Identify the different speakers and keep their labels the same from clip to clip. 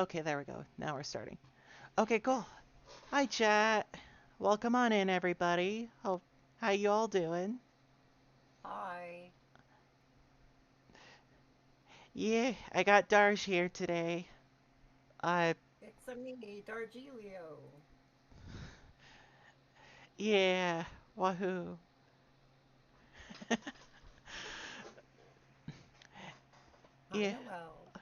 Speaker 1: Okay, there we go. Now we're starting. Okay, cool. Hi, chat. Welcome on in, everybody. How you all doing?
Speaker 2: Hi,
Speaker 1: Yeah, I got Darsh here today. Uh,
Speaker 2: it's a me, Darjeelio.
Speaker 1: yeah, wahoo.
Speaker 2: Hi,
Speaker 1: Yeah,
Speaker 2: Noel.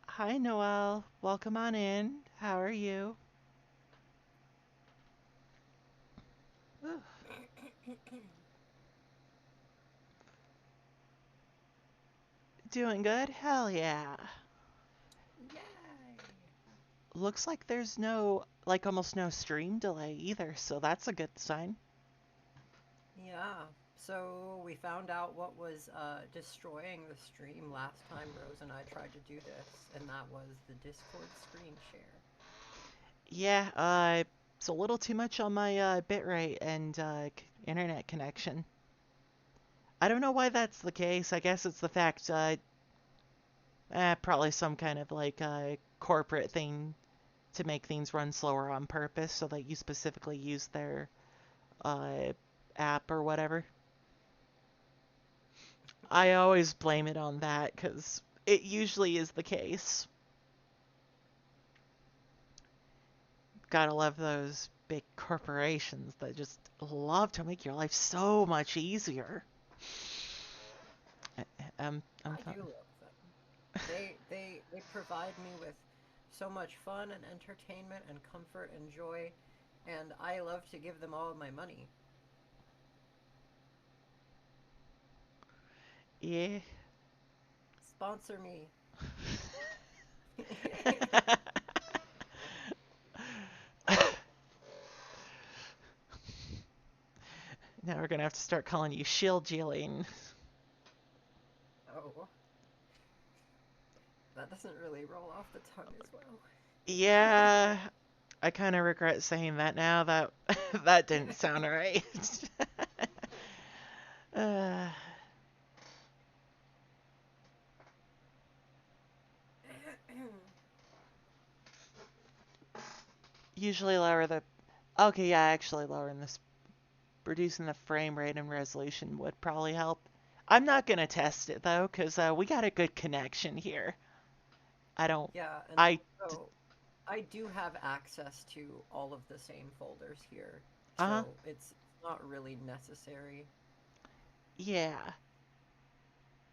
Speaker 1: hi, Noel. Welcome on in. How are you? Whew. Doing good? Hell yeah.
Speaker 2: Yay!
Speaker 1: Looks like there's no, like almost no stream delay either, so that's a good sign.
Speaker 2: Yeah, so we found out what was destroying the stream last time Rose and I tried to do this, and that was the Discord screen share.
Speaker 1: Yeah, it's a little too much on my bitrate and internet connection. I don't know why that's the case. I guess it's the fact, probably some kind of like corporate thing to make things run slower on purpose so that you specifically use their uh, app or whatever. I always blame it on that because it usually is the case. Gotta love those big corporations that just love to make your life so much easier. I'm
Speaker 2: I do love them. They provide me with so much fun and entertainment and comfort and joy, and I love to give them all of my money.
Speaker 1: yeah.
Speaker 2: Sponsor me.
Speaker 1: Now we're gonna have to start calling you Shield Jillian.
Speaker 2: Oh, that doesn't really roll off the tongue as well.
Speaker 1: Yeah, I kind of regret saying that now. That that didn't sound right. uh, Usually lower the. Okay, yeah, actually lowering this, reducing the frame rate and resolution would probably help. I'm not gonna test it though, cause we got a good connection here. I don't.
Speaker 2: Yeah, and
Speaker 1: I.
Speaker 2: also I do have access to all of the same folders here,
Speaker 1: Uh huh.
Speaker 2: so it's not really necessary.
Speaker 1: Yeah.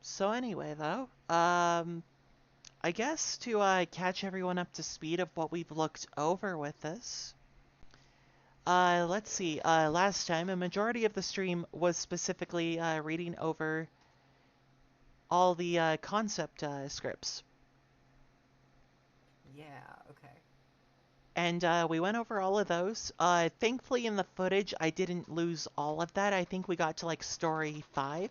Speaker 1: So anyway, though, I guess to catch everyone up to speed of what we've looked over with this. Let's see. Last time, a majority of the stream was specifically reading over all the concept scripts.
Speaker 2: Yeah, okay.
Speaker 1: And we went over all of those. Thankfully, in the footage, I didn't lose all of that. I think we got to like story 5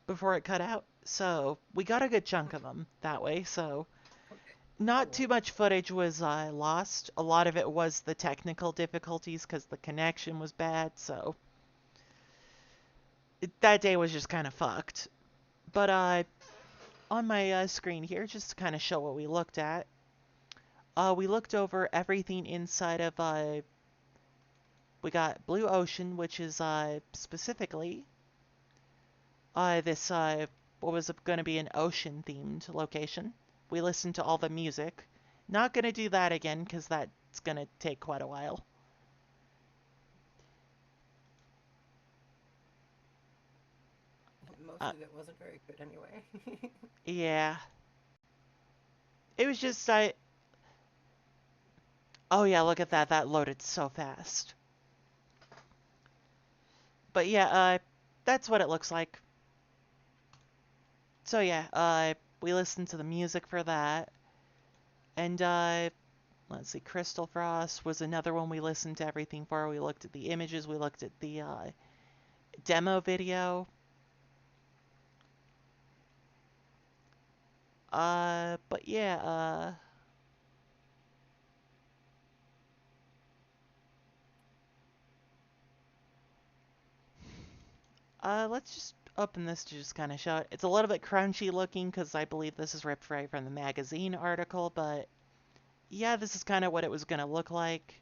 Speaker 1: before it cut out. So we got a good chunk of them that way. So
Speaker 2: Okay,
Speaker 1: not too
Speaker 2: cool.
Speaker 1: much footage was lost. A lot of it was the technical difficulties because the connection was bad. So that day was just kind of fucked. But on my screen here, just to kind of show what we looked at, we looked over everything inside of. We got Blue Ocean, which is specifically this what was going to be an ocean themed location. We listened to all the music. Not going to do that again because that's going to take quite a while.
Speaker 2: Most
Speaker 1: Uh,
Speaker 2: of it wasn't very good anyway.
Speaker 1: yeah, it was just I. Oh yeah, look at that. That loaded so fast. But yeah, that's what it looks like. So yeah, we listened to the music for that, and let's see, Crystal Frost was another one we listened to everything for. We looked at the images, we looked at the demo video. But yeah, let's just open this to just kind of show it. It's a little bit crunchy looking because I believe this is ripped right from the magazine article, but yeah, this is kind of what it was going to look like.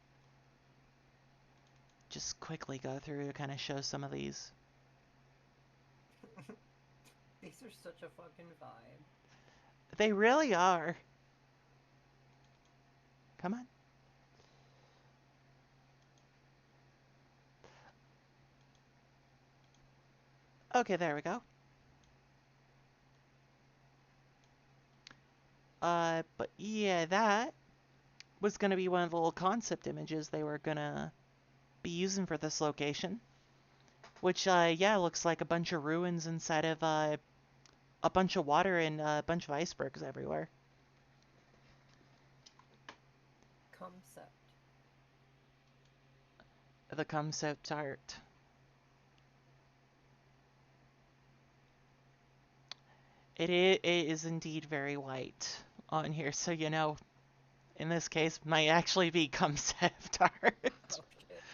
Speaker 1: Just quickly go through to kind of show some of these.
Speaker 2: These are such a fucking vibe.
Speaker 1: They really are. Come on. Okay, there we go. But yeah, that was going to be one of the little concept images they were going to be using for this location. Which, yeah, looks like a bunch of ruins inside of a bunch of water and a bunch of icebergs everywhere.
Speaker 2: Concept.
Speaker 1: The concept art. It is indeed very white on here, so you know, in this case, might actually be concept art.
Speaker 2: Oh shit.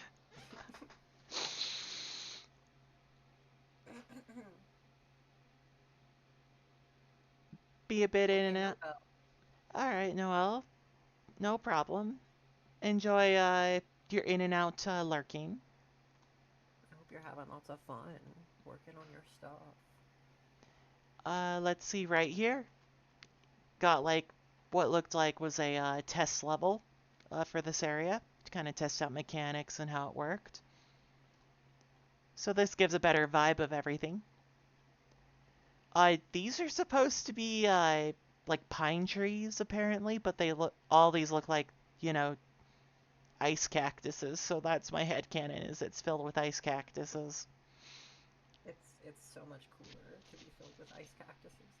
Speaker 1: Be a bit in
Speaker 2: Okay,
Speaker 1: and
Speaker 2: no
Speaker 1: out.
Speaker 2: doubt.
Speaker 1: Alright, Noel, no problem. Enjoy your in and out lurking.
Speaker 2: I hope you're having lots of fun working on your stuff.
Speaker 1: Let's see right here. Got like what looked like was a test level for this area to kind of test out mechanics and how it worked. So this gives a better vibe of everything. These are supposed to be like pine trees apparently, but they look all these look like, you know, ice cactuses. So that's my headcanon is it's filled with ice cactuses.
Speaker 2: It's so much cooler to be filled with ice cactuses.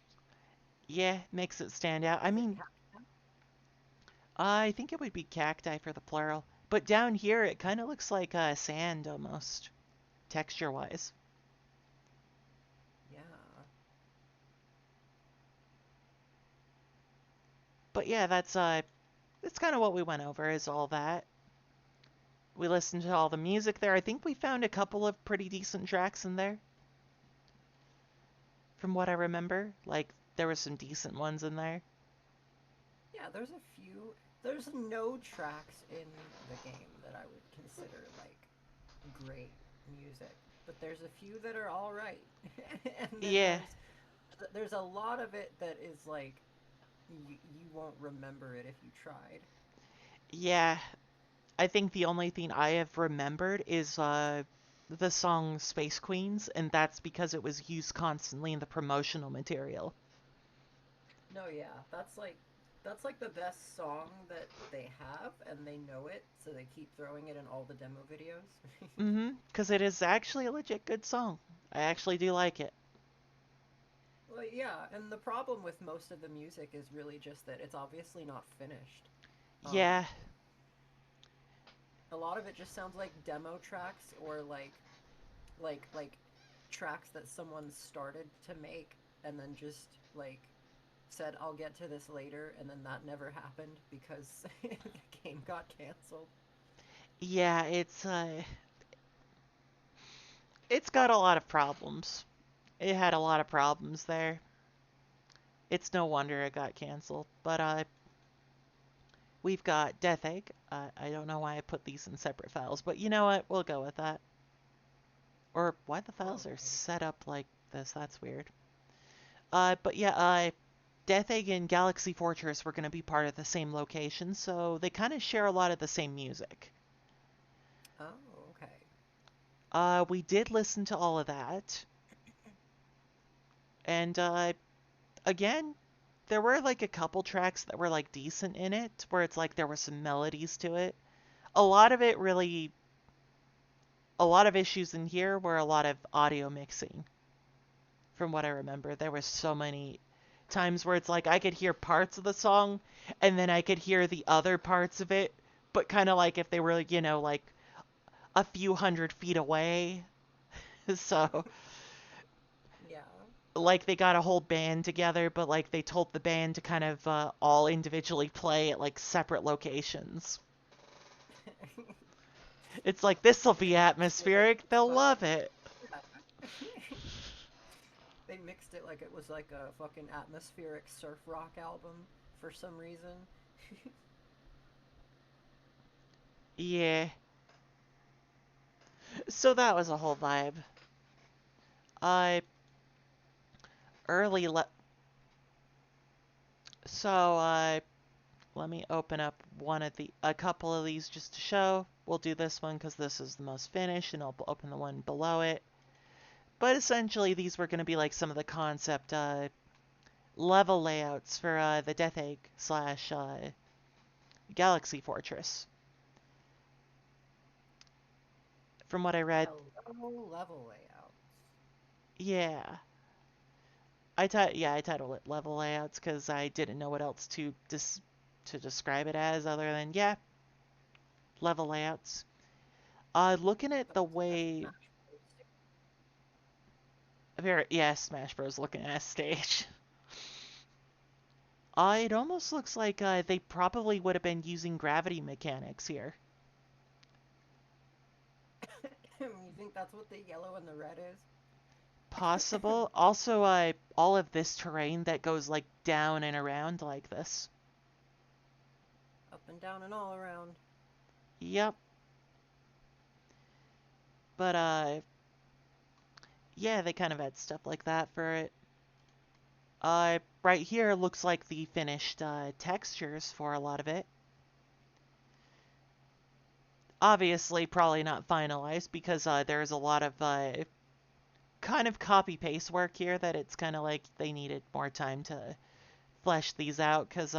Speaker 1: Yeah, makes it stand out. I
Speaker 2: Is it
Speaker 1: mean,
Speaker 2: cacti?
Speaker 1: I think it would be cacti for the plural. But down here, it kind of looks like sand almost, texture-wise.
Speaker 2: Yeah.
Speaker 1: But yeah, that's kind of what we went over is all that. We listened to all the music there. I think we found a couple of pretty decent tracks in there, from what I remember. Like, there were some decent ones in there.
Speaker 2: Yeah, there's a few. There's no tracks in the game that I would consider like great music, but there's a few that are all right. And then
Speaker 1: Yeah,
Speaker 2: there's a lot of it that is like you won't remember it if you tried.
Speaker 1: yeah. I think the only thing I have remembered is the song Space Queens, and that's because it was used constantly in the promotional material.
Speaker 2: No, yeah, that's like the best song that they have, and they know it, so they keep throwing it in all the demo videos.
Speaker 1: Mm-hmm, because it is actually a legit good song. I actually do like it.
Speaker 2: Well, yeah, and the problem with most of the music is really just that it's obviously not finished. Um,
Speaker 1: Yeah,
Speaker 2: a lot of it just sounds like demo tracks or like tracks that someone started to make and then just like said I'll get to this later and then that never happened because the game got canceled.
Speaker 1: yeah, it's got a lot of problems. It had a lot of problems there. It's no wonder it got canceled. But we've got Death Egg. I don't know why I put these in separate files, but you know what? We'll go with that. Or why the files are
Speaker 2: Alrighty.
Speaker 1: set up like this? That's weird. But yeah, Death Egg and Galaxy Fortress were going to be part of the same location, so they kind of share a lot of the same music.
Speaker 2: Oh, okay.
Speaker 1: We did listen to all of that, and again, there were like a couple tracks that were like decent in it, where it's like there were some melodies to it. A lot of it really, a lot of issues in here were a lot of audio mixing. From what I remember, there were so many times where it's like I could hear parts of the song, and then I could hear the other parts of it, but kind of like if they were, you know, like a few hundred feet away. So,
Speaker 2: Yeah.
Speaker 1: like, they got a whole band together, but, like, they told the band to kind of all individually play at, like, separate locations. It's like, this'll be
Speaker 2: Pretty much the
Speaker 1: atmospheric. They'll
Speaker 2: spot.
Speaker 1: love it.
Speaker 2: Yeah. They mixed it like it was like a fucking atmospheric surf rock album for some reason.
Speaker 1: Yeah. So that was a whole vibe. I early le- so let me open up a couple of these just to show. We'll do this one because this is the most finished, and I'll open the one below it. But essentially, these were going to be like some of the concept level layouts for the Death Egg slash Galaxy Fortress. From what I read,
Speaker 2: Hello, level layouts.
Speaker 1: yeah, I titled it level layouts because I didn't know what else to describe it as other than yeah, level layouts. Looking at the
Speaker 2: That's
Speaker 1: way,
Speaker 2: Smash Bros.
Speaker 1: very yeah, Smash Bros. Looking at a stage. It almost looks like they probably would have been using gravity mechanics here.
Speaker 2: You think that's what the yellow and the red is?
Speaker 1: Possible. Also, all of this terrain that goes like down and around like this.
Speaker 2: Up and down and all around.
Speaker 1: Yep. But yeah, they kind of had stuff like that for it. Right here looks like the finished textures for a lot of it. Obviously, probably not finalized because there's a lot of kind of copy paste work here that it's kind of like they needed more time to flesh these out because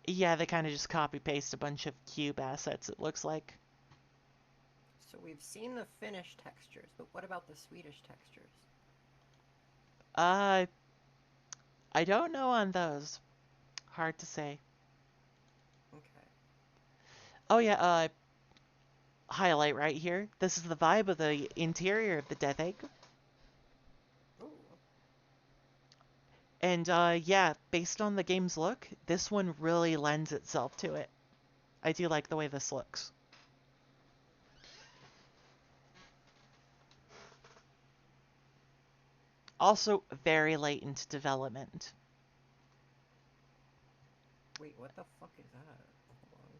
Speaker 1: yeah, they kind of just copy paste a bunch of cube assets. It looks like.
Speaker 2: So we've seen the Finnish textures, but what about the Swedish textures?
Speaker 1: Uh, I don't know on those. Hard to say.
Speaker 2: Okay.
Speaker 1: Oh yeah, highlight right here. This is the vibe of the interior of the Death Egg.
Speaker 2: Ooh.
Speaker 1: And yeah, based on the game's look, this one really lends itself to it. I do like the way this looks. Also, very late into development.
Speaker 2: Wait, what the fuck is that? Hold on.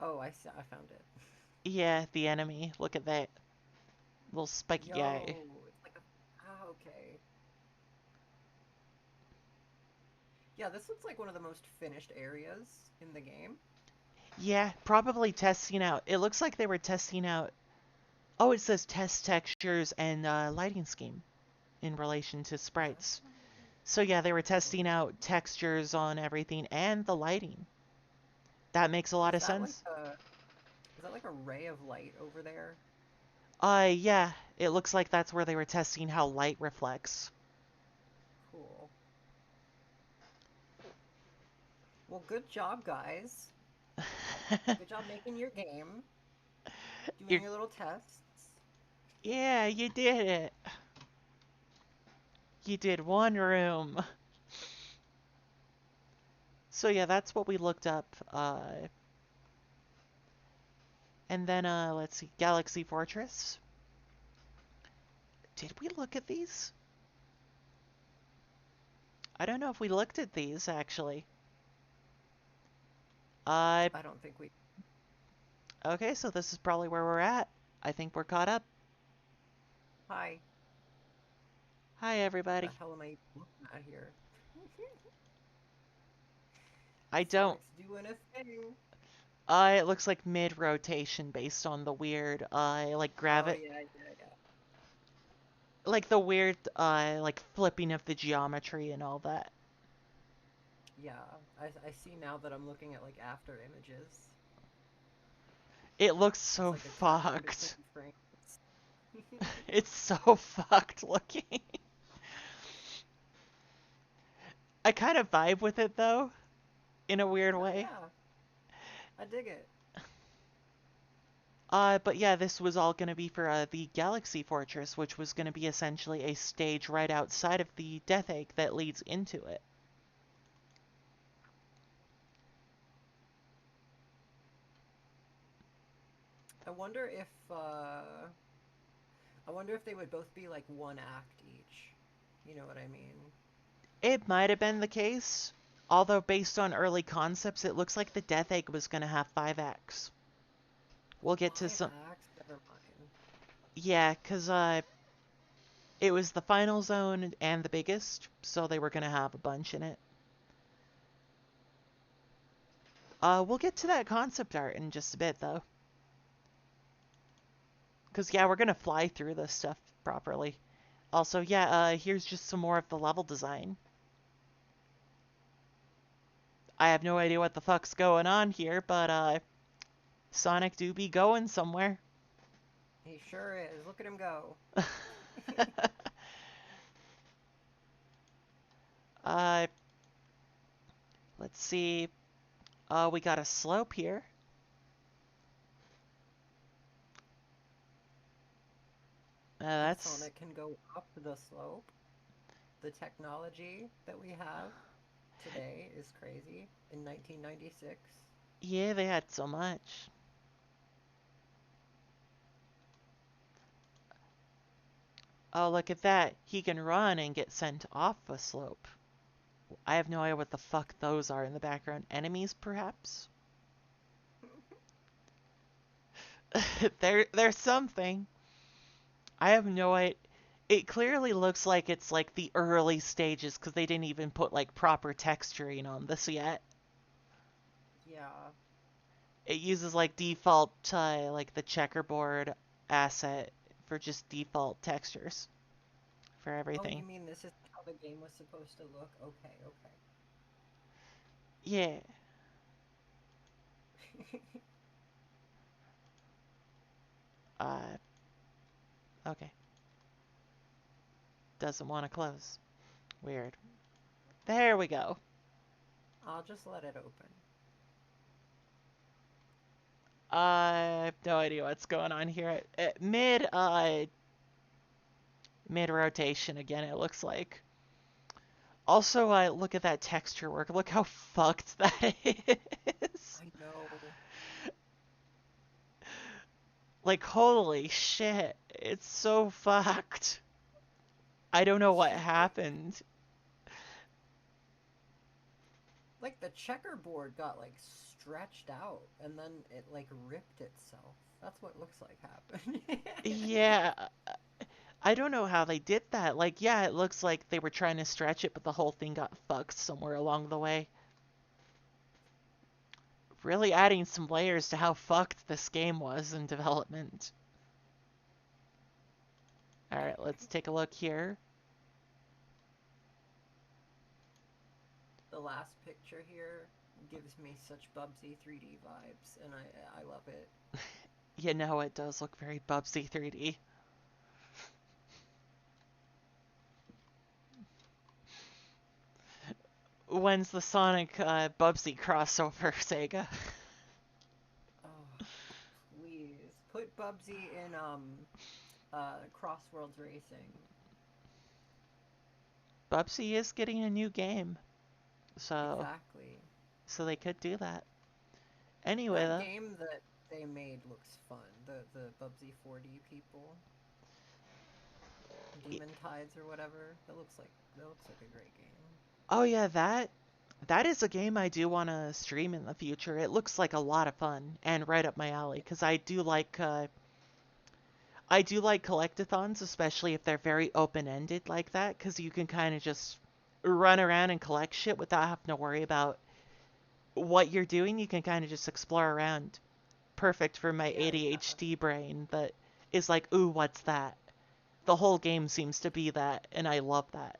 Speaker 2: Oh, I found it.
Speaker 1: Yeah, the enemy. Look at that. Little spiky guy.
Speaker 2: Yo, it's like a. Ah, okay. Yeah, this looks like one of the most finished areas in the game.
Speaker 1: Yeah, probably testing out. It looks like they were testing out. Oh, it says test textures and lighting scheme in relation to sprites.
Speaker 2: Oh,
Speaker 1: So yeah, they were
Speaker 2: cool.
Speaker 1: testing out textures on everything and the lighting. That makes a lot
Speaker 2: Is
Speaker 1: of
Speaker 2: that like
Speaker 1: sense.
Speaker 2: a is that like a ray of light over there?
Speaker 1: Yeah, it looks like that's where they were testing how light reflects.
Speaker 2: Cool. Well, good job, guys. Good job making your game, doing
Speaker 1: You're,
Speaker 2: your little tests.
Speaker 1: yeah, you did it. You did one room. So yeah, that's what we looked up. And then let's see, Galaxy Fortress. Did we look at these? I don't know if we looked at these actually. Uh,
Speaker 2: I don't think we.
Speaker 1: okay, so this is probably where we're at. I think we're caught up.
Speaker 2: Hi.
Speaker 1: Hi
Speaker 2: What the
Speaker 1: everybody.
Speaker 2: hell am I looking at here?
Speaker 1: I don't.
Speaker 2: Sonic's doing a thing.
Speaker 1: It looks like mid rotation based on the weird like
Speaker 2: Oh
Speaker 1: gravity,
Speaker 2: yeah, yeah, yeah.
Speaker 1: like the weird like flipping of the geometry and all that.
Speaker 2: Yeah, I see now that I'm looking at like after images.
Speaker 1: It looks
Speaker 2: It's
Speaker 1: so
Speaker 2: like a tapping between
Speaker 1: fucked.
Speaker 2: frames.
Speaker 1: It's so fucked looking. I kind of vibe with it though, in a weird
Speaker 2: No,
Speaker 1: way.
Speaker 2: yeah, I dig it.
Speaker 1: But yeah, this was all going to be for the Galaxy Fortress, which was going to be essentially a stage right outside of the Death Egg that leads into it.
Speaker 2: I wonder if I wonder if they would both be like one act each. You know what I mean?
Speaker 1: It might have been the case, although based on early concepts, it looks like the Death Egg was going to have 5 acts. We'll get to
Speaker 2: Five
Speaker 1: some.
Speaker 2: acts? Never mind.
Speaker 1: Yeah, because it was the final zone and the biggest, so they were going to have a bunch in it. We'll get to that concept art in just a bit, though. Because, yeah, we're going to fly through this stuff properly. Also, yeah, here's just some more of the level design. I have no idea what the fuck's going on here, but, Sonic do be going somewhere.
Speaker 2: He sure is. Look at him go.
Speaker 1: uh, let's see. We got a slope here.
Speaker 2: And
Speaker 1: That's...
Speaker 2: Sonic can go up the slope. The technology that we have today is crazy in 1996.
Speaker 1: Yeah, they had so much. Oh, look at that. He can run and get sent off a slope. I have no idea what the fuck those are in the background. Enemies, perhaps? There's something. I have no idea. It clearly looks like it's like the early stages because they didn't even put like proper texturing on this yet.
Speaker 2: Yeah.
Speaker 1: It uses like default, like the checkerboard asset for just default textures for
Speaker 2: Oh, you
Speaker 1: everything.
Speaker 2: mean this is how the game was supposed to look? Okay,
Speaker 1: Yeah.
Speaker 2: okay.
Speaker 1: Uh, okay. Doesn't want to close. Weird. There we go.
Speaker 2: I'll just let it open.
Speaker 1: I have no idea what's going on here. Mid rotation again. It looks like. Also, I look at that texture work. Look how fucked that is.
Speaker 2: I know.
Speaker 1: Like, holy shit. It's so fucked. I don't know what
Speaker 2: Like
Speaker 1: happened.
Speaker 2: like the checkerboard got like stretched out and then it like ripped itself. That's what looks like happened.
Speaker 1: Yeah, I don't know how they did that. Like, yeah, it looks like they were trying to stretch it, but the whole thing got fucked somewhere along the way. Really adding some layers to how fucked this game was in development. Alright, let's take a look here.
Speaker 2: The last picture here gives me such Bubsy 3D vibes and I love it.
Speaker 1: You know, it does look very Bubsy 3D. When's the Sonic Bubsy crossover, Sega?
Speaker 2: Oh, please put Bubsy in Crossworlds Racing.
Speaker 1: Bubsy is getting a new game, so
Speaker 2: Exactly.
Speaker 1: they could do that. Anyway,
Speaker 2: That
Speaker 1: though,
Speaker 2: game that they made looks fun. The Bubsy 4D people, Demon Tides or whatever. That looks like a great game.
Speaker 1: oh yeah, that is a game I do want to stream in the future. It looks like a lot of fun and right up my alley
Speaker 2: Yeah,
Speaker 1: because I do like collectathons, especially if they're very open-ended like that, because you can kind of just run around and collect shit without having to worry about what you're doing. You can kind of just explore around. Perfect for my
Speaker 2: yeah, yeah,
Speaker 1: ADHD brain that is like, ooh, what's that? The whole game seems to be that, and I love that.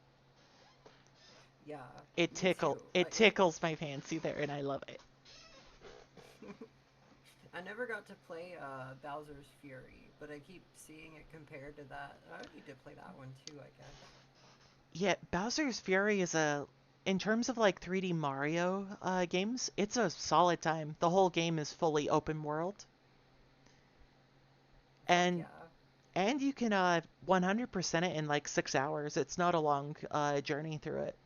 Speaker 2: yeah. Me too.
Speaker 1: It tickles my fancy there, and I love it.
Speaker 2: I never got to play Bowser's Fury, but I keep seeing it compared to that. I would need to play that one too, I guess.
Speaker 1: Yeah, Bowser's Fury is in terms of like 3D Mario games, it's a solid time. The whole game is fully open world,
Speaker 2: Heck
Speaker 1: and
Speaker 2: yeah.
Speaker 1: you can 100% it in like 6 hours. It's not a long journey through it.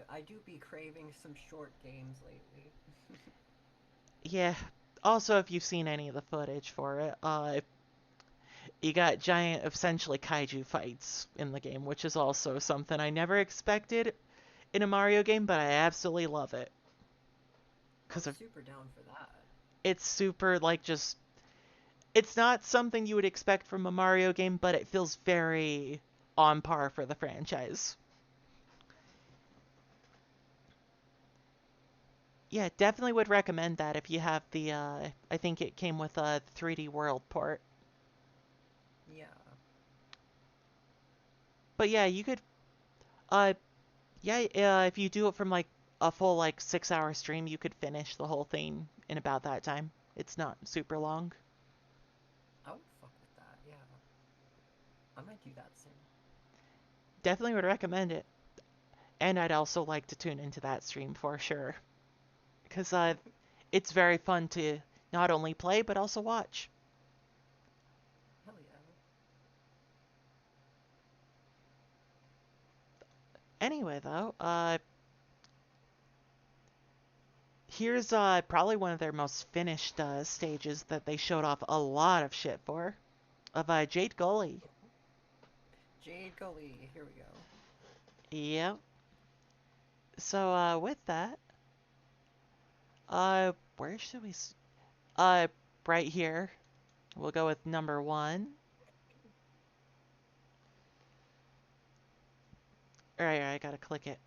Speaker 2: I do be craving some short games lately.
Speaker 1: Yeah. Also, if you've seen any of the footage for it, You got giant, essentially kaiju fights in the game, which is also something I never expected in a Mario game, but I absolutely love it.
Speaker 2: I'm
Speaker 1: Because
Speaker 2: super down for that.
Speaker 1: it's super, like, just. It's not something you would expect from a Mario game, but it feels very on par for the franchise. Yeah, definitely would recommend that if you have the, I think it came with a 3D World port.
Speaker 2: Yeah.
Speaker 1: But yeah, you could, uh, yeah, if you do it from like a full like 6 hour stream, you could finish the whole thing in about that time. It's not super long.
Speaker 2: I would fuck with that. Yeah. I might do that soon.
Speaker 1: Definitely would recommend it. And I'd also like to tune into that stream for sure. Because it's very fun to not only play, but also watch.
Speaker 2: Hell yeah.
Speaker 1: Anyway, though, here's probably one of their most finished stages that they showed off a lot of shit for. Of Jade Gully.
Speaker 2: Jade Gully. Here we go.
Speaker 1: Yep. So with that, where should we? Right here. We'll go with number one. All right, I gotta click it.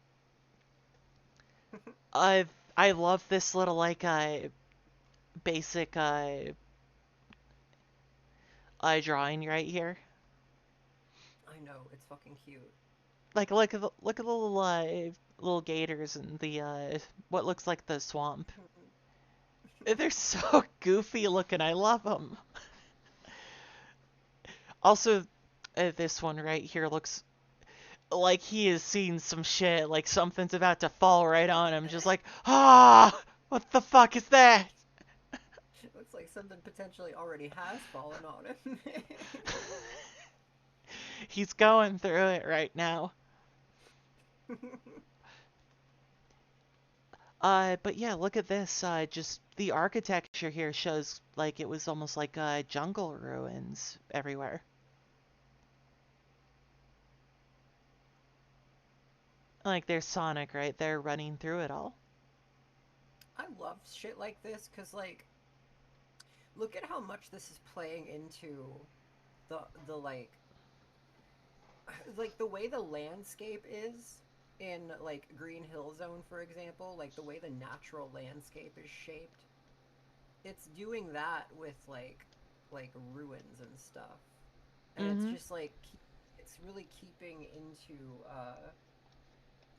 Speaker 1: I I love this little like basic drawing right here.
Speaker 2: I know, it's fucking cute.
Speaker 1: Like look at the little gators and the what looks like the swamp. They're so goofy looking. I love them. Also, this one right here looks like he has seen some shit. Like something's about to fall right on him. Just like, ah, what the fuck is that?
Speaker 2: Looks like something potentially already has fallen on him.
Speaker 1: He's going through it right now. But yeah, look at this. Just the architecture here shows like it was almost like jungle ruins everywhere. Like there's Sonic right there running through it all.
Speaker 2: I love shit like this because, like, look at how much this is playing into the like the way the landscape is in like Green Hill Zone, for example, like the way the natural landscape is shaped. It's doing that with like ruins and stuff. And it's
Speaker 1: Mm-hmm.
Speaker 2: just like it's really keeping into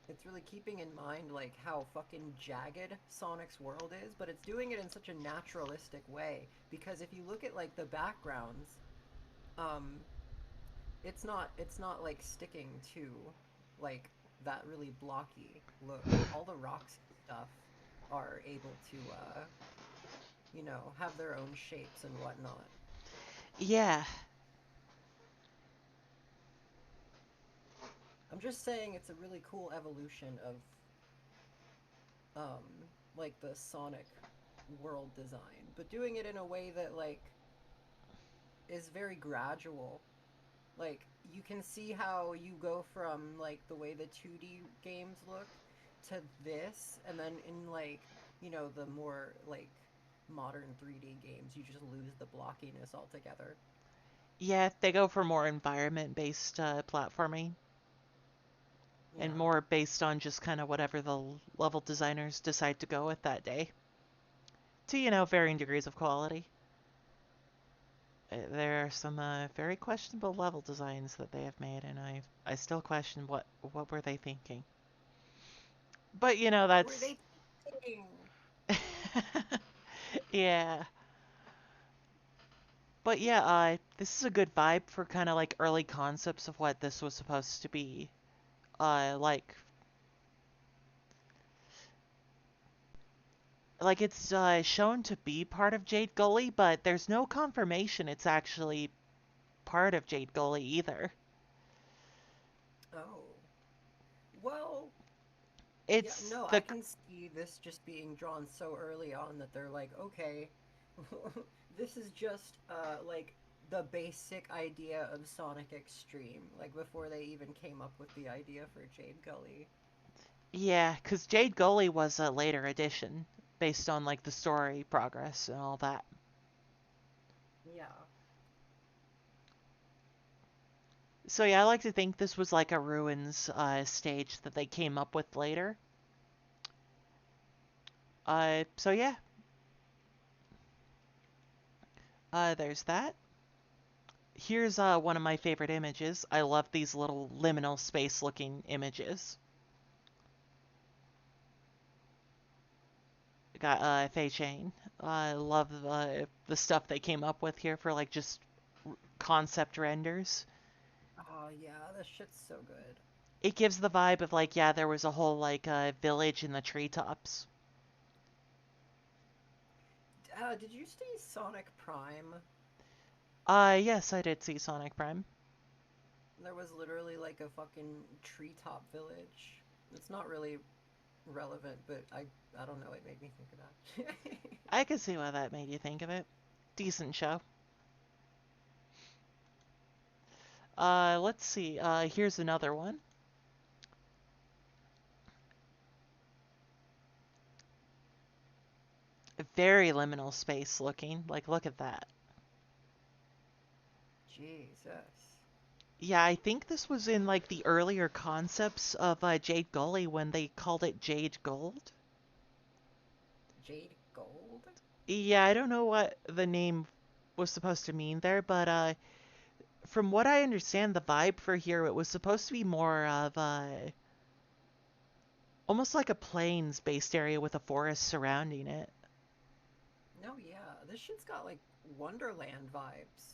Speaker 2: it's really keeping in mind like how fucking jagged Sonic's world is, but it's doing it in such a naturalistic way because if you look at like the backgrounds, um it's not like sticking to like that really blocky look. All the rocks and stuff are able to have their own shapes and whatnot.
Speaker 1: Yeah.
Speaker 2: I'm just saying it's a really cool evolution of um like the Sonic world design, but doing it in a way that like is very gradual. Like you can see how you go from like the way the 2D games look to this, and then in like, the more like modern 3D games, you just lose the blockiness altogether.
Speaker 1: Yeah, they go for more environment-based platforming and
Speaker 2: Yeah.
Speaker 1: more based on just kind of whatever the level designers decide to go with that day. To, varying degrees of quality. There are some very questionable level designs that they have made, and I still question what were they thinking. But
Speaker 2: What were
Speaker 1: that's
Speaker 2: they thinking?
Speaker 1: yeah. But yeah, this is a good vibe for kind of like early concepts of what this was supposed to be. Like it's shown to be part of Jade Gully, but there's no confirmation it's actually part of Jade Gully either.
Speaker 2: Oh. Well, yeah,
Speaker 1: It's
Speaker 2: no, I
Speaker 1: the
Speaker 2: can see this just being drawn so early on that they're like, okay, this is just like the basic idea of Sonic Xtreme, like before they even came up with the idea for Jade Gully.
Speaker 1: Yeah, because Jade Gully was a later addition based on like the story progress and all that.
Speaker 2: Yeah.
Speaker 1: So yeah, I like to think this was like a ruins stage that they came up with later. So yeah, there's that. Here's one of my favorite images. I love these little liminal space looking images. Got Fei Chang. I love the stuff they came up with here for like just concept renders.
Speaker 2: Oh yeah, this shit's so good.
Speaker 1: It gives the vibe of like, yeah, there was a whole like village in the treetops.
Speaker 2: Did you see Sonic Prime?
Speaker 1: Yes, I did see Sonic Prime.
Speaker 2: There was literally like a fucking treetop village. It's not really relevant, but I don't know. It made me think of that.
Speaker 1: I could see why that made you think of it. Decent show. Let's see. Here's another one. Very liminal space looking. Like, look at that.
Speaker 2: Jesus.
Speaker 1: Yeah, I think this was in like the earlier concepts of Jade Gully when they called it Jade Gold.
Speaker 2: Jade Gold?
Speaker 1: Yeah, I don't know what the name was supposed to mean there, but from what I understand, the vibe for here, it was supposed to be more of almost like a plains-based area with a forest surrounding it.
Speaker 2: No, yeah. This shit's got like Wonderland vibes.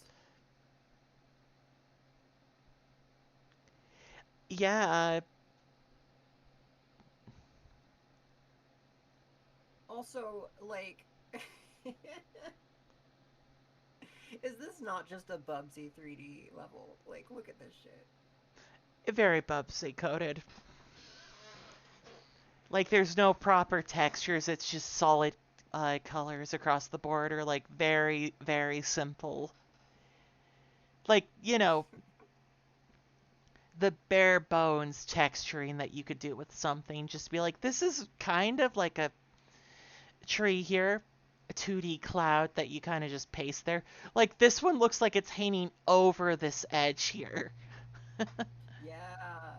Speaker 1: Yeah,
Speaker 2: Also, like, is this not just a Bubsy 3D level? Like, look at this shit.
Speaker 1: very Bubsy coated. Like there's no proper textures, it's just solid colors across the board, or like very, very simple. Like, the bare bones texturing that you could do with something. Just be like, this is kind of like a tree here, a 2D cloud that you kind of just paste there. Like this one looks like it's hanging over this edge here.
Speaker 2: Yeah.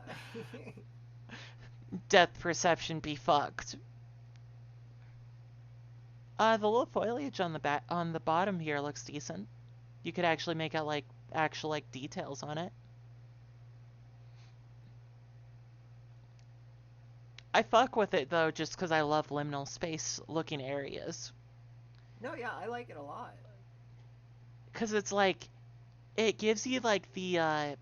Speaker 1: Depth perception be fucked. The little foliage on the on the bottom here looks decent. You could actually make out like actual like details on it. I fuck with it though just because I love liminal space looking areas.
Speaker 2: No, yeah, I like it a lot.
Speaker 1: Because it's like, it gives you like the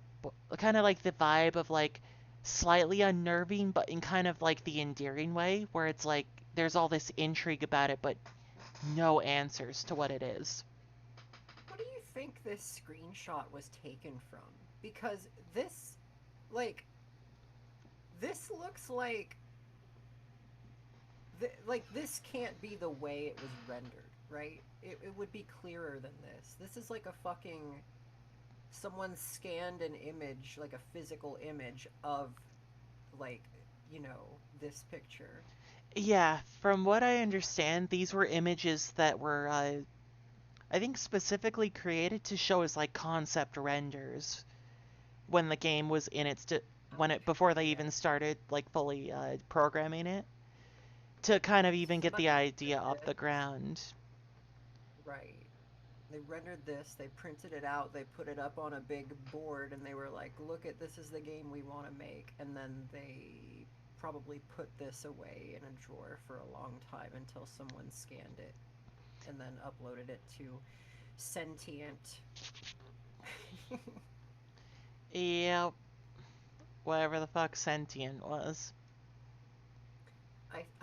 Speaker 1: kind of like the vibe of like slightly unnerving, but in kind of like the endearing way, where it's like there's all this intrigue about it, but no answers to what it is.
Speaker 2: What do you think this screenshot was taken from? Because this, like, this looks like this can't be the way it was rendered, right? It would be clearer than this. This is like a fucking someone scanned an image, like a physical image of like, this picture.
Speaker 1: Yeah, from what I understand, these were images that were, I think, specifically created to show as like concept renders when the game was in its when it before they
Speaker 2: Yeah.
Speaker 1: even started like fully programming it to kind of even get the
Speaker 2: Somebody
Speaker 1: idea
Speaker 2: did
Speaker 1: off the
Speaker 2: this.
Speaker 1: ground.
Speaker 2: Right. They rendered this, they printed it out, they put it up on a big board, and they were like, look at this is the game we want to make. And then they probably put this away in a drawer for a long time until someone scanned it and then uploaded it to Sentient.
Speaker 1: Yeah, whatever the fuck sentient was.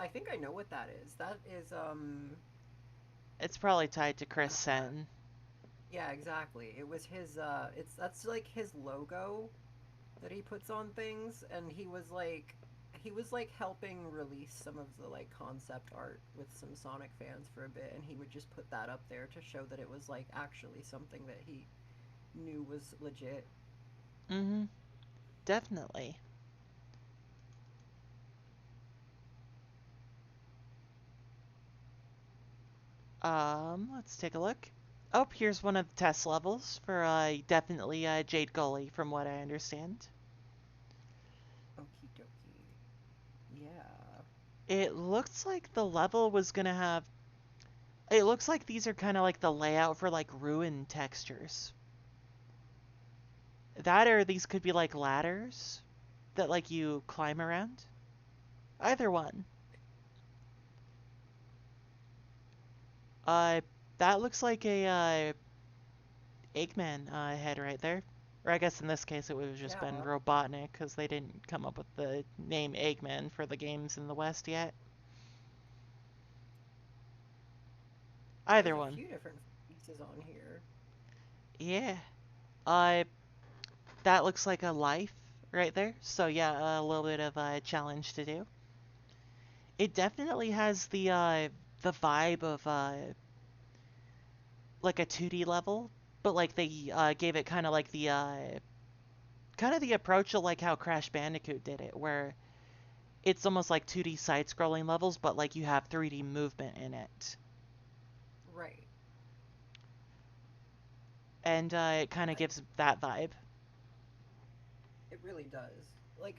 Speaker 2: I think I know what that is. That is
Speaker 1: It's probably tied to Chris
Speaker 2: uh
Speaker 1: Sen.
Speaker 2: yeah, exactly. It was his it's that's like his logo that he puts on things, and he was like helping release some of the like concept art with some Sonic fans for a bit, and he would just put that up there to show that it was like actually something that he knew was legit.
Speaker 1: Mm-hmm. Definitely. Let's take a look. Oh, here's one of the test levels for definitely Jade Gully, from what I understand.
Speaker 2: Okie dokie. Yeah.
Speaker 1: It looks like the level was gonna have. It looks like these are kind of like the layout for like ruin textures. That or these could be like ladders that like you climb around. Either one. Uh, that looks like a Eggman head right there. Or I guess in this case it would have just been
Speaker 2: Yeah.
Speaker 1: Robotnik because they didn't come up with the name Eggman for the games in the West yet.
Speaker 2: There's
Speaker 1: Either
Speaker 2: a
Speaker 1: one.
Speaker 2: few different pieces on here.
Speaker 1: Yeah. Uh, that looks like a life right there. So yeah, a little bit of a challenge to do. It definitely has the vibe of like a 2D level, but like they gave it kind of the approach of like how Crash Bandicoot did it, where it's almost like 2D side-scrolling levels, but like you have 3D movement in it,
Speaker 2: Right.
Speaker 1: and it kind of
Speaker 2: I,
Speaker 1: gives that vibe.
Speaker 2: it really does. Like,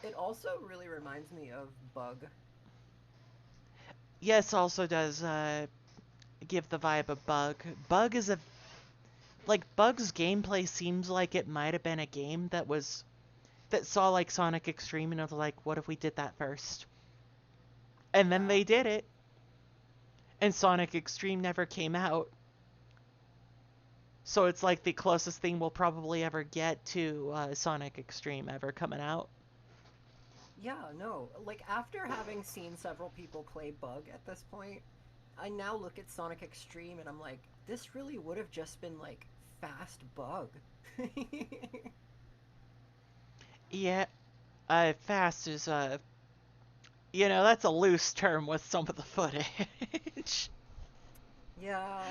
Speaker 2: it also really reminds me of Bug.
Speaker 1: Yes, also does give the vibe of Bug. Bug is a like Bug's gameplay seems like it might have been a game that saw like Sonic Xtreme and was like, what if we did that first? And then
Speaker 2: Yeah.
Speaker 1: they did it, and Sonic Xtreme never came out. So it's like the closest thing we'll probably ever get to Sonic Xtreme ever coming out.
Speaker 2: Yeah, no. Like, after having seen several people play Bug at this point, I now look at Sonic Extreme and I'm like, this really would have just been like fast Bug.
Speaker 1: Yeah, fast is that's a loose term with some of the footage.
Speaker 2: Yeah.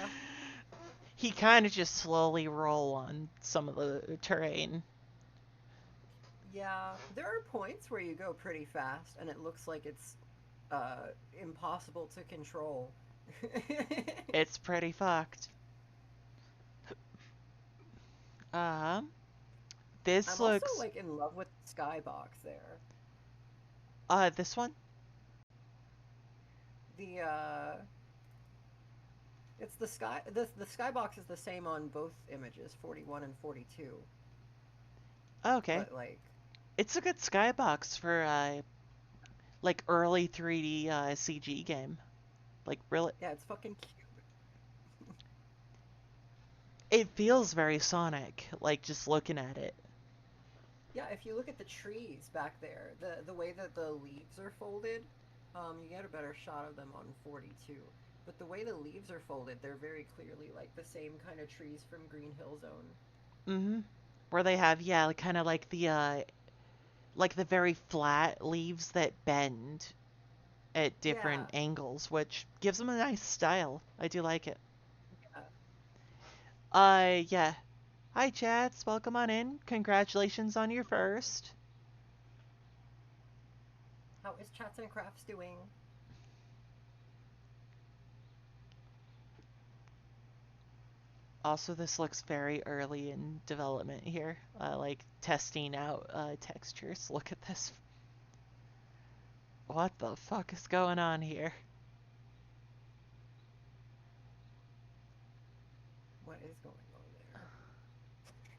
Speaker 1: He kind of just slowly roll on some of the terrain.
Speaker 2: Yeah. There are points where you go pretty fast and it looks like it's impossible to control.
Speaker 1: It's pretty fucked. Um, this
Speaker 2: I'm also
Speaker 1: looks
Speaker 2: like in love with the skybox there.
Speaker 1: this one.
Speaker 2: The it's the skybox is the same on both images, 41 and 42.
Speaker 1: Okay,
Speaker 2: But like,
Speaker 1: it's a good skybox for like early 3D CG game. Like really,
Speaker 2: yeah, it's fucking cute.
Speaker 1: it feels very Sonic. Like just looking at it.
Speaker 2: Yeah, if you look at the trees back there, the way that the leaves are folded, you get a better shot of them on 42. But the way the leaves are folded, they're very clearly like the same kind of trees from Green Hill Zone.
Speaker 1: Mm-hmm. Where they have kind of like the very flat leaves that bend at different
Speaker 2: Yeah.
Speaker 1: angles, which gives them a nice style. I do like it.
Speaker 2: uh,
Speaker 1: Yeah. Hi, chats. Welcome on in. Congratulations on your first.
Speaker 2: how is Chats and Crafts doing?
Speaker 1: Also, this looks very early in development here, like testing out textures. Look at this. What the fuck is going on here?
Speaker 2: What is going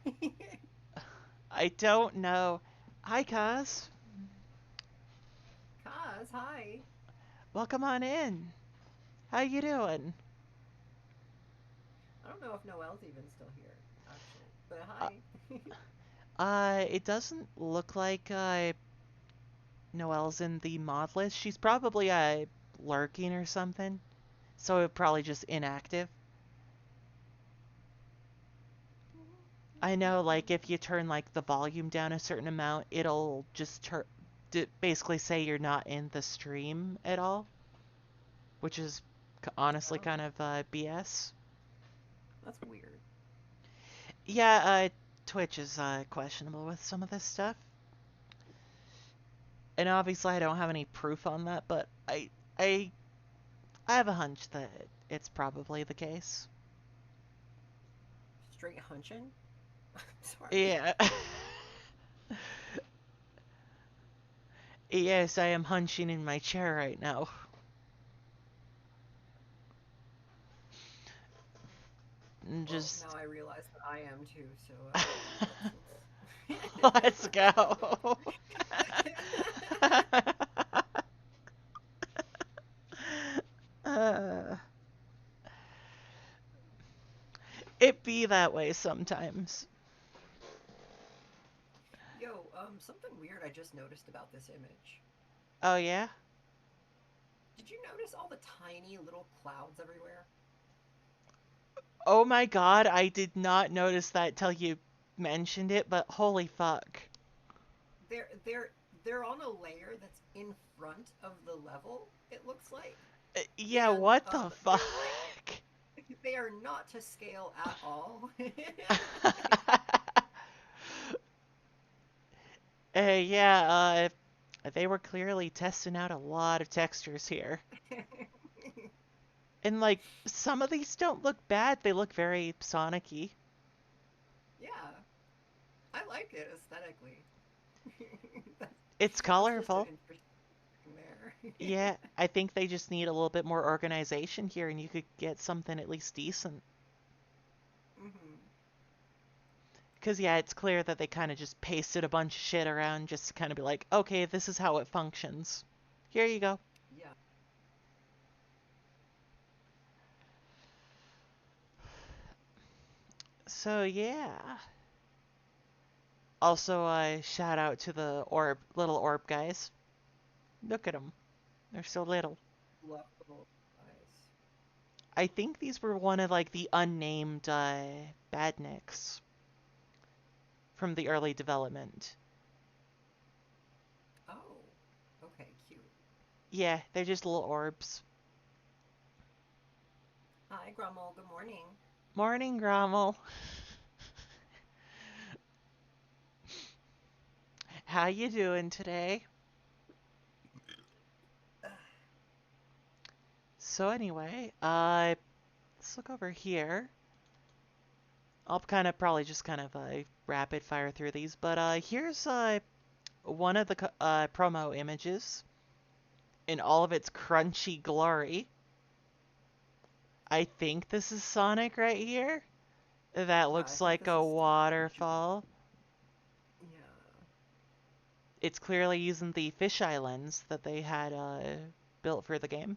Speaker 2: on there?
Speaker 1: I don't know. Hi, Kaz.
Speaker 2: Kaz, hi.
Speaker 1: Welcome on in. How you doing?
Speaker 2: I don't know if Noelle's even still here, actually. But
Speaker 1: Uh,
Speaker 2: hi.
Speaker 1: it doesn't look like Noelle's in the mod list. She's probably lurking or something, so probably just inactive. I know, like if you turn like the volume down a certain amount, it'll just basically say you're not in the stream at all, which is honestly
Speaker 2: Oh.
Speaker 1: kind of BS.
Speaker 2: That's weird.
Speaker 1: Yeah, Twitch is questionable with some of this stuff. And obviously I don't have any proof on that, but I I have a hunch that it's probably the case.
Speaker 2: Straight hunching? Sorry.
Speaker 1: Yeah. Yes, I am hunching in my chair right now.
Speaker 2: Well,
Speaker 1: Just
Speaker 2: now I realize that I am too, so
Speaker 1: let's go. uh, it be that way sometimes.
Speaker 2: Yo, something weird I just noticed about this image.
Speaker 1: Oh yeah?
Speaker 2: Did you notice all the tiny little clouds everywhere?
Speaker 1: Oh my god, I did not notice that till you mentioned it, but holy fuck.
Speaker 2: They're they're they're on a layer that's in front of the level, it looks like.
Speaker 1: Yeah,
Speaker 2: And
Speaker 1: what the fuck?
Speaker 2: they're like they are not to scale at all.
Speaker 1: Yeah, they were clearly testing out a lot of textures here. And like some of these don't look bad, they look very Sonic-y.
Speaker 2: Yeah, I like it aesthetically. that's,
Speaker 1: It's
Speaker 2: that's just an
Speaker 1: colorful.
Speaker 2: interesting thing there.
Speaker 1: Yeah, I think they just need a little bit more organization here and you could get something at least decent.
Speaker 2: hmm
Speaker 1: Because, yeah, it's clear that they kind of just pasted a bunch of shit around just to kind of be like, okay, this is how it functions. Here you go.
Speaker 2: Yeah.
Speaker 1: So, yeah. Also, shout out to the little orb guys. Look at them. They're so little.
Speaker 2: Love little eyes.
Speaker 1: I think these were one of like the unnamed badniks from the early development.
Speaker 2: Oh, okay, cute.
Speaker 1: Yeah, they're just little orbs.
Speaker 2: Hi, Grummel. Good morning.
Speaker 1: Morning, Grommel. How you doing today? So anyway, let's look over here. I'll kind of probably just kind of rapid fire through these, but here's one of the promo images in all of its crunchy glory. I think this is Sonic right here. That
Speaker 2: I
Speaker 1: looks
Speaker 2: think
Speaker 1: like
Speaker 2: this
Speaker 1: a
Speaker 2: is Sonic as well.
Speaker 1: waterfall.
Speaker 2: Yeah.
Speaker 1: It's clearly using the fisheye lens that they had built for the game.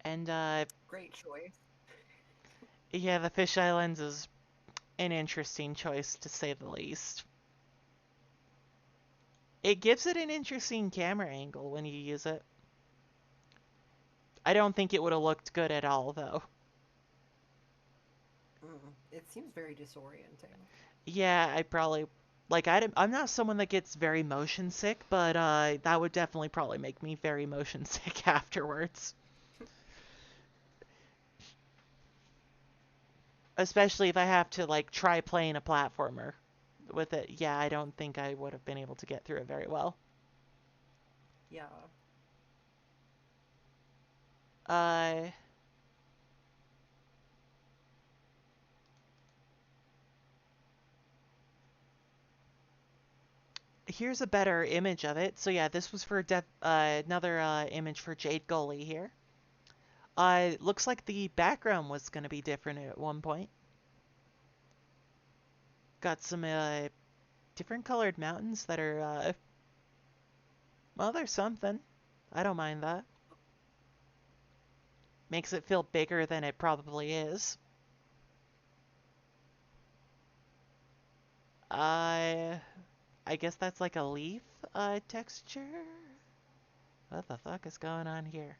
Speaker 1: And
Speaker 2: Great choice.
Speaker 1: yeah, the fisheye lens is an interesting choice to say the least. It gives it an interesting camera angle when you use it. I don't think it would have looked good at all, though.
Speaker 2: It seems very disorienting.
Speaker 1: Yeah, I probably like I'm not someone that gets very motion sick, but that would definitely probably make me very motion sick afterwards. Especially if I have to like try playing a platformer with it. Yeah, I don't think I would have been able to get through it very well.
Speaker 2: Yeah.
Speaker 1: Uh Here's a better image of it. So yeah, this was for another image for Jade Gully here. Looks like the background was going to be different at one point. Got some different colored mountains that are well, there's something. I don't mind that. Makes it feel bigger than it probably is. Uh, I guess that's like a leaf texture. What the fuck is going on here?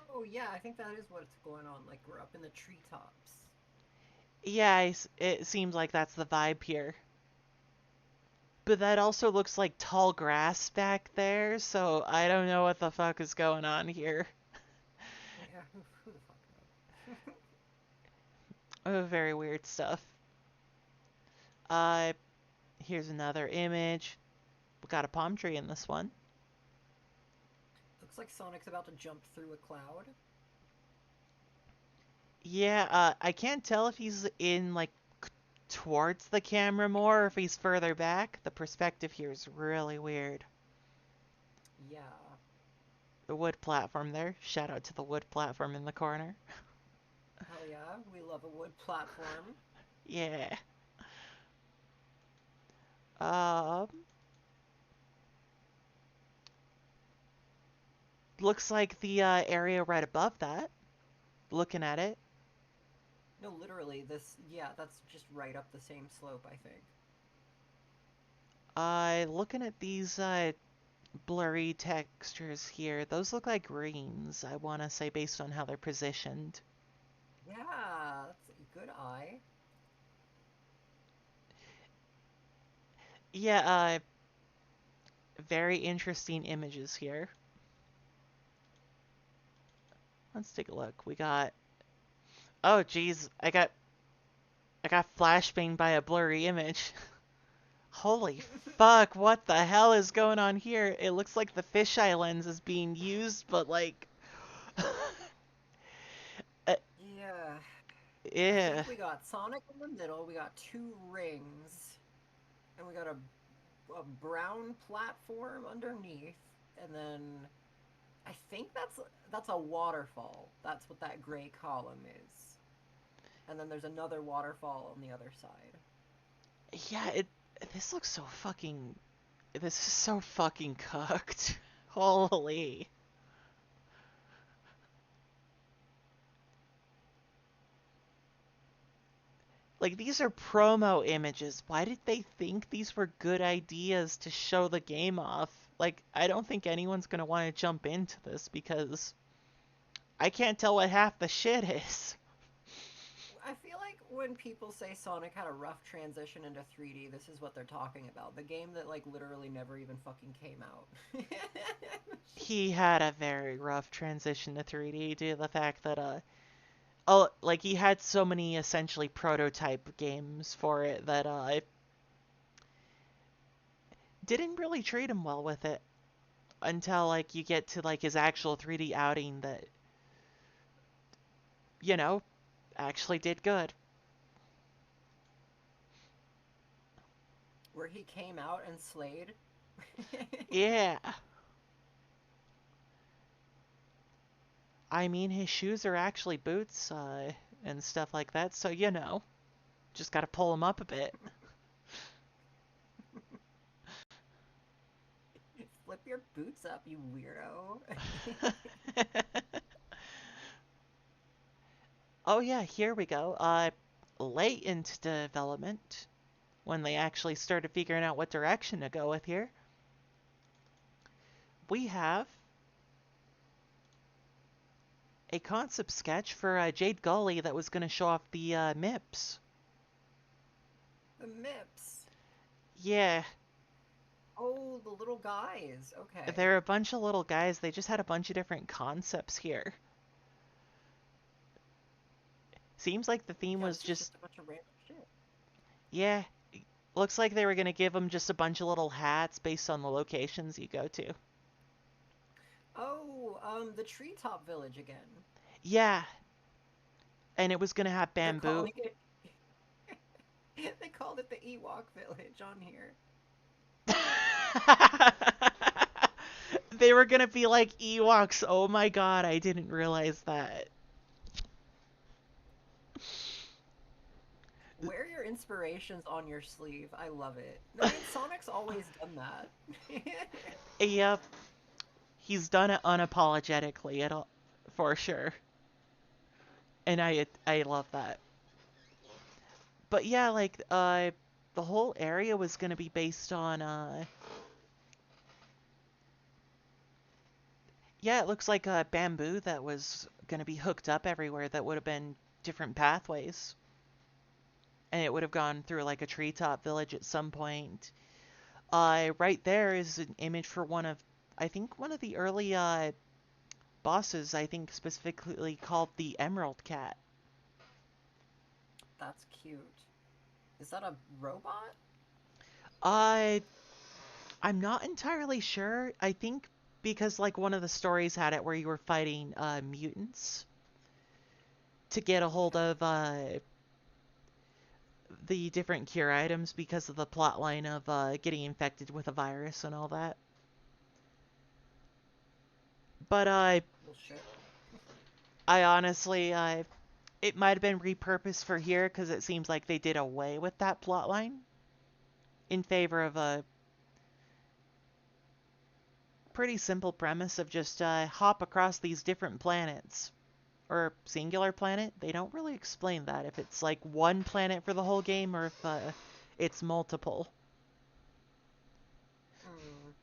Speaker 2: Oh, yeah, I think that is what's going on. Like, we're up in the treetops.
Speaker 1: Yeah, it seems like that's the vibe here. But that also looks like tall grass back there, so I don't know what the fuck is going on here.
Speaker 2: Yeah, who the fuck knows?
Speaker 1: Very weird stuff. Uh, Here's another image. We got a palm tree in this one.
Speaker 2: Looks like Sonic's about to jump through a cloud.
Speaker 1: Yeah, I can't tell if he's in, like, towards the camera more or if he's further back. The perspective here is really weird.
Speaker 2: Yeah.
Speaker 1: The wood platform there. Shout out to the wood platform in the corner.
Speaker 2: Hell yeah, we love a wood platform.
Speaker 1: Yeah. Um, Looks like the area right above that. Looking at it.
Speaker 2: No, literally, this, yeah, that's just right up the same slope, I think.
Speaker 1: Looking at these blurry textures here, those look like greens, I want to say, based on how they're positioned.
Speaker 2: Yeah, that's a good eye.
Speaker 1: Yeah, very interesting images here. Let's take a look. We got... Oh, geez, I got flashbanged by a blurry image. Holy fuck, what the hell is going on here? It looks like the fisheye lens is being used, but like... uh,
Speaker 2: Yeah. I
Speaker 1: yeah.
Speaker 2: think we got Sonic in the middle, we got two rings, and we got a brown platform underneath, and then I think that's a waterfall. That's what that gray column is. And then there's another waterfall on the other side.
Speaker 1: Yeah, this looks so fucking... This is so fucking cooked. Holy. Like, these are promo images. Why did they think these were good ideas to show the game off? Like, I don't think anyone's gonna want to jump into this because I can't tell what half the shit is.
Speaker 2: I feel like when people say Sonic had a rough transition into 3D, this is what they're talking about. The game that like literally never even fucking came out.
Speaker 1: He had a very rough transition to 3D due to the fact that, oh, like, he had so many essentially prototype games for it that, didn't really treat him well with it until, like, you get to, like, his actual 3D outing that, you know, actually did good.
Speaker 2: Where he came out and slayed.
Speaker 1: Yeah. I mean, his shoes are actually boots, and stuff like that, so, you know, just gotta pull him up a bit.
Speaker 2: Flip your boots up, you weirdo.
Speaker 1: Oh yeah, here we go. Late into development, when they actually started figuring out what direction to go with here, we have a concept sketch for Jade Gully that was going to show off the MIPS.
Speaker 2: The Mips.
Speaker 1: Yeah,
Speaker 2: Oh, the little guys. Okay.
Speaker 1: there are a bunch of little guys. They just had a bunch of different concepts here. Seems like the theme
Speaker 2: Yeah,
Speaker 1: was
Speaker 2: this is
Speaker 1: just,
Speaker 2: just a bunch of random shit.
Speaker 1: yeah, looks like they were going to give them just a bunch of little hats based on the locations you go to.
Speaker 2: Oh, the treetop village again.
Speaker 1: Yeah, and it was going to have
Speaker 2: They're
Speaker 1: bamboo.
Speaker 2: calling it. They called it the Ewok village on here.
Speaker 1: They were gonna be like Ewoks. Oh my god, I didn't realize that.
Speaker 2: Wear your inspirations on your sleeve. I love it. I mean, Sonic's always done that.
Speaker 1: Yep, he's done it unapologetically at all, for sure. And I love that. But yeah, like the whole area was gonna be based on yeah, it looks like bamboo that was gonna be hooked up everywhere that would have been different pathways. And it would have gone through like a treetop village at some point. Right there is an image for I think one of the early bosses. I think specifically called the Emerald Cat.
Speaker 2: That's cute. Is that a robot?
Speaker 1: I I'm not entirely sure. I think because like one of the stories had it where you were fighting mutants to get a hold
Speaker 2: Okay.
Speaker 1: of the different cure items because of the plot line of getting infected with a virus and all that. But
Speaker 2: Well, shit.
Speaker 1: I honestly it might have been repurposed for here because it seems like they did away with that plot line in favor of a pretty simple premise of just hop across these different planets or singular planet. They don't really explain that if it's like one planet for the whole game or if it's multiple.
Speaker 2: Mm.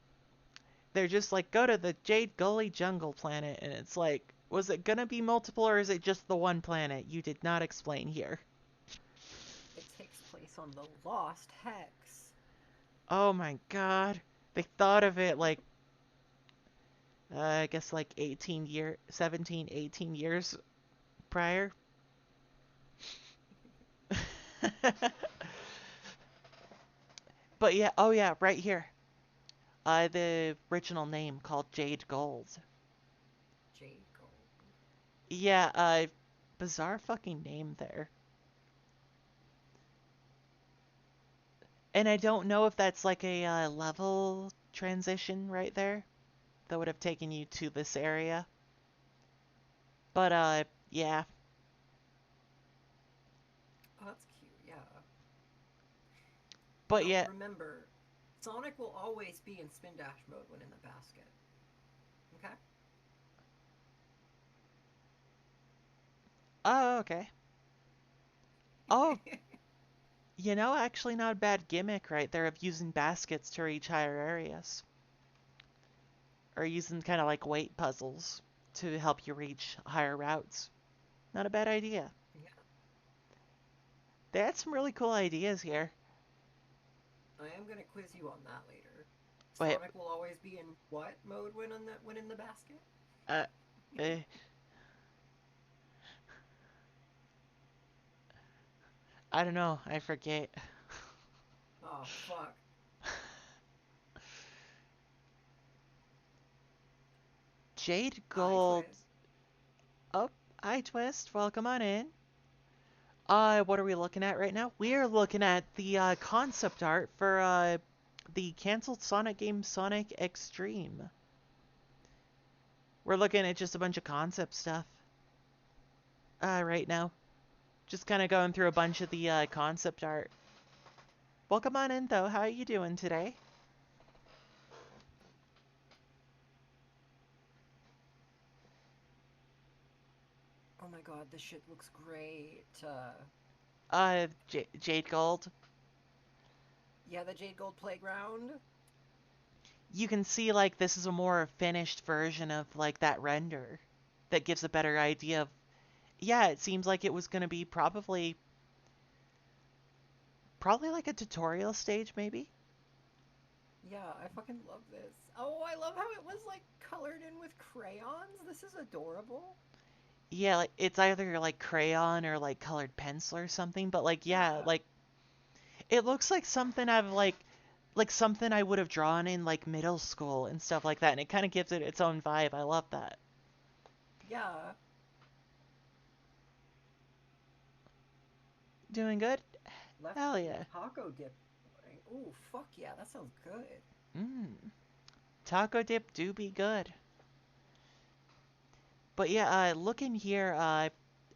Speaker 1: They're just like go to the Jade Gully Jungle planet and it's like was it gonna be multiple or is it just the one planet? You did not explain here.
Speaker 2: It takes place on the Lost Hex.
Speaker 1: Oh my god. They thought of it like I guess like 17, 18 years prior. But yeah, oh yeah, right here. The original name called Jade Gold.
Speaker 2: Jade Gold.
Speaker 1: Yeah, bizarre fucking name there. And I don't know if that's like a level transition right there that would have taken you to this area. But yeah.
Speaker 2: Oh, that's cute. Yeah.
Speaker 1: But
Speaker 2: Well,
Speaker 1: yeah.
Speaker 2: remember, Sonic will always be in spin dash mode when in the basket. Okay?
Speaker 1: Oh, okay. Oh, actually not a bad gimmick right there of using baskets to reach higher areas. Or using kind of like weight puzzles to help you reach higher routes. Not a bad idea.
Speaker 2: Yeah.
Speaker 1: They had some really cool ideas here.
Speaker 2: I am gonna quiz you on that later.
Speaker 1: Wait,
Speaker 2: Sonic will always be in what mode when in the basket?
Speaker 1: uh, uh I don't know. I forget.
Speaker 2: Oh fuck.
Speaker 1: Jade
Speaker 2: I
Speaker 1: Gold.
Speaker 2: twist.
Speaker 1: Oh, hi Twist. Welcome on in. What are we looking at right now? We are looking at the concept art for the canceled Sonic game Sonic Xtreme. We're looking at just a bunch of concept stuff right now. Just kind of going through a bunch of the concept art. Welcome on in though. How are you doing today?
Speaker 2: Oh my god, this shit looks great.
Speaker 1: Jade Gold.
Speaker 2: Yeah, the Jade Gold Playground.
Speaker 1: You can see like this is a more finished version of like that render that gives a better idea of yeah, it seems like it was going to be probably like a tutorial stage maybe.
Speaker 2: Yeah, I fucking love this. Oh, I love how it was like colored in with crayons. This is adorable.
Speaker 1: Yeah, like it's either like crayon or like colored pencil or something, but like yeah,
Speaker 2: Yeah,
Speaker 1: like it looks like something I've like something I would have drawn in like middle school and stuff like that, and it kind of gives it its own vibe. I love that.
Speaker 2: yeah.
Speaker 1: Doing good?
Speaker 2: Left
Speaker 1: Hell
Speaker 2: the
Speaker 1: yeah.
Speaker 2: taco dip. Oh, fuck yeah, that sounds good.
Speaker 1: Mmm. Taco dip do be good. But yeah, looking here,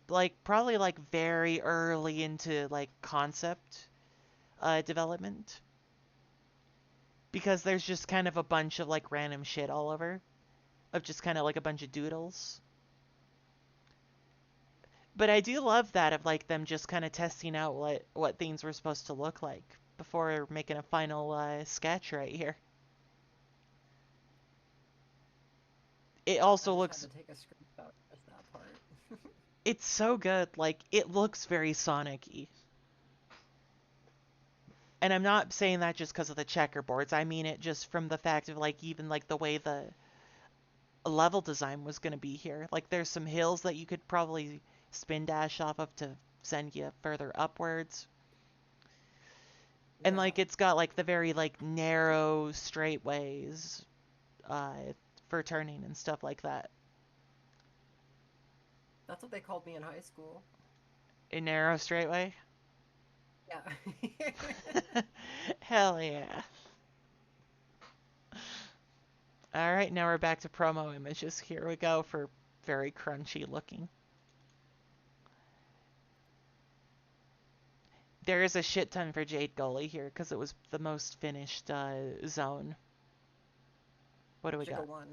Speaker 1: like probably like very early into like concept development because there's just kind of a bunch of like random shit all over of just kind of like a bunch of doodles. But I do love that of like them just kind of testing out what things were supposed to look like before making a final sketch right here. It
Speaker 2: I
Speaker 1: also
Speaker 2: just had
Speaker 1: looks
Speaker 2: to take a screenshot of just that part.
Speaker 1: it's so good. Like it looks very Sonic-y. And I'm not saying that just because of the checkerboards. I mean it just from the fact of like even like the way the level design was going to be here. Like there's some hills that you could probably spin dash off of to send you further upwards. And
Speaker 2: Yeah.
Speaker 1: like it's got like the very like narrow straightways uh for turning and stuff like that.
Speaker 2: That's what they called me in high school.
Speaker 1: A narrow straightway?
Speaker 2: Yeah.
Speaker 1: Hell yeah. Alright, now we're back to promo images. Here we go for very crunchy looking. There is a shit ton for Jade Gully here because it was the most finished zone. What do we
Speaker 2: Jigga
Speaker 1: got?
Speaker 2: one.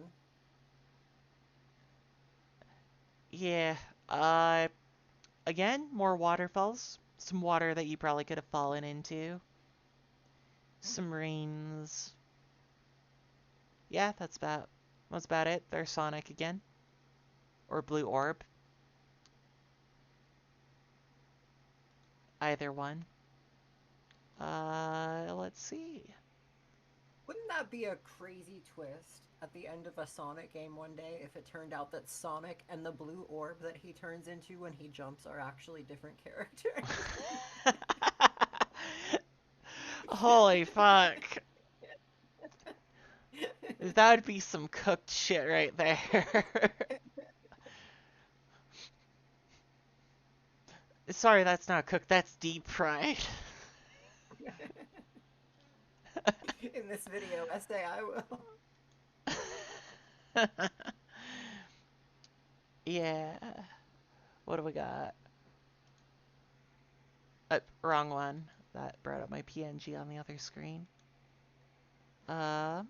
Speaker 1: Yeah, again, more waterfalls. Some water that you probably could have fallen into. Some rains. Yeah, that's about it. There's Sonic again. Or Blue Orb. Either one. Let's see.
Speaker 2: Wouldn't that be a crazy twist at the end of a Sonic game one day if it turned out that Sonic and the blue orb that he turns into when he jumps are actually different characters?
Speaker 1: Holy fuck. That would be some cooked shit right there. Sorry, that's not cooked, that's deep fried.
Speaker 2: In this video essay, I will.
Speaker 1: Yeah. What do we got? Wrong one. That brought up my PNG on the other screen. Um,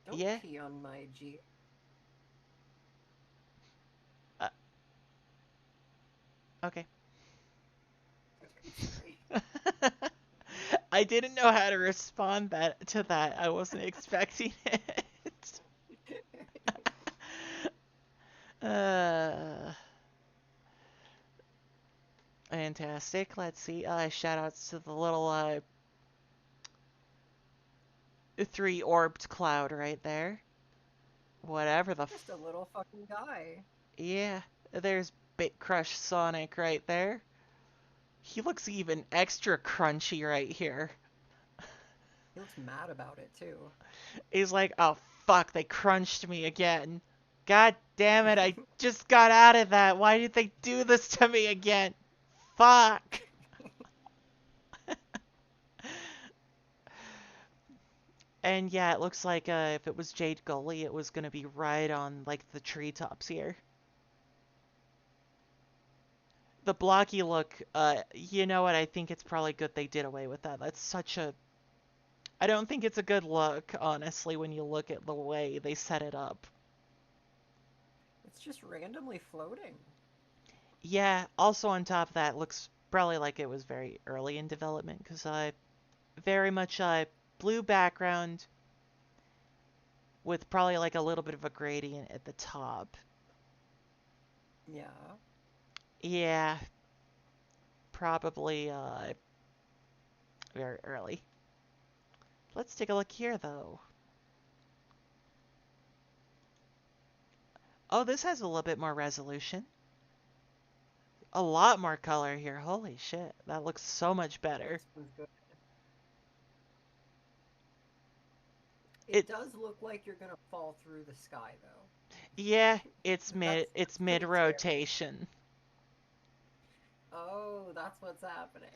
Speaker 2: Don't
Speaker 1: yeah.
Speaker 2: pee on my G.
Speaker 1: Uh, okay.
Speaker 2: Sorry.
Speaker 1: I didn't know how to respond to that. I wasn't expecting it. uh, Fantastic. Let's see. Shout outs to the little three orbed cloud right there. Whatever the
Speaker 2: Just a little fucking guy.
Speaker 1: yeah. There's Bit Crush Sonic right there. He looks even extra crunchy right here.
Speaker 2: He looks mad about it too.
Speaker 1: He's like, oh fuck, they crunched me again. God damn it, I just got out of that. Why did they do this to me again? Fuck. And yeah, it looks like if it was Jade Gully, it was gonna be right on like the treetops here. The blocky look, you know what? I think it's probably good they did away with that. That's such a. I don't think it's a good look, honestly, when you look at the way they set it up.
Speaker 2: It's just randomly floating.
Speaker 1: Yeah, also on top of that, looks probably like it was very early in development because very much blue background with probably like a little bit of a gradient at the top.
Speaker 2: Yeah.
Speaker 1: Yeah, probably very early. Let's take a look here though. Oh, this has a little bit more resolution. A lot more color here. Holy shit, that looks so much better.
Speaker 2: This one's good. It
Speaker 1: It
Speaker 2: does look like you're gonna fall through the sky though.
Speaker 1: yeah, it's mid
Speaker 2: That's
Speaker 1: mid
Speaker 2: pretty scary.
Speaker 1: rotation.
Speaker 2: Oh, that's what's happening.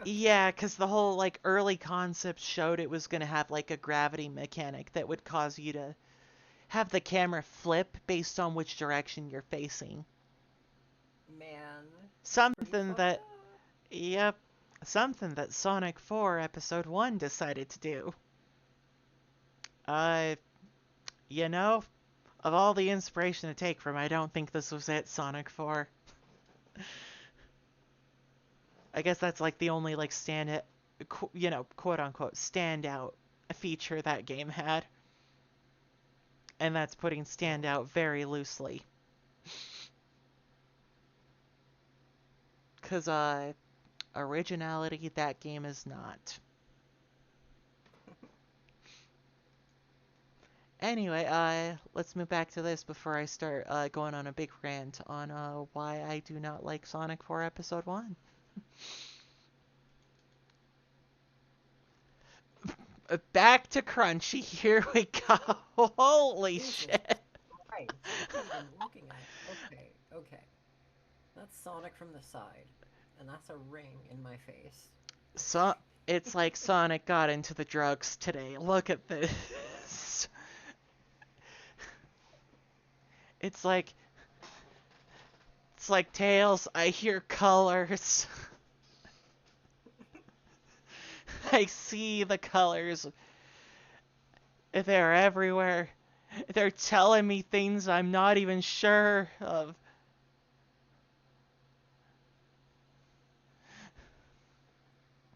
Speaker 2: Okay.
Speaker 1: Yeah, because the whole like early concept showed it was gonna have like a gravity mechanic that would cause you to have the camera flip based on which direction you're facing.
Speaker 2: Man, that's pretty
Speaker 1: Something
Speaker 2: fucked
Speaker 1: that,
Speaker 2: up.
Speaker 1: yep, something that Sonic 4 Episode 1 decided to do. Uh, you know, of all the inspiration to take from, I don't think this was it, Sonic 4. I guess that's like the only like quote unquote standout feature that game had. And that's putting
Speaker 2: Oh.
Speaker 1: standout very loosely. Because, originality, that game is not. Anyway, let's move back to this before I start going on a big rant on why I do not like Sonic 4 Episode 1. Back to Crunchy. Here we go. Holy
Speaker 2: Jesus
Speaker 1: shit.
Speaker 2: Christ, what are you even looking at? Okay, okay. That's Sonic from the side, and that's a ring in my face.
Speaker 1: So it's like Sonic got into the drugs today. Look at this. It's like Tails, I hear colors. I see the colors. They're everywhere. They're telling me things I'm not even sure of.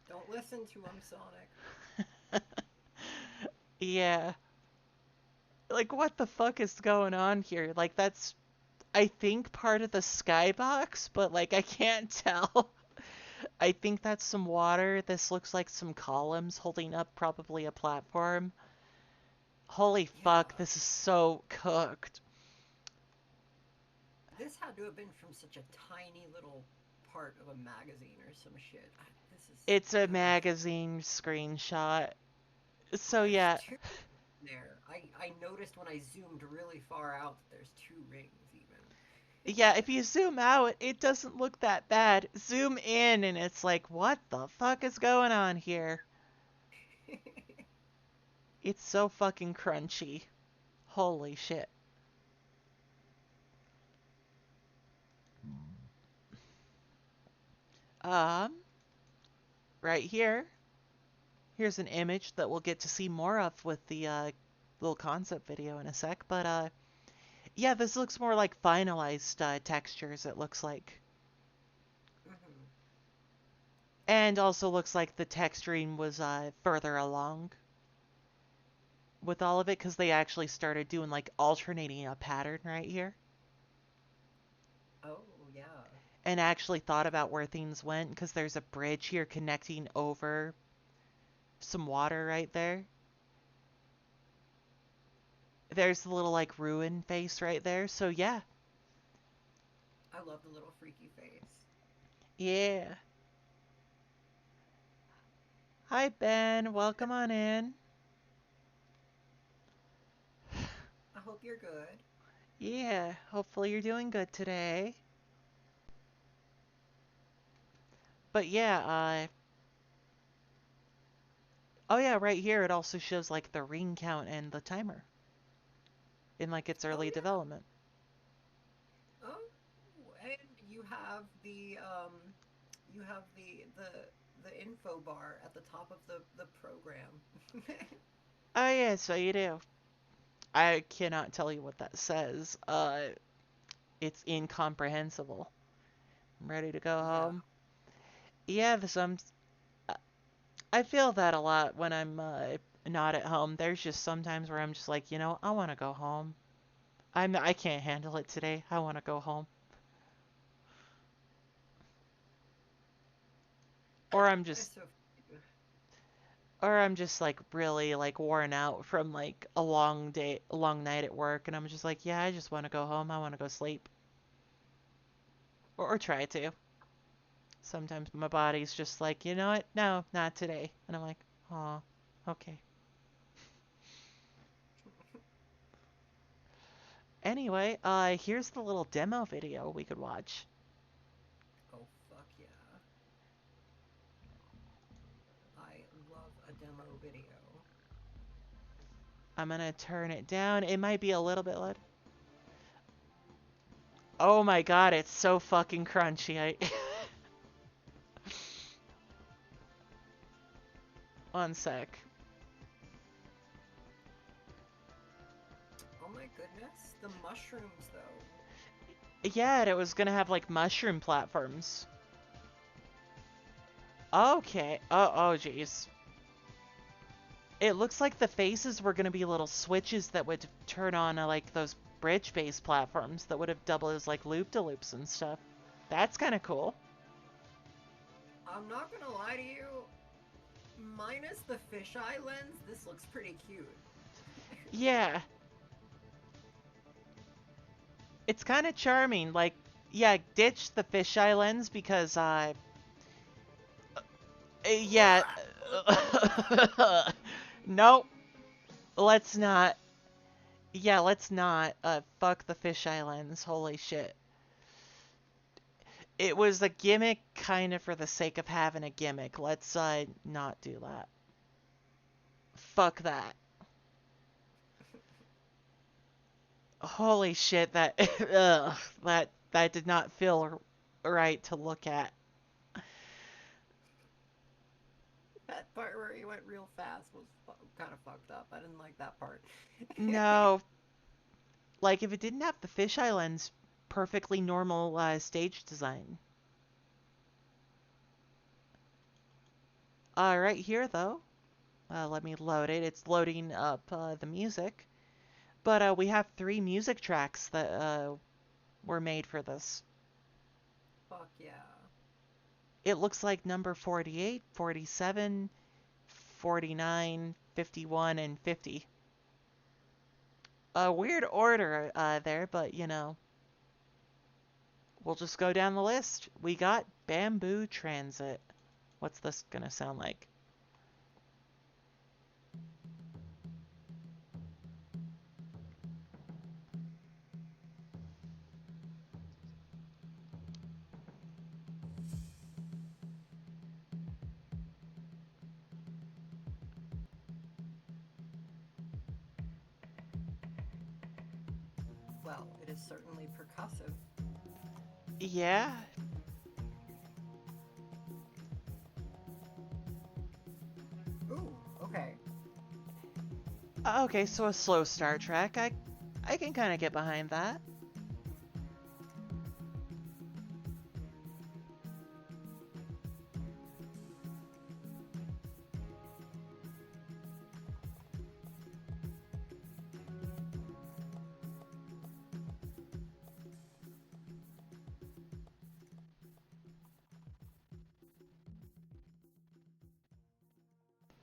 Speaker 2: Don't listen to him, Sonic.
Speaker 1: Yeah. Like, what the fuck is going on here? Like, that's, I think, part of the skybox, but, like, I can't tell. I think that's some water. This looks like some columns holding up probably a platform. Holy fuck,
Speaker 2: Yeah,
Speaker 1: this is so cooked.
Speaker 2: this had to have been from such a tiny little part of a magazine or some shit. This is.
Speaker 1: It's a
Speaker 2: Ugh.
Speaker 1: magazine screenshot. So
Speaker 2: There's
Speaker 1: yeah,
Speaker 2: two there. I noticed when I zoomed really far out that there's two rings even.
Speaker 1: yeah, if you zoom out, it doesn't look that bad. Zoom in and it's like, what the fuck is going on here? It's so fucking crunchy. Holy shit. Um, right here. Here's an image that we'll get to see more of with the little concept video in a sec, but yeah, this looks more like finalized textures, it looks like.
Speaker 2: Mhm.
Speaker 1: And also looks like the texturing was further along with all of it because they actually started doing like alternating a pattern right here
Speaker 2: Oh, yeah.
Speaker 1: and actually thought about where things went because there's a bridge here connecting over some water right there. There's the little like ruin face right there. So yeah.
Speaker 2: I love the little freaky face.
Speaker 1: Yeah. Hi Ben, welcome on in.
Speaker 2: I hope you're good.
Speaker 1: Yeah, hopefully you're doing good today. But yeah, oh yeah, right here it also shows like the ring count and the timer in like its
Speaker 2: Oh,
Speaker 1: early
Speaker 2: yeah.
Speaker 1: development.
Speaker 2: Oh, and you have the info bar at the top of the program.
Speaker 1: Oh yeah, so you do. I cannot tell you what that says. It's incomprehensible. I'm ready to go
Speaker 2: Yeah.
Speaker 1: home. Yeah, I feel that a lot when I'm not at home. There's just sometimes where I'm just like, I want to go home. I can't handle it today. I want to go home. Or I'm
Speaker 2: It's
Speaker 1: just
Speaker 2: so.
Speaker 1: or I'm just like really like worn out from like a long day, a long night at work and I'm just like, yeah, I just want to go home. I want to go sleep. Or try to. Sometimes my body's just like, you know what? No, not today. And I'm like, oh, okay. Anyway, here's the little demo video we could watch.
Speaker 2: Oh, fuck yeah. I love a demo video.
Speaker 1: I'm gonna turn it down. It might be a little bit loud. Oh my god, it's so fucking crunchy. One sec.
Speaker 2: Oh my goodness, the mushrooms though.
Speaker 1: Yeah, it was gonna have like mushroom platforms. Okay. Oh, jeez. It looks like the faces were gonna be little switches that would turn on like those bridge-based platforms that would have doubled as like loop-de-loops and stuff. That's kind of cool.
Speaker 2: I'm not gonna lie to you, minus the fisheye lens, this looks pretty cute.
Speaker 1: Yeah. It's kind of charming. Like, yeah, ditch the fisheye lens because yeah. Nope. Let's not. Yeah, let's not. Fuck the fisheye lens. Holy shit. It was a gimmick kind of for the sake of having a gimmick. Let's not do that. Fuck that. Holy shit, that ugh, that did not feel right to look at.
Speaker 2: That part where he went real fast was kind of fucked up. I didn't like that part.
Speaker 1: No, like if it didn't have the fisheye lens, perfectly normal stage design. Right here though, let me load it. It's loading up the music. But we have three music tracks that were made for this.
Speaker 2: Fuck yeah.
Speaker 1: It looks like number 48, 47, 49, 51, and 50. A weird order there, but you know, we'll just go down the list. We got Bamboo Transit. What's this gonna sound like?
Speaker 2: Well, it is certainly percussive.
Speaker 1: Yeah.
Speaker 2: Ooh, okay.
Speaker 1: Okay, so a slow start track. I can kind of get behind that.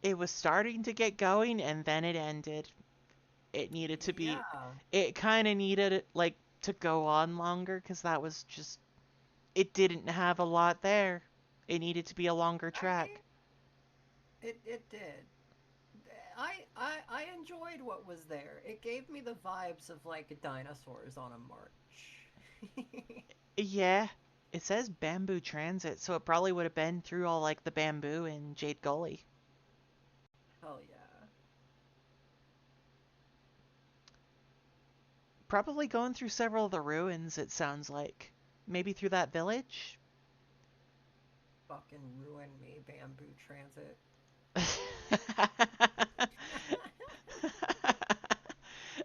Speaker 1: It was starting to get going and then it ended. It needed to be,
Speaker 2: Yeah.
Speaker 1: it kind of needed it like to go on longer because that was just, it didn't have a lot there. It needed to be a longer
Speaker 2: I mean,
Speaker 1: track.
Speaker 2: it did. I enjoyed what was there. It gave me the vibes of like dinosaurs on a march.
Speaker 1: Yeah, it says Bamboo Transit, so it probably would have been through all like the bamboo in Jade Gully.
Speaker 2: Hell yeah.
Speaker 1: Probably going through several of the ruins, it sounds like. Maybe through that village?
Speaker 2: Fucking ruin me, bamboo transit.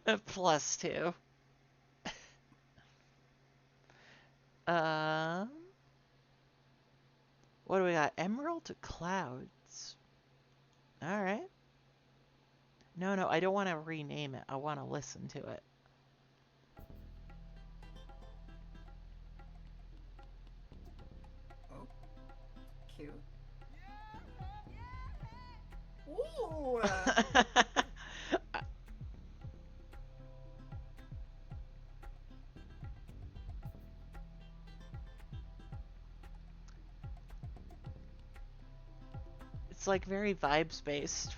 Speaker 1: +2. Um, what do we got? Emerald Clouds. All right. No, no, I don't want to rename it. I want to listen to it.
Speaker 2: Oh, cute. Ooh!
Speaker 1: It's like very vibes based.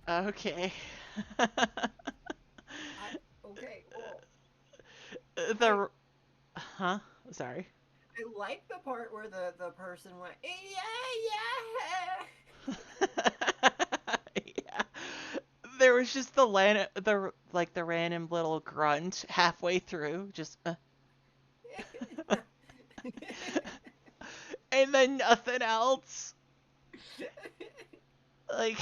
Speaker 1: Okay.
Speaker 2: I okay. Oh, I
Speaker 1: the huh? Sorry.
Speaker 2: I like the part where the person went yeah.
Speaker 1: Yeah. There was just the random little grunt halfway through, just and then nothing else. Like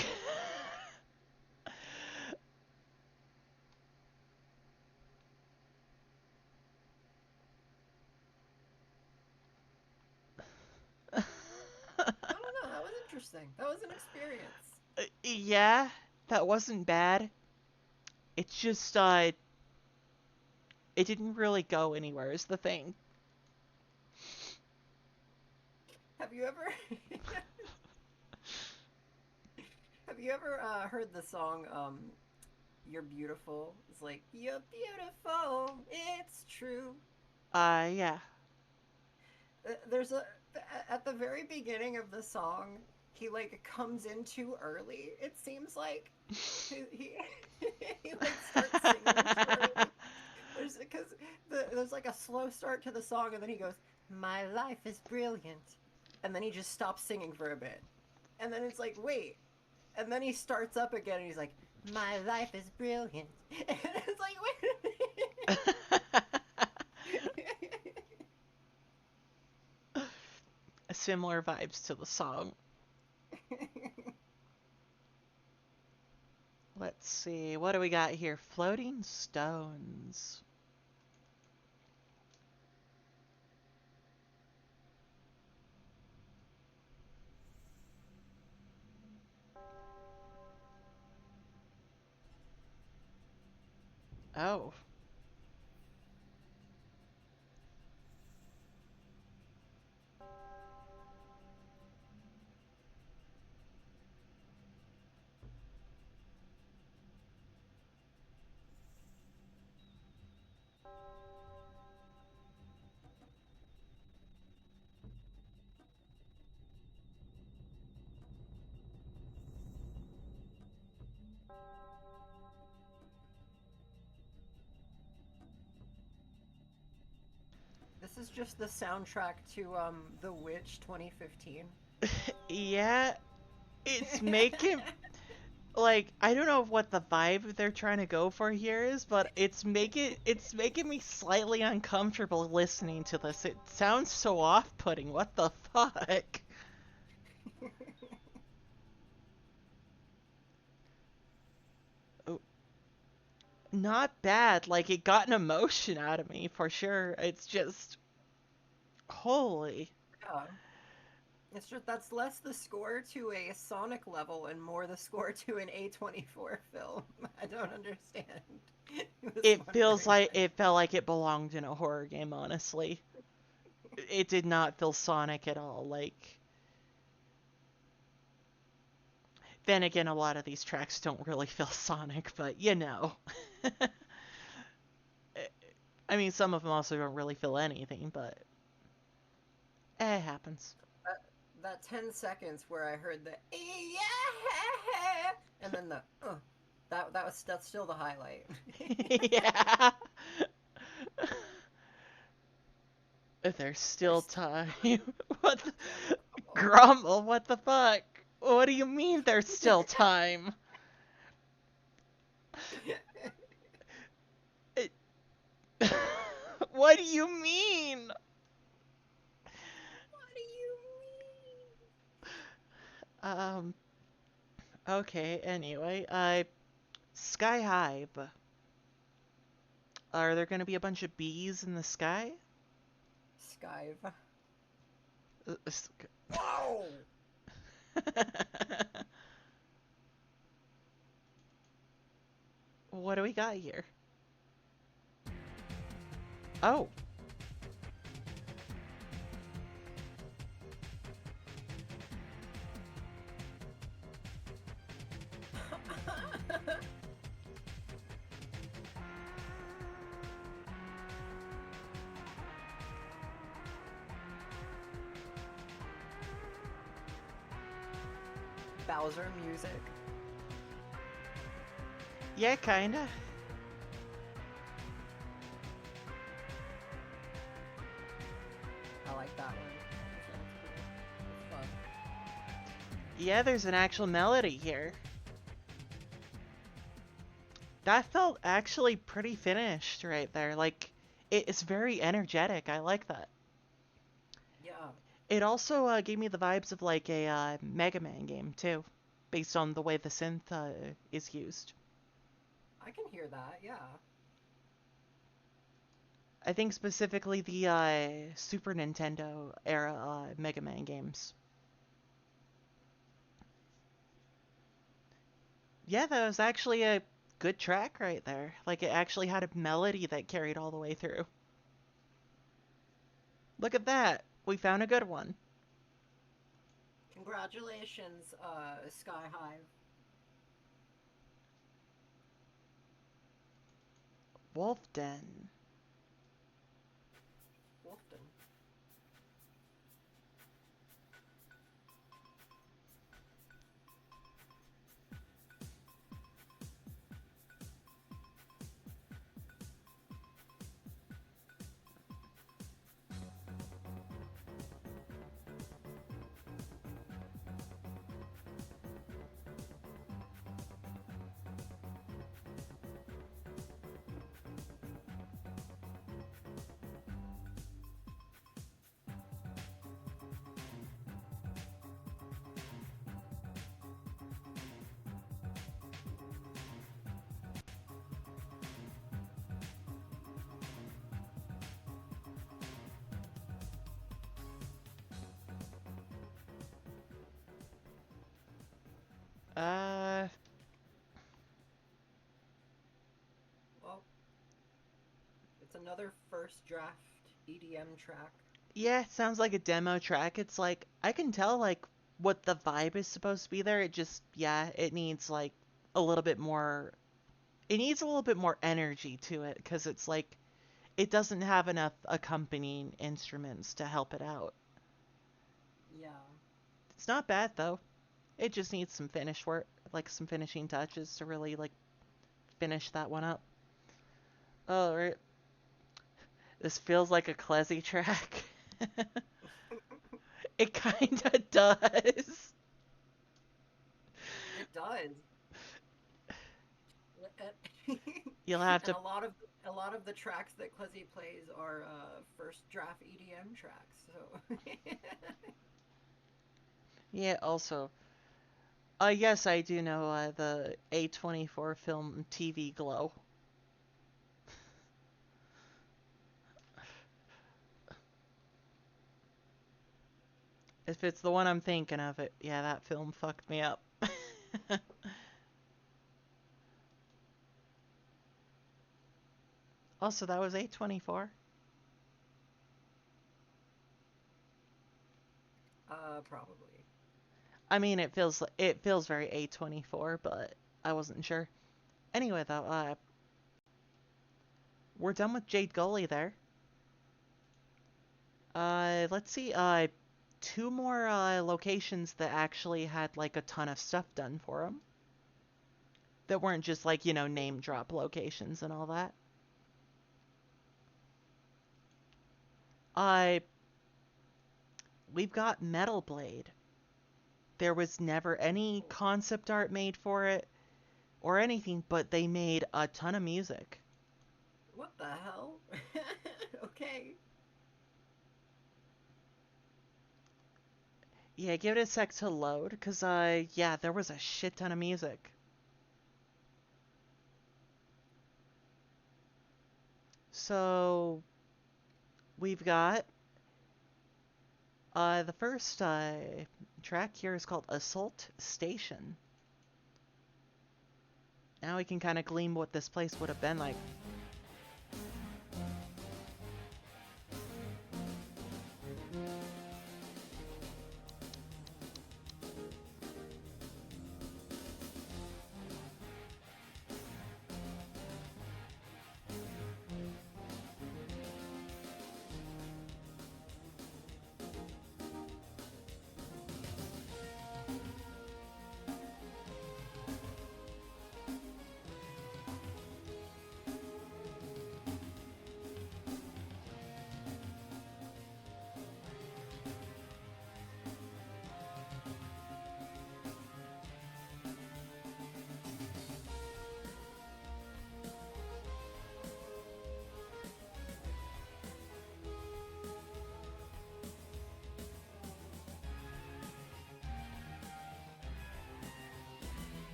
Speaker 2: interesting. That was an experience.
Speaker 1: Yeah, that wasn't bad. It's just, it didn't really go anywhere is the thing.
Speaker 2: Have you ever have you ever heard the song "You're Beautiful"? It's like "You're beautiful, it's true."
Speaker 1: Yeah.
Speaker 2: There's a at the very beginning of the song, he like comes in too early. It seems like he he like starts singing too early. There's because there's like a slow start to the song, and then he goes, "My life is brilliant," and then he just stops singing for a bit, and then it's like, wait, and then he starts up again, and he's like, "My life is brilliant," and it's like, wait a minute.
Speaker 1: Similar vibes to the song. Let's see, what do we got here? Floating stones. Oh.
Speaker 2: This is just the soundtrack to The Witch 2015.
Speaker 1: Yeah, it's making like I don't know what the vibe they're trying to go for here is, but it's making me slightly uncomfortable listening to this. It sounds so off-putting. What the fuck? Oh, not bad. Like it got an emotion out of me for sure. It's just holy.
Speaker 2: Yeah. It's just that's less the score to a Sonic level and more the score to an A24 film. I don't understand. This
Speaker 1: It
Speaker 2: one
Speaker 1: feels
Speaker 2: very
Speaker 1: like
Speaker 2: much.
Speaker 1: it felt like it belonged in a horror game, honestly. It did not feel Sonic at all. Like then again, a lot of these tracks don't really feel Sonic, but you know. I mean, some of them also don't really feel anything, but it happens.
Speaker 2: That, that 10 seconds where I heard the yeah and then the that's still the highlight.
Speaker 1: Yeah. There's still
Speaker 2: There's
Speaker 1: time. What the...
Speaker 2: still
Speaker 1: Grumble, what the fuck? What do you mean there's still time?
Speaker 2: time.
Speaker 1: It... What do you mean?
Speaker 2: What do you mean?
Speaker 1: Um, okay, anyway, Sky Hive. Are there gonna be a bunch of bees in the sky?
Speaker 2: Skive.
Speaker 1: Uh,
Speaker 2: Whoa!
Speaker 1: What do we got here? Oh.
Speaker 2: Bowser music.
Speaker 1: Yeah, kinda.
Speaker 2: I like that one. That sounds cool. It's fun.
Speaker 1: Yeah, there's an actual melody here. That felt actually pretty finished right there. Like, it's very energetic. I like that.
Speaker 2: Yeah,
Speaker 1: It also gave me the vibes of like a Mega Man game too, based on the way the synth is used.
Speaker 2: I can hear that. Yeah.
Speaker 1: I think specifically the Super Nintendo era Mega Man games. Yeah, that was actually a good track right there. Like, it actually had a melody that carried all the way through. Look at that. We found a good one.
Speaker 2: Congratulations, Sky Hive.
Speaker 1: Wolf Den.
Speaker 2: Wolfden.
Speaker 1: Uh,
Speaker 2: Well, it's another first draft EDM track.
Speaker 1: yeah, it sounds like a demo track. It's like, I can tell, like, what the vibe is supposed to be there. It just, yeah, it needs, like, a little bit more. It needs a little bit more energy to it because it's like, it doesn't have enough accompanying instruments to help it out.
Speaker 2: Yeah.
Speaker 1: It's not bad, though. It just needs some finish work, like some finishing touches to really, like, finish that one up. Oh, right. This feels like a Klezzy track. It kinda does.
Speaker 2: It does.
Speaker 1: You'll have
Speaker 2: And
Speaker 1: to.
Speaker 2: a lot of the tracks that Klezzy plays are first draft EDM tracks. So
Speaker 1: Yeah, also. Yes, I do know the A24 film TV Glow. If it's the one I'm thinking of, it yeah, that film fucked me up. Also, that was A24.
Speaker 2: probably.
Speaker 1: I mean, it feels very A24, but I wasn't sure. Anyway, though, we're done with Jade Gully there. Let's see. Two more locations that actually had like a ton of stuff done for them that weren't just like name drop locations and all that. Uh, we've got Metal Blade. There was never any
Speaker 2: Oh,
Speaker 1: concept art made for it or anything, but they made a ton of music.
Speaker 2: what the hell? Okay.
Speaker 1: Yeah, give it a sec to load, cause yeah, there was a shit ton of music. So we've got the first track here is called Assault Station. Now we can kind of glean what this place would have been like.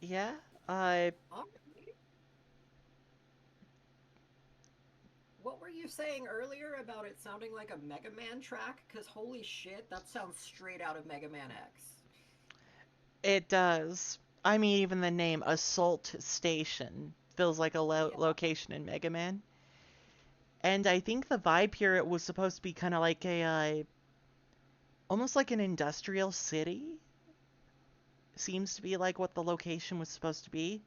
Speaker 1: Yeah, I
Speaker 2: Alright. What were you saying earlier about it sounding like a Mega Man track? Because holy shit, that sounds straight out of Mega Man X.
Speaker 1: it does. I mean, even the name Assault Station feels like a
Speaker 2: Yeah.
Speaker 1: location in Mega Man. And I think the vibe here it was supposed to be kind of like a almost like an industrial city. Seems to be like what the location was supposed to be.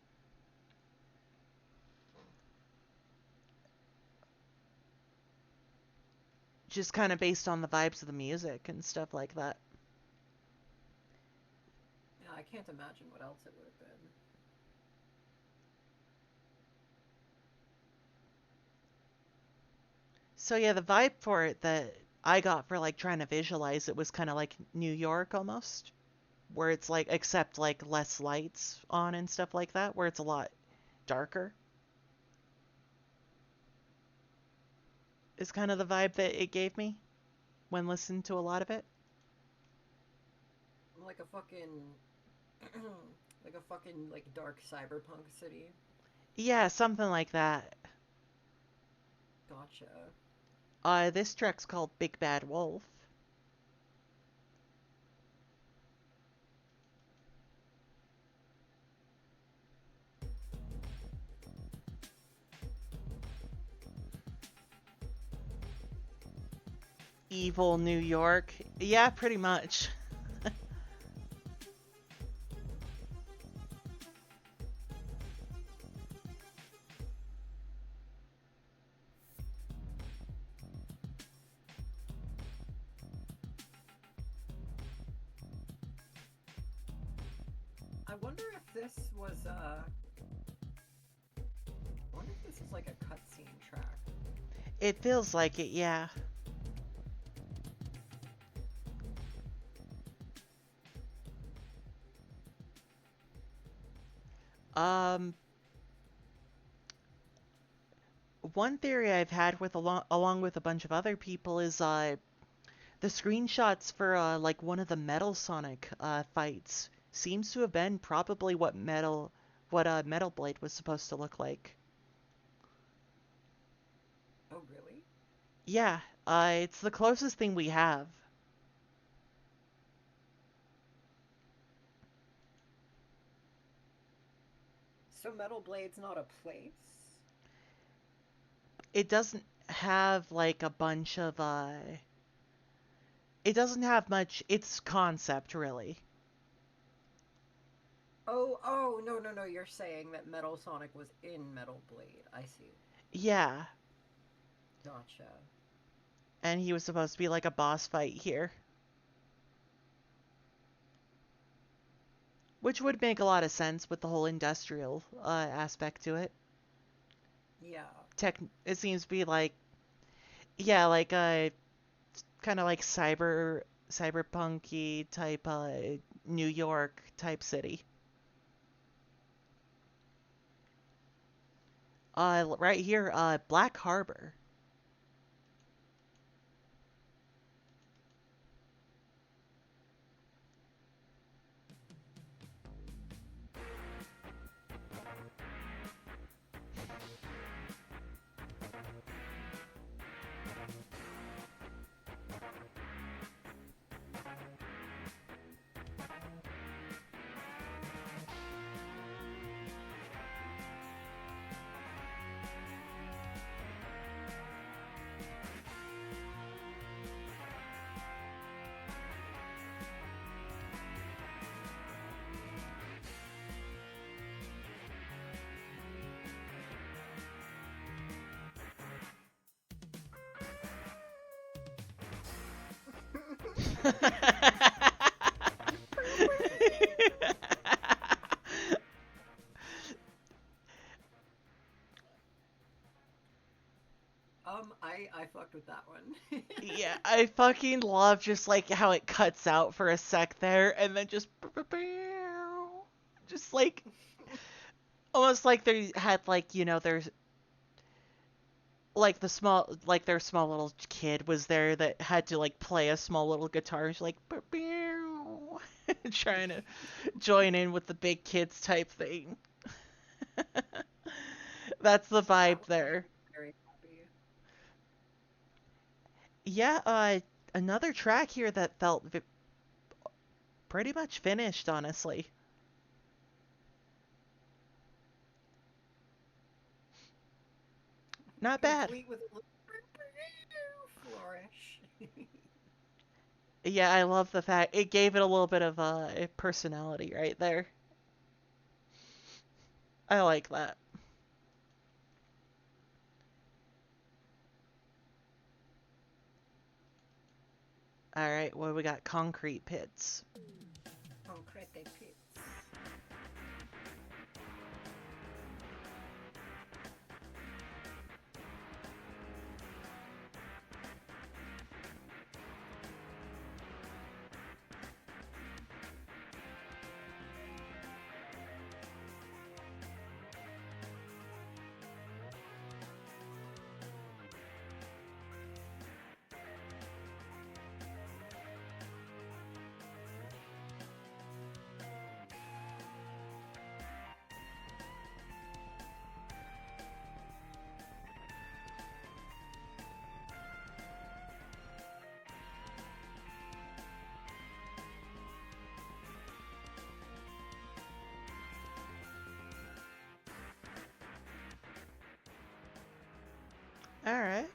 Speaker 1: Just kind of based on the vibes of the music and stuff like that.
Speaker 2: Yeah, I can't imagine what else it would have been.
Speaker 1: So yeah, the vibe for it that I got for like trying to visualize it was kind of like New York almost, where it's like except like less lights on and stuff like that, where it's a lot darker. Is kind of the vibe that it gave me when listening to a lot of it.
Speaker 2: Like a fucking like a fucking like dark cyberpunk city.
Speaker 1: Yeah, something like that.
Speaker 2: Gotcha.
Speaker 1: This track's called Big Bad Wolf. Evil New York. Yeah, pretty much.
Speaker 2: I wonder if this was I wonder if this is like a cutscene track.
Speaker 1: It feels like it, yeah. Um, one theory I've had with along with a bunch of other people is the screenshots for like one of the Metal Sonic fights seems to have been probably what Metal Blade was supposed to look like.
Speaker 2: Oh really?
Speaker 1: Yeah, it's the closest thing we have.
Speaker 2: So Metal Blade's not a place?
Speaker 1: It doesn't have like a bunch of it doesn't have much its concept really.
Speaker 2: Oh, oh, no, no, no, you're saying that Metal Sonic was in Metal Blade. I see.
Speaker 1: Yeah,
Speaker 2: Gotcha.
Speaker 1: and he was supposed to be like a boss fight here, which would make a lot of sense with the whole industrial aspect to it.
Speaker 2: Yeah.
Speaker 1: Tech, it seems to be like yeah, like a kind of like cyberpunky type New York type city. Right here, Black Harbor.
Speaker 2: I fucked with that one.
Speaker 1: Yeah, I fucking love just like how it cuts out for a sec there and then just like almost like they had like, there's like their small little kid was there that had to like play a small little guitar. She's like Trying to join in with the big kids type thing. That's the vibe
Speaker 2: That would make
Speaker 1: there.
Speaker 2: me very happy.
Speaker 1: Yeah, another track here that felt pretty much finished, honestly. Not bad.
Speaker 2: Complete with a little flourish.
Speaker 1: Yeah, I love the fact it gave it a little bit of personality right there. I like that. All right, well, we got concrete pits.
Speaker 2: Concrete pits.
Speaker 1: All right.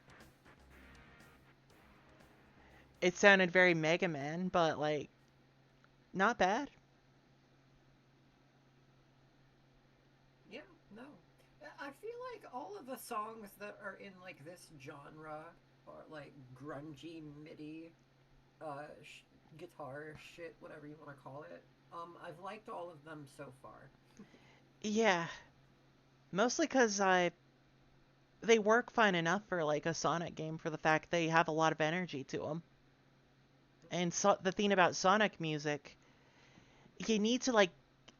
Speaker 1: It sounded very Mega Man, but like not bad.
Speaker 2: Yeah, no. I feel like all of the songs that are in like this genre are like grungy MIDI, guitar shit, whatever you want to call it. I've liked all of them so far.
Speaker 1: Yeah, mostly cuz I they work fine enough for like a Sonic game for the fact they have a lot of energy to them. And so the thing about Sonic music, you need to like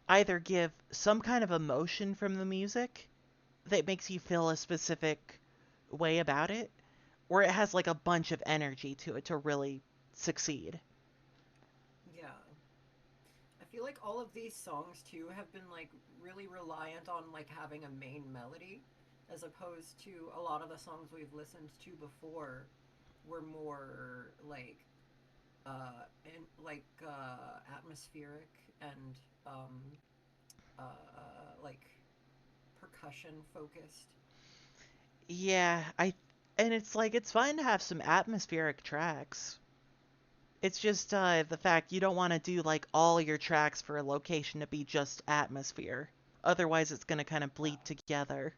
Speaker 1: either give some kind of emotion from the music that makes you feel a specific way about it, or it has like a bunch of energy to it to really succeed.
Speaker 2: Yeah. I feel like all of these songs too have been like really reliant on like having a main melody as opposed to a lot of the songs we've listened to before were more atmospheric and like percussion focused.
Speaker 1: Yeah, I and it's like it's fine to have some atmospheric tracks. It's just the fact you don't want to do like all your tracks for a location to be just atmosphere. Otherwise, it's going to kind of
Speaker 2: Yeah.
Speaker 1: bleed together.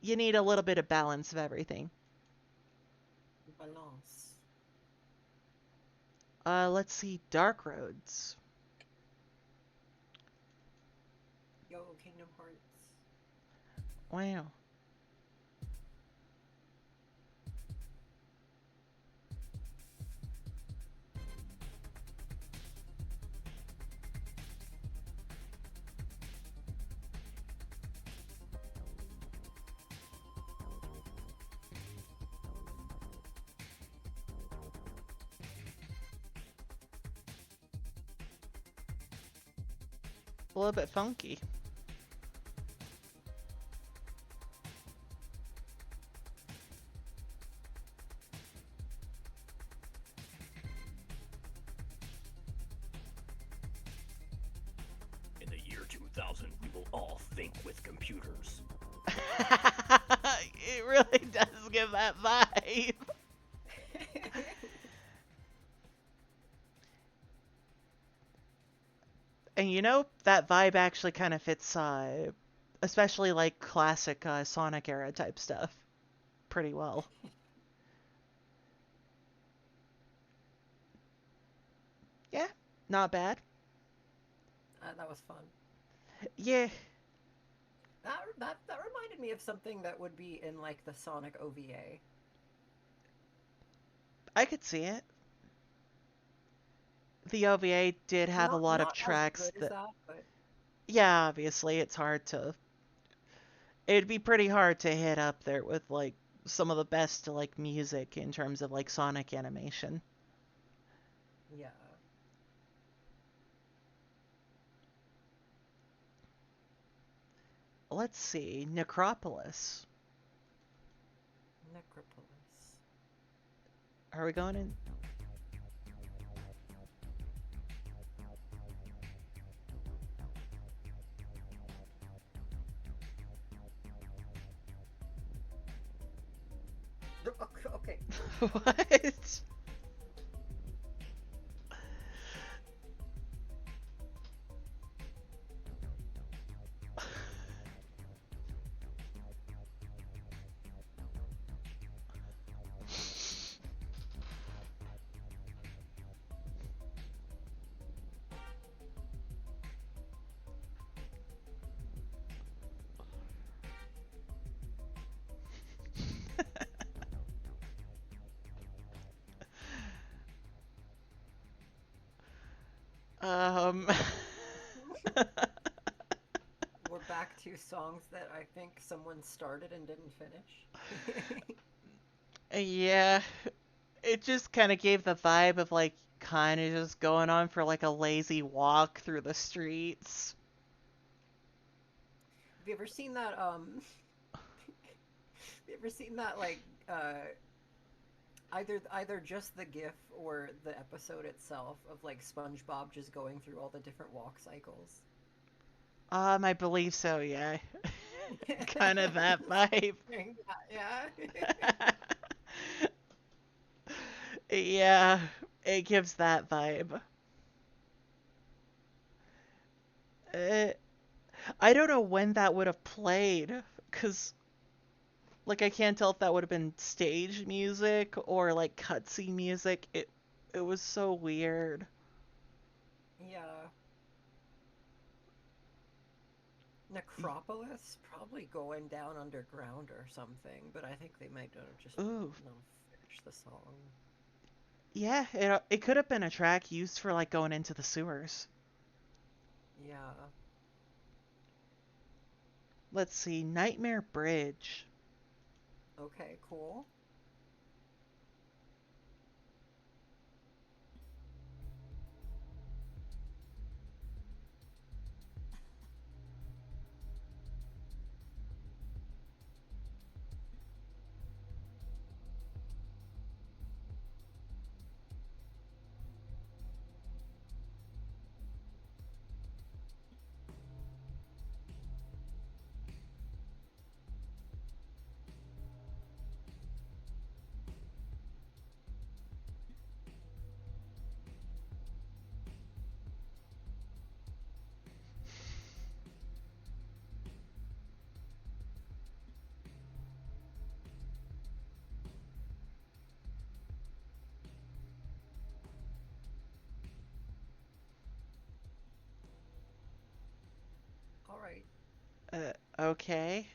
Speaker 1: You need a little bit of balance of everything.
Speaker 2: Balance.
Speaker 1: Let's see, Dark Roads.
Speaker 2: Yo, Kingdom Hearts.
Speaker 1: Wow. A little bit funky.
Speaker 3: In the year 2000, we will all think with computers.
Speaker 1: It really does give that vibe. And you know, that vibe actually kind of fits, especially like classic Sonic era type stuff, pretty well. Yeah, not bad.
Speaker 2: That was fun.
Speaker 1: Yeah,
Speaker 2: That reminded me of something that would be in like the Sonic OVA.
Speaker 1: I could see it. The OVA did have a lot of
Speaker 2: Not as
Speaker 1: tracks
Speaker 2: good as
Speaker 1: that,
Speaker 2: that, but
Speaker 1: yeah, obviously it's hard to, it'd be pretty hard to hit up there with like some of the best like music in terms of like Sonic animation.
Speaker 2: Yeah.
Speaker 1: Let's see, Necropolis.
Speaker 2: Necropolis.
Speaker 1: Are we going in?
Speaker 2: Okay.
Speaker 1: What? Um.
Speaker 2: We're back to songs that I think someone started and didn't finish.
Speaker 1: Yeah, it just kind of gave the vibe of like kind of just going on for like a lazy walk through the streets.
Speaker 2: Have you ever seen that have you ever seen that like either just the GIF or the episode itself of like SpongeBob just going through all the different walk cycles?
Speaker 1: I believe so, yeah. Kind of that vibe.
Speaker 2: Yeah.
Speaker 1: Yeah, it gives that vibe. Uh, I don't know when that would have played, because, like, I can't tell if that would have been stage music or, like, cutscene music. It was so weird.
Speaker 2: Yeah. Necropolis probably going down underground or something, but I think they might have just
Speaker 1: Ooh,
Speaker 2: not finished the song.
Speaker 1: yeah, it could have been a track used for, like, going into the sewers.
Speaker 2: Yeah.
Speaker 1: Let's see, Nightmare Bridge.
Speaker 2: Okay, cool. All right.
Speaker 1: Okay.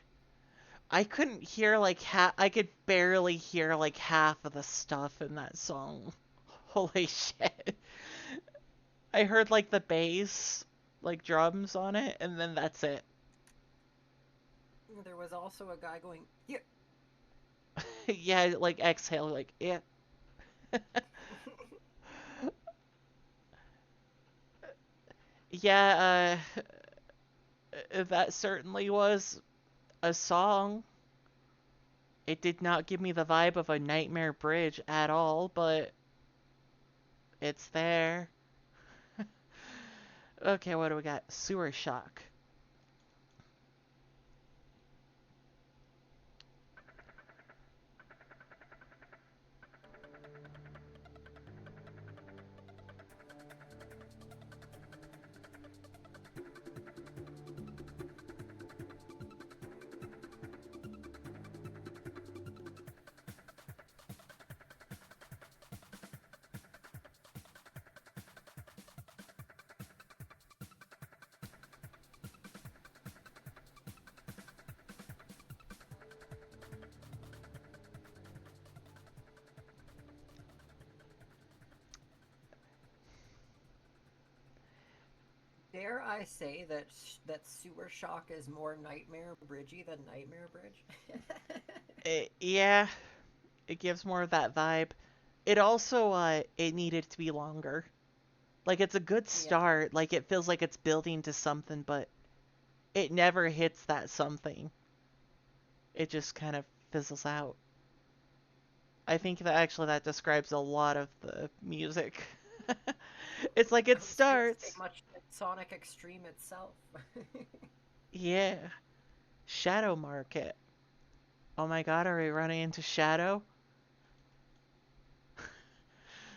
Speaker 1: I couldn't hear like I could barely hear like half of the stuff in that song. Holy shit. I heard like the bass, like drums on it, and then that's it.
Speaker 2: There was also a guy going, yeah.
Speaker 1: Yeah, like exhale, like yeah. Yeah, that certainly was a song. It did not give me the vibe of a Nightmare Bridge at all, but it's there. Okay, what do we got? Sewer Shock.
Speaker 2: Dare I say that that Sewer Shock is more Nightmare Bridgey than Nightmare Bridge?
Speaker 1: Yeah, it gives more of that vibe. it also it needed to be longer. Like it's a good
Speaker 2: Yeah.
Speaker 1: start. Like it feels like it's building to something, but it never hits that something. It just kind of fizzles out. I think that actually that describes a lot of the music. It's like
Speaker 2: I
Speaker 1: it
Speaker 2: was gonna say
Speaker 1: starts.
Speaker 2: much like Sonic Xtreme itself.
Speaker 1: Yeah. Shadow Market. Oh my god, are we running into Shadow?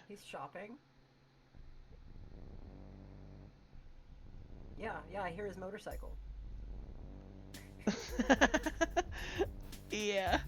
Speaker 2: He's shopping. Yeah, yeah, I hear his motorcycle.
Speaker 1: Yeah.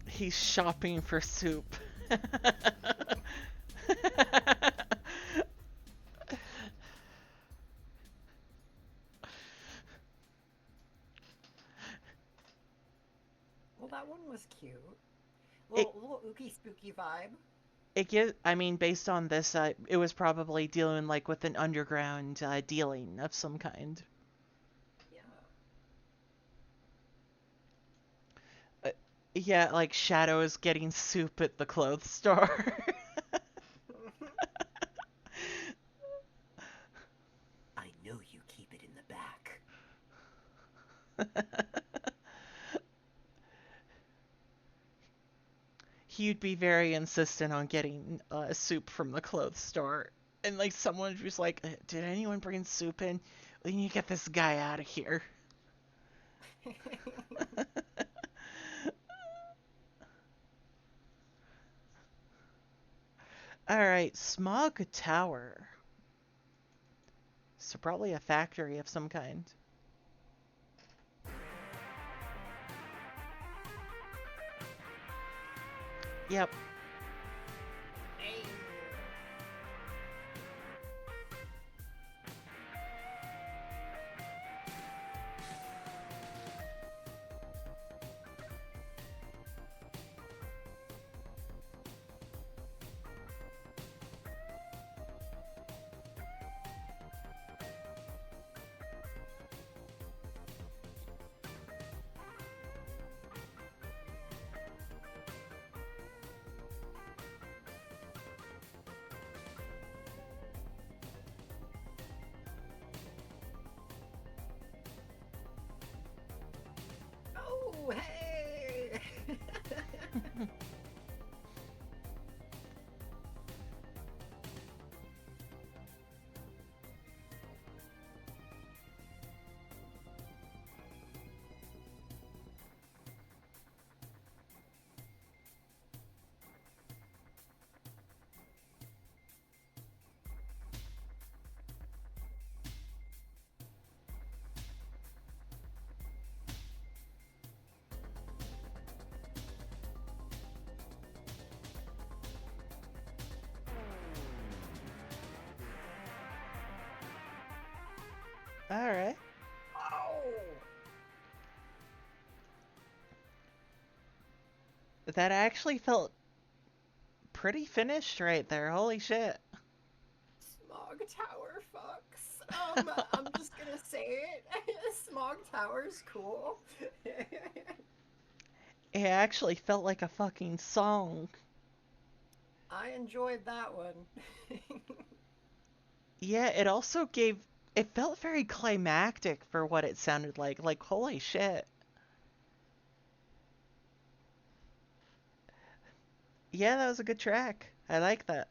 Speaker 1: He's shopping for soup.
Speaker 2: Well, that one was cute.
Speaker 1: it
Speaker 2: Little ooky spooky vibe.
Speaker 1: it gives. I mean, based on this, it was probably dealing like with an underground dealing of some kind.
Speaker 2: Yeah.
Speaker 1: Uh, yeah, like Shadow is getting soup at the clothes store.
Speaker 3: I know you keep it in the back.
Speaker 1: He'd be very insistent on getting soup from the clothes store. And like someone was like, "Did anyone bring soup in? We need to get this guy out of here." All right, Smog Tower. So probably a factory of some kind. Yep.
Speaker 2: Hey. Oh, hey!
Speaker 1: All right.
Speaker 2: Oh!
Speaker 1: That actually felt pretty finished right there. Holy shit.
Speaker 2: Smog Tower fucks. I'm just gonna say it. Smog Tower's cool.
Speaker 1: It actually felt like a fucking song.
Speaker 2: I enjoyed that one.
Speaker 1: Yeah, it also gave. It felt very climactic for what it sounded like. Like, holy shit. Yeah, that was a good track. I like that.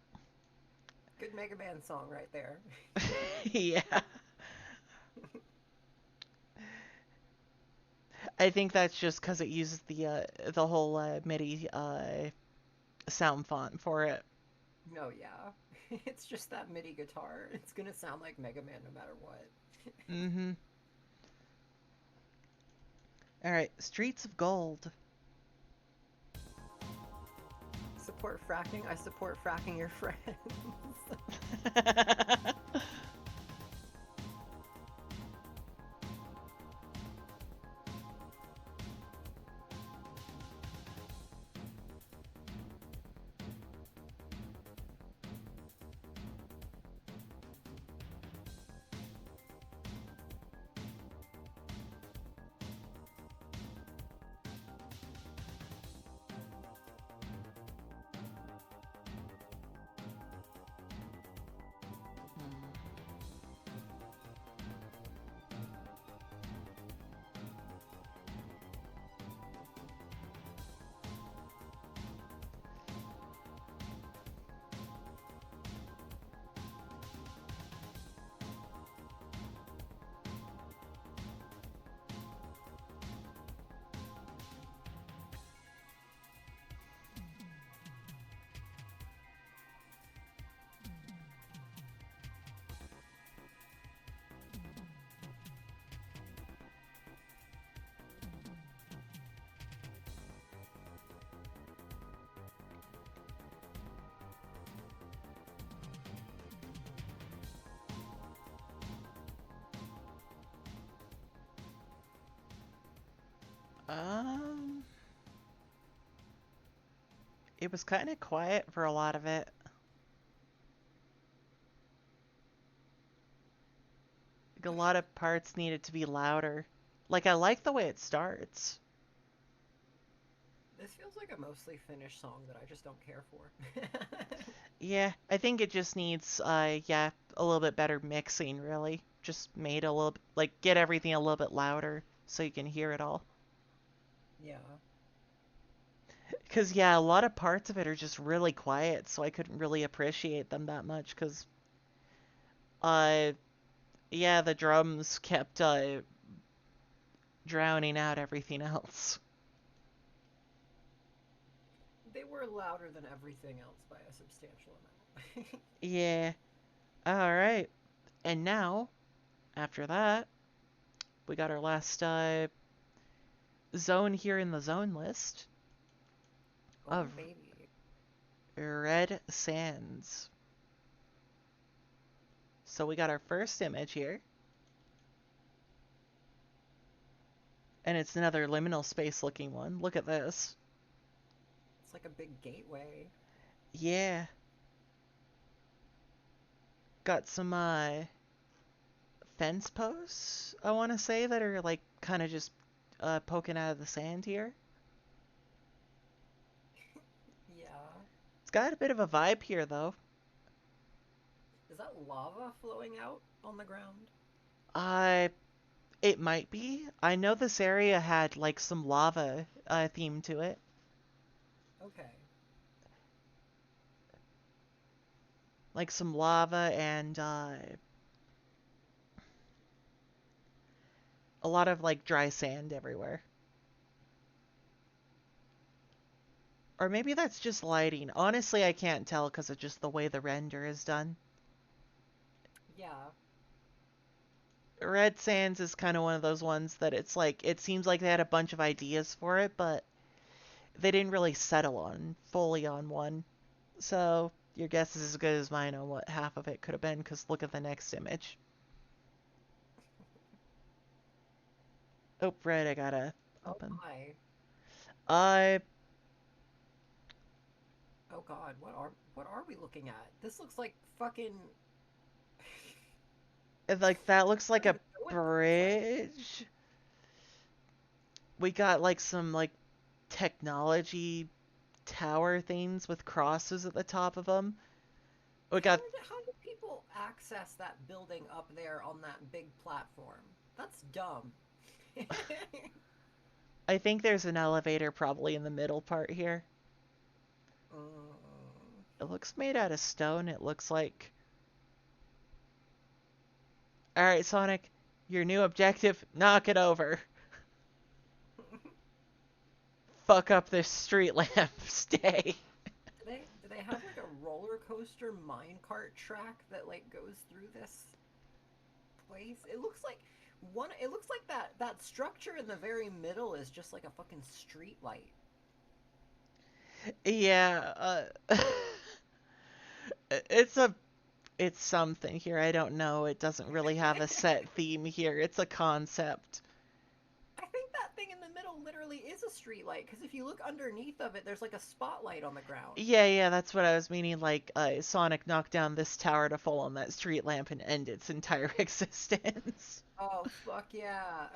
Speaker 2: Good Mega Man song right there.
Speaker 1: Yeah. I think that's just because it uses the whole MIDI sound font for it.
Speaker 2: No, yeah. It's just that MIDI guitar. It's gonna sound like Mega Man no matter what.
Speaker 1: Mm-hmm. All right, Streets of Gold.
Speaker 2: Support fracking. I support fracking your friends.
Speaker 1: Um, it was kind of quiet for a lot of it. Like a lot of parts needed to be louder. Like I like the way it starts.
Speaker 2: This feels like a mostly finished song that I just don't care for.
Speaker 1: Yeah, I think it just needs yeah, a little bit better mixing really. Just made a little like get everything a little bit louder so you can hear it all.
Speaker 2: Yeah.
Speaker 1: Cause yeah, a lot of parts of it are just really quiet, so I couldn't really appreciate them that much. Cause uh, yeah, the drums kept drowning out everything else.
Speaker 2: They were louder than everything else by a substantial amount.
Speaker 1: Yeah. All right. And now, after that, we got our last zone here in the zone list
Speaker 2: Oh,
Speaker 1: of
Speaker 2: baby.
Speaker 1: red sands. So we got our first image here. And it's another liminal space looking one. Look at this.
Speaker 2: It's like a big gateway.
Speaker 1: Yeah. Got some fence posts, I want to say, that are like kind of just poking out of the sand here.
Speaker 2: Yeah.
Speaker 1: It's got a bit of a vibe here though.
Speaker 2: Is that lava flowing out on the ground?
Speaker 1: Uh, it might be. I know this area had like some lava theme to it.
Speaker 2: Okay.
Speaker 1: Like some lava and a lot of like dry sand everywhere. Or maybe that's just lighting. Honestly, I can't tell because of just the way the render is done.
Speaker 2: Yeah.
Speaker 1: Red Sands is kind of one of those ones that it's like, it seems like they had a bunch of ideas for it, but they didn't really settle on fully on one. So your guess is as good as mine on what half of it could have been, because look at the next image. Oh, right, I gotta
Speaker 2: Oh
Speaker 1: open.
Speaker 2: my.
Speaker 1: I
Speaker 2: Oh god, what are we looking at? This looks like fucking
Speaker 1: like that looks
Speaker 2: I
Speaker 1: like
Speaker 2: don't
Speaker 1: a
Speaker 2: even know what that looks like.
Speaker 1: bridge. We got like some like technology tower things with crosses at the top of them. We got
Speaker 2: How did people access that building up there on that big platform? That's dumb.
Speaker 1: I think there's an elevator probably in the middle part here.
Speaker 2: Mm.
Speaker 1: It looks made out of stone, it looks like. Alright, Sonic, your new objective, knock it over. Fuck up this street lamp, stay.
Speaker 2: Do they have like a roller coaster minecart track that like goes through this place? It looks like that structure in the very middle is just like a fucking street light.
Speaker 1: Yeah, it's a it's something here, I don't know. It doesn't really have a set theme here. It's a concept.
Speaker 2: I think that thing in the middle literally is a street light because if you look underneath of it, there's like a spotlight on the ground.
Speaker 1: Yeah, that's what I was meaning. Like, Sonic knocked down this tower to fall on that street lamp and end its entire existence.
Speaker 2: Oh fuck yeah!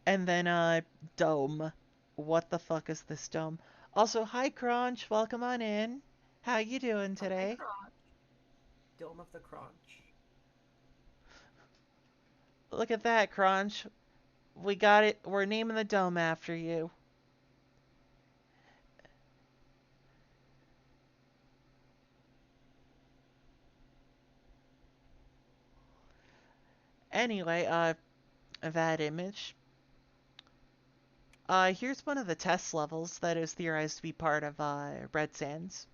Speaker 1: And then, dome. What the fuck is this dome? Also, hi, Crunch. Welcome on in. How you doing
Speaker 2: Hi,
Speaker 1: today?
Speaker 2: Crunch. Dome of the Crunch.
Speaker 1: Look at that, Crunch. We got it. We're naming the dome after you. Anyway, that image. Here's one of the test levels that is theorized to be part of, Red Sands.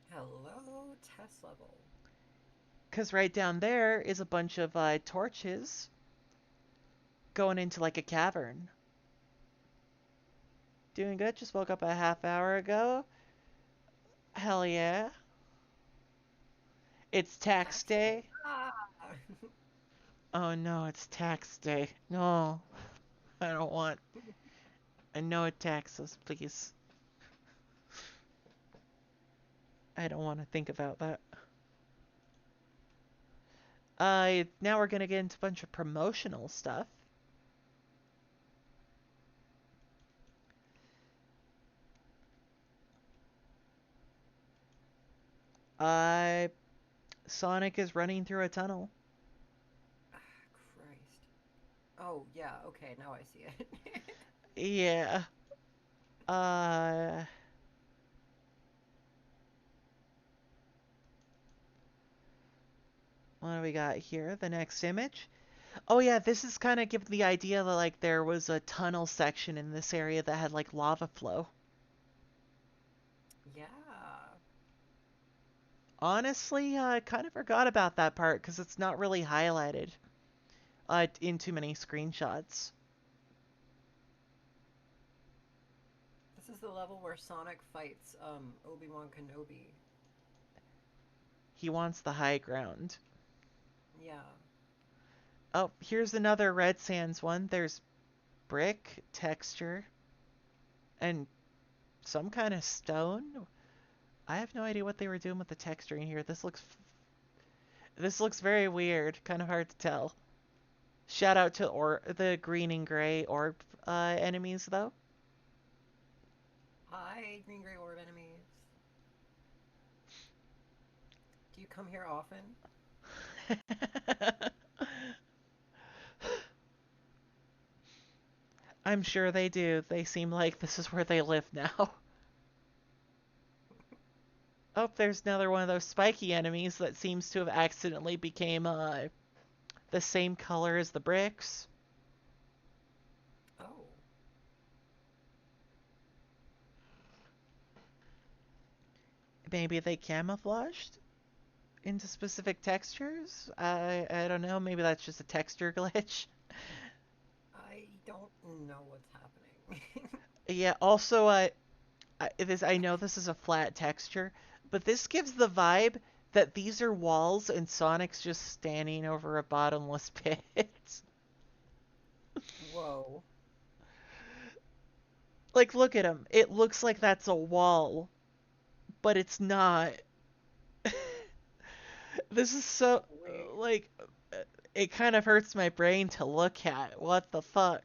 Speaker 2: Hello, test level.
Speaker 1: Because right down there is a bunch of, torches going into, like, a cavern. Doing good, just woke up a half hour ago. Hell yeah. It's tax
Speaker 2: Tax day.
Speaker 1: day.
Speaker 2: Ah!
Speaker 1: Oh no, it's tax day. No. I don't want... no attacks, please. I don't want to think about that. Now we're gonna get into a bunch of promotional stuff. Uh, Sonic is running through a tunnel.
Speaker 2: Christ. Oh, yeah, okay, now I see it.
Speaker 1: Yeah. Uh... What do we got here? The next image? Oh yeah, this is kind of giving the idea that like there was a tunnel section in this area that had like lava flow.
Speaker 2: Yeah.
Speaker 1: Honestly, I kind of forgot about that part because it's not really highlighted in too many screenshots.
Speaker 2: This is the level where Sonic fights Obi-Wan Kenobi.
Speaker 1: He wants the high ground.
Speaker 2: Yeah.
Speaker 1: Oh, here's another Red Sands one. There's brick, texture, and some kind of stone. I have no idea what they were doing with the texturing here. This looks very weird. Kind of hard to tell. Shout out to the green and gray orb enemies though.
Speaker 2: Hi, Green Gray Orb enemies. Do you come here often?
Speaker 1: I'm sure they do. They seem like this is where they live now. Oh, there's another one of those spiky enemies that seems to have accidentally became the same color as the bricks.
Speaker 2: Oh.
Speaker 1: Maybe they camouflaged into specific textures? I don't know. Maybe that's just a texture glitch.
Speaker 2: I don't know what's happening.
Speaker 1: Yeah, also, I know this is a flat texture, but this gives the vibe that these are walls and Sonic's just standing over a bottomless pit.
Speaker 2: Whoa.
Speaker 1: Like, look at him. It looks like that's a wall, but it's not. This is so,
Speaker 2: Wait.
Speaker 1: like, it kind of hurts my brain to look at. What the fuck?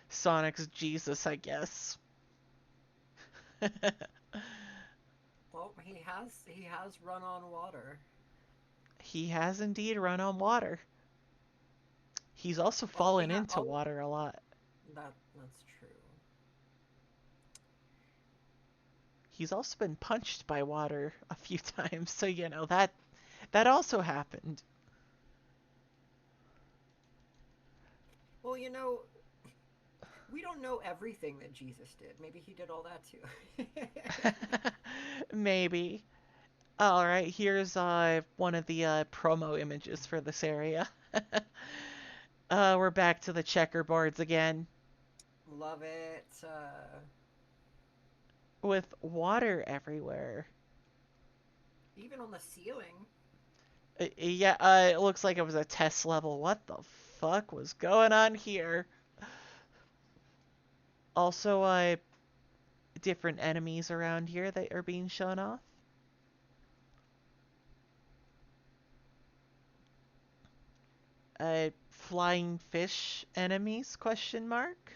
Speaker 1: Sonic's Jesus, I guess.
Speaker 2: Well, he has run on water.
Speaker 1: He has indeed run on water. He's also
Speaker 2: Oh,
Speaker 1: fallen into water a lot.
Speaker 2: that's true.
Speaker 1: He's also been punched by water a few times, so you know that also happened.
Speaker 2: Well, we don't know everything that Jesus did. Maybe he did all that too.
Speaker 1: Maybe. All right, here's one of the promo images for this area. We're back to the checkerboards again
Speaker 2: Love it.
Speaker 1: with water everywhere.
Speaker 2: Even on the ceiling.
Speaker 1: Yeah, it looks like it was a test level. What the fuck was going on here? Also, different enemies around here that are being shown off. Flying fish enemies? Question mark.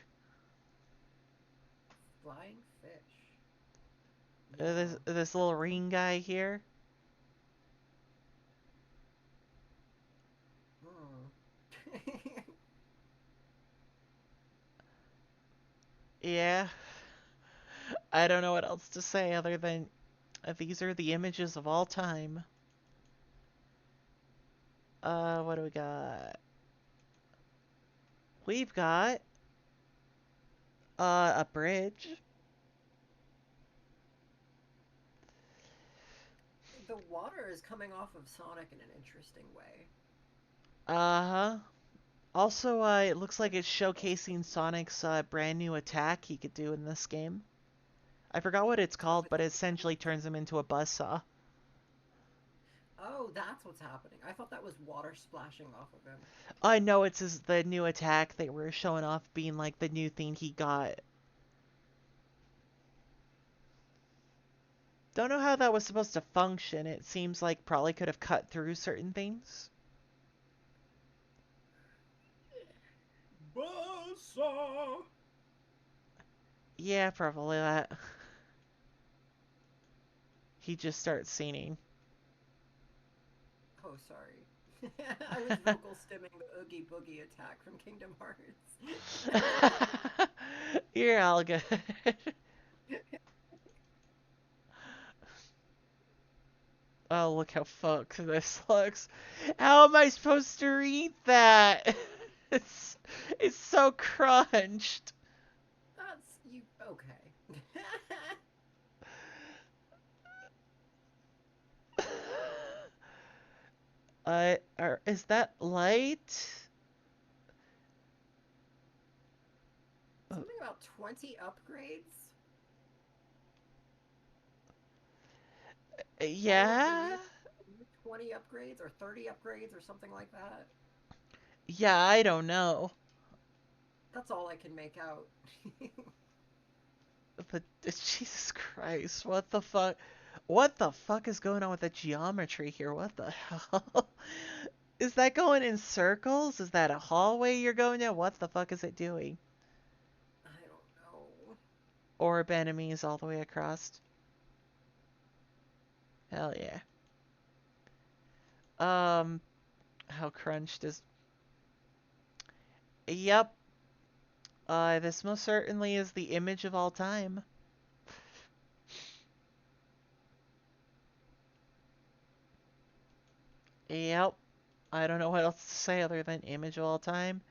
Speaker 2: Flying fish.
Speaker 1: This
Speaker 2: Yeah.
Speaker 1: this little ring guy here.
Speaker 2: Hmm.
Speaker 1: Yeah, I don't know what else to say other than these are the images of all time. What do we got? We've got a bridge.
Speaker 2: The water is coming off of Sonic in an interesting way.
Speaker 1: Uh-huh. Also, it looks like it's showcasing Sonic's brand new attack he could do in this game. I forgot what it's
Speaker 2: Oh,
Speaker 1: called, but it essentially turns him into a buzzsaw.
Speaker 2: Oh, that's what's happening. I thought that was water splashing off of him.
Speaker 1: I know the new attack they were showing off being like the new thing he got. Don't know how that was supposed to function. It seems like probably could have cut through certain things.
Speaker 2: Buzzsaw!
Speaker 1: Yeah, probably that. He just starts singing.
Speaker 2: Oh, sorry. I was vocal stimming the Oogie Boogie attack from Kingdom Hearts.
Speaker 1: You're all good. Oh, look how fucked this looks. How am I supposed to read that? It's it's so crunched.
Speaker 2: That's you. Okay.
Speaker 1: Is that light?
Speaker 2: Something about 20 upgrades? All of the
Speaker 1: Yeah?
Speaker 2: new 20 upgrades or 30 upgrades or something like that.
Speaker 1: Yeah, I don't know.
Speaker 2: That's all I can make out.
Speaker 1: But Jesus Christ, what the fuck? What the fuck is going on with the geometry here? What the hell? Is that going in circles? Is that a hallway you're going down? What the fuck is it doing?
Speaker 2: I don't know.
Speaker 1: Orb enemies all the way across. Hell yeah. How crunched is... Yep. This most certainly is the image of all time. Yep. I don't know what else to say other than image of all time.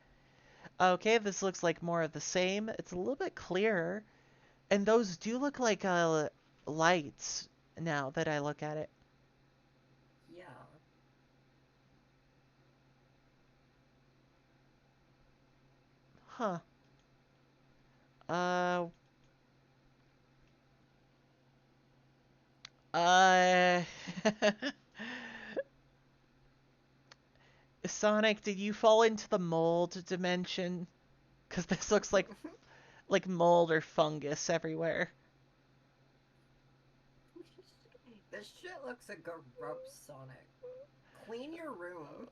Speaker 1: Okay, this looks like more of the same. It's a little bit clearer. And those do look like lights now that I look at it.
Speaker 2: Yeah.
Speaker 1: Huh. Uh... Uh... Sonic, did you fall into the mold dimension? Because this looks like mold or fungus everywhere.
Speaker 2: This shit looks like gross, Sonic. Clean your room.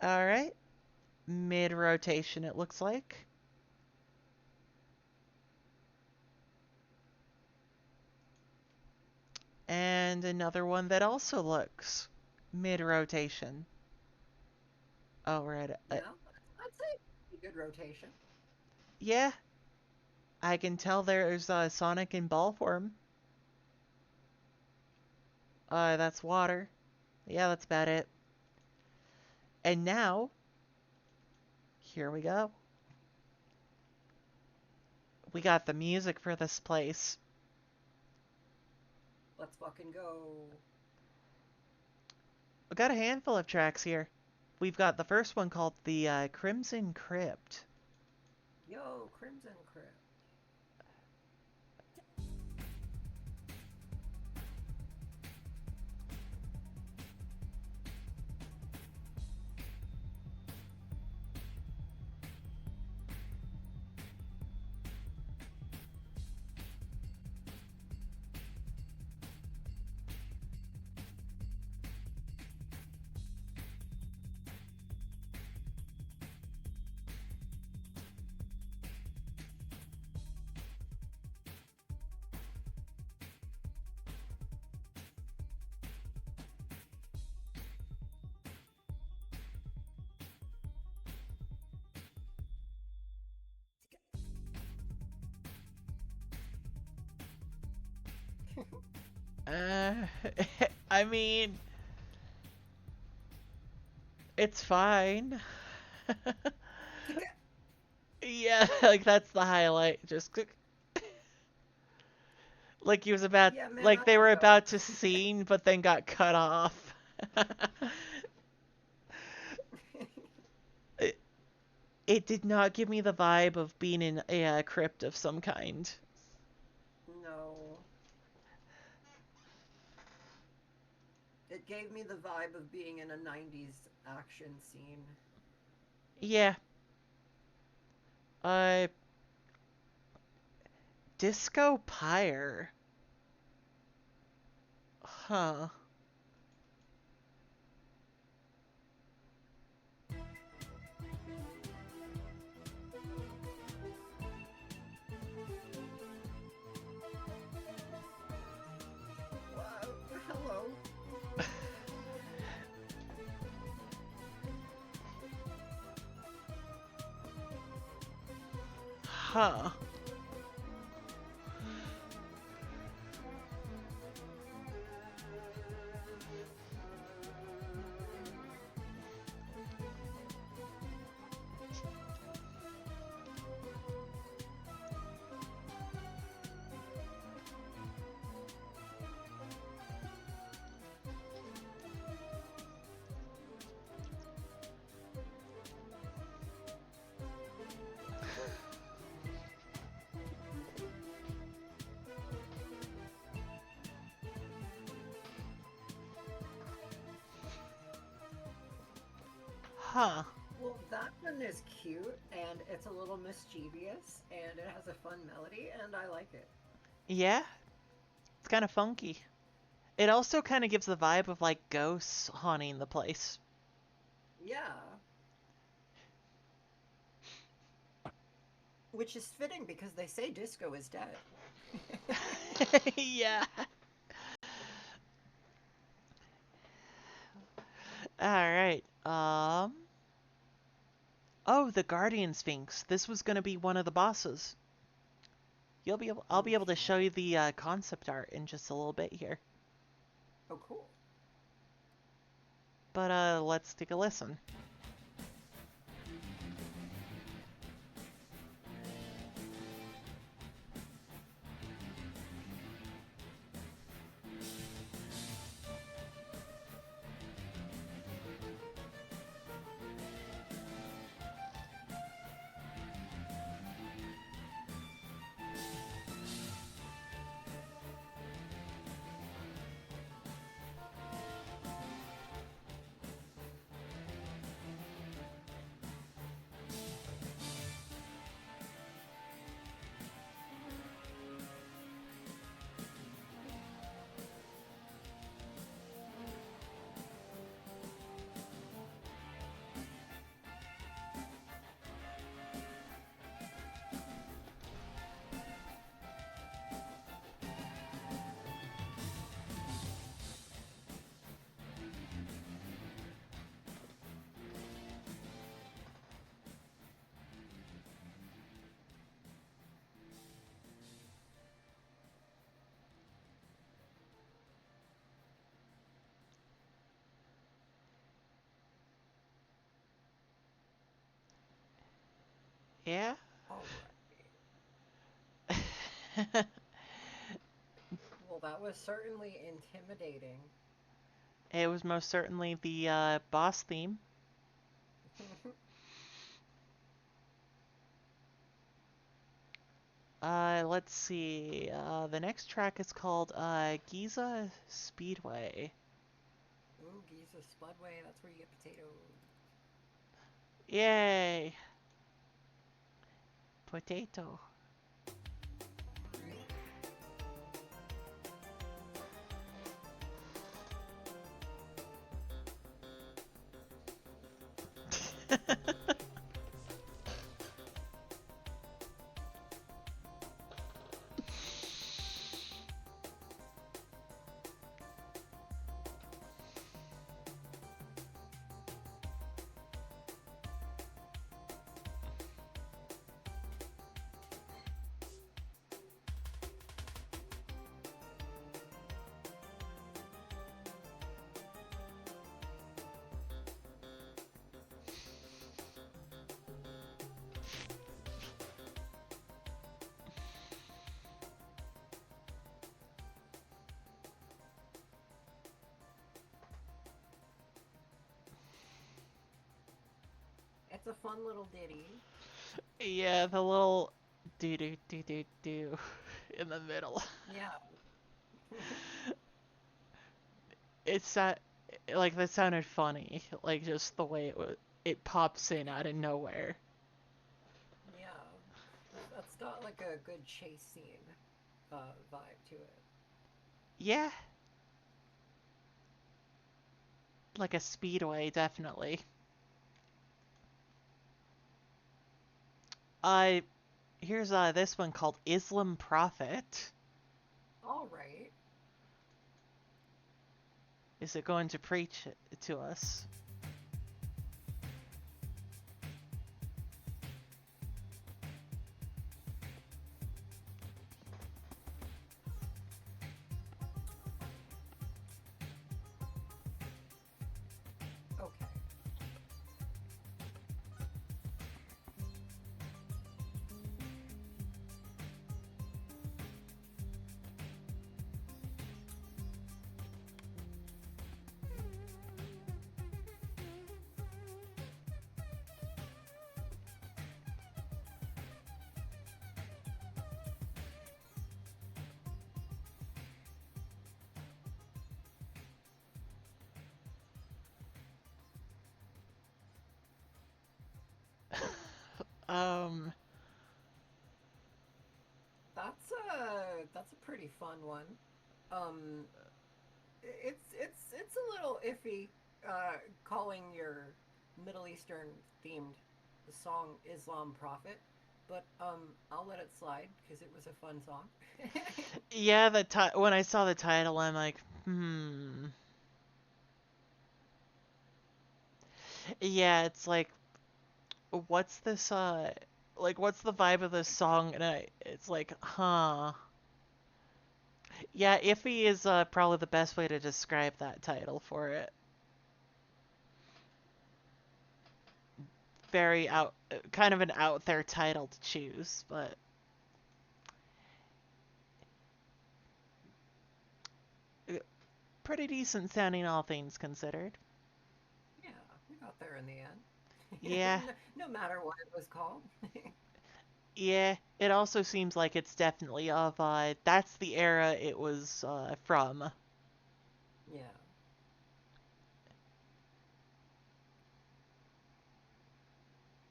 Speaker 1: Alright. Mid-rotation, it looks like. And another one that also looks mid-rotation. Oh, we're at
Speaker 2: Yeah, I'd say good rotation.
Speaker 1: yeah, I can tell there's Sonic in ball form. That's water. Yeah, that's about it. And now, here we go. We got the music for this place.
Speaker 2: Let's fucking go.
Speaker 1: We got a handful of tracks here. We've got the first one called the Crimson Crypt.
Speaker 2: Yo, Crimson Crypt.
Speaker 1: Uh, I mean, it's fine. Yeah, like that's the highlight. Just like he was about,
Speaker 2: Yeah, man,
Speaker 1: like
Speaker 2: I
Speaker 1: they
Speaker 2: could
Speaker 1: were
Speaker 2: go.
Speaker 1: about to sing, but then got cut off. It did not give me the vibe of being in a crypt of some kind.
Speaker 2: No. It gave me the vibe of being in a 90s action scene.
Speaker 1: Yeah. Uh, Disco Pyre. Huh.
Speaker 2: Wow. Hello.
Speaker 1: Huh. Huh.
Speaker 2: Well, that one is cute, and it's a little mischievous, and it has a fun melody, and I like it.
Speaker 1: Yeah. It's kind of funky. It also kind of gives the vibe of like ghosts haunting the place.
Speaker 2: Yeah. Which is fitting because they say disco is dead.
Speaker 1: Yeah. All right. Oh, the Guardian Sphinx. This was going to be one of the bosses. I'll be able to show you the concept art in just a little bit here.
Speaker 2: Oh, cool.
Speaker 1: But let's take a listen. Yeah.
Speaker 2: All right. Well, that was certainly intimidating.
Speaker 1: It was most certainly the boss theme. Let's see. The next track is called Giza Speedway.
Speaker 2: Ooh, Giza Spudway, that's where you get potatoes.
Speaker 1: Yay! Potato.
Speaker 2: a fun little ditty.
Speaker 1: Yeah, the little do do do do do in the middle.
Speaker 2: Yeah.
Speaker 1: It's that like that sounded funny, like just the way it pops in out of nowhere.
Speaker 2: Yeah. That's got like a good chase scene vibe to it.
Speaker 1: Yeah, like a speedway, definitely. I Here's this one called Islam Prophet.
Speaker 2: All right.
Speaker 1: Is it going to preach it to us?
Speaker 2: Okay.
Speaker 1: um,
Speaker 2: That's a pretty fun one. Um, it's a little iffy calling your Middle Eastern themed song Islam Prophet, but I'll let it slide because it was a fun song.
Speaker 1: yeah, when I saw the title, I'm like, hmm. Yeah, it's like, what's this? Like, what's the vibe of this song? And it's like, huh. Yeah, iffy is probably the best way to describe that title for it. Very out, kind of an out there title to choose, but pretty decent sounding, all things considered.
Speaker 2: Yeah, we got there in the
Speaker 1: Yeah,
Speaker 2: end. No matter what it was called.
Speaker 1: yeah. It also seems like it's definitely of that's the era it was from.
Speaker 2: Yeah.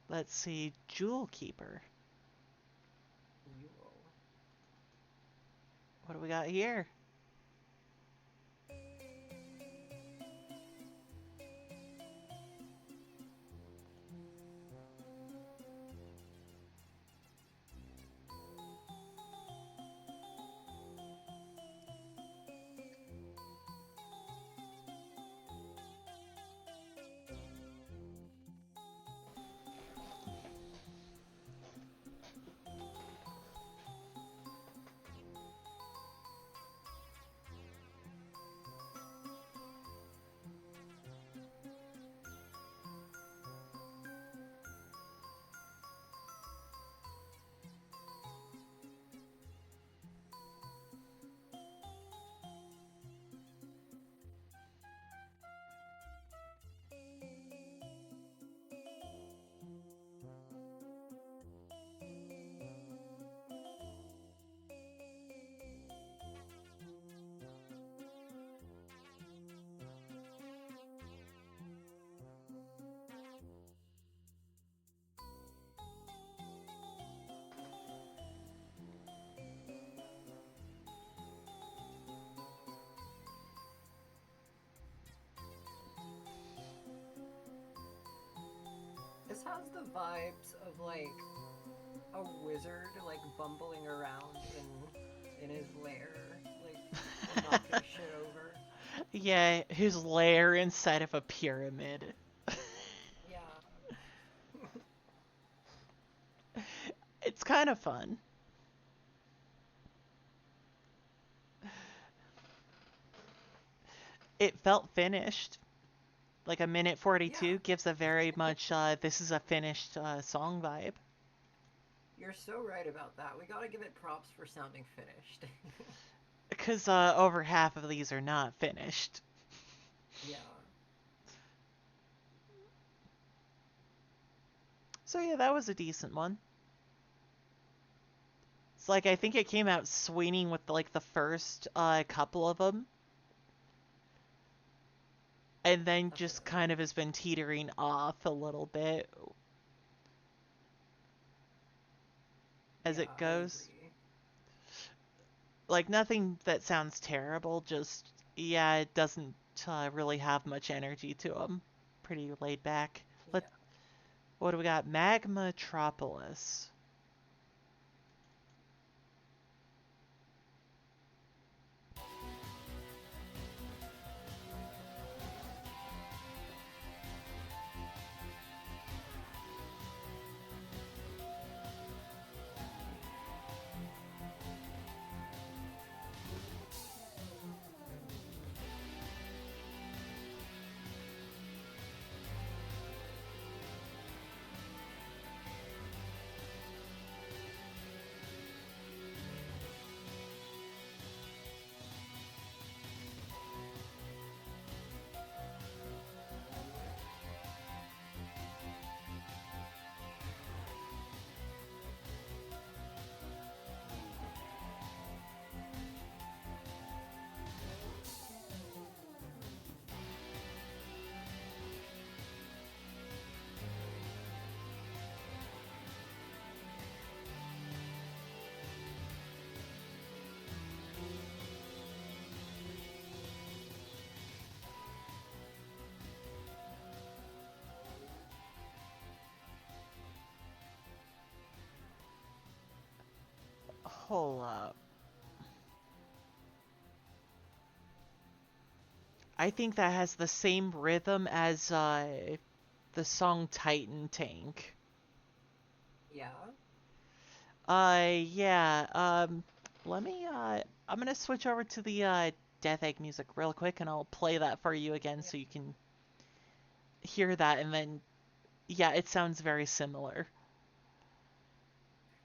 Speaker 1: Let's see, Jewel Keeper.
Speaker 2: You will.
Speaker 1: What do we got here?
Speaker 2: This has the vibes of like a wizard like bumbling around in his lair, like knocking shit over.
Speaker 1: Yeah, his lair inside of a pyramid.
Speaker 2: Yeah.
Speaker 1: It's kind of fun. It felt finished. Like a minute
Speaker 2: Yeah.
Speaker 1: 42 gives a very much this is a finished song vibe.
Speaker 2: You're so right about that. We gotta give it props for sounding finished.
Speaker 1: Because over half of these are not finished.
Speaker 2: Yeah.
Speaker 1: So yeah, that was a decent one. It's like I think it came out swinging with like the first couple of them, and then just
Speaker 2: Definitely.
Speaker 1: kind of has been teetering off a little bit as
Speaker 2: Yeah,
Speaker 1: it
Speaker 2: I
Speaker 1: goes.
Speaker 2: agree.
Speaker 1: Like nothing that sounds terrible, just yeah, it doesn't really have much energy to them. Pretty laid back. Let
Speaker 2: Yeah.
Speaker 1: What do we got? Magmatropolis. Hold up. I think that has the same rhythm as the song Titan Tank.
Speaker 2: Yeah.
Speaker 1: Yeah. Let me I'm gonna switch over to the Death Egg music real quick, and I'll play that for you again
Speaker 2: Yeah.
Speaker 1: so you can hear that, and then yeah, it sounds very similar.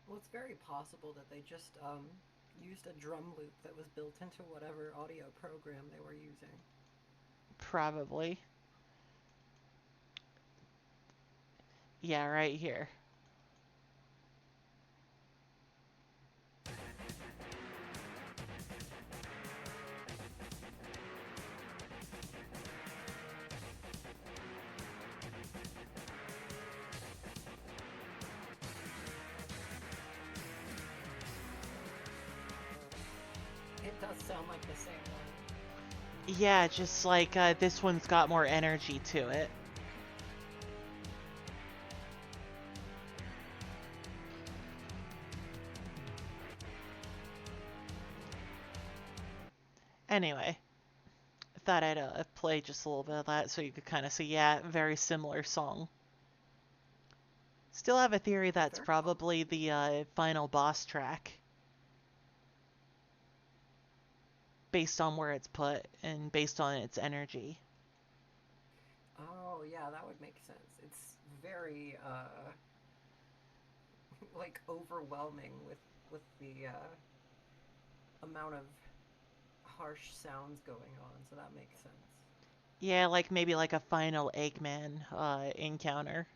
Speaker 2: Well, it's very possible that they just used a drum loop that was built into whatever audio program they were using.
Speaker 1: Probably. Yeah, right here.
Speaker 2: It does sound like the same one.
Speaker 1: Yeah, just like this one's got more energy to it. Anyway, I thought I'd play just a little bit of that so you could kind of see, yeah, very similar song. Still have a theory that's
Speaker 2: Very cool.
Speaker 1: probably the final boss track based on where it's put and based on its energy.
Speaker 2: Oh, yeah, that would make sense. It's very like overwhelming with the amount of harsh sounds going on, so that makes sense.
Speaker 1: Yeah, like maybe like a final Eggman encounter.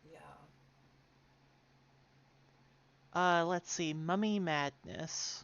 Speaker 2: Yeah.
Speaker 1: Let's see, Mummy Madness.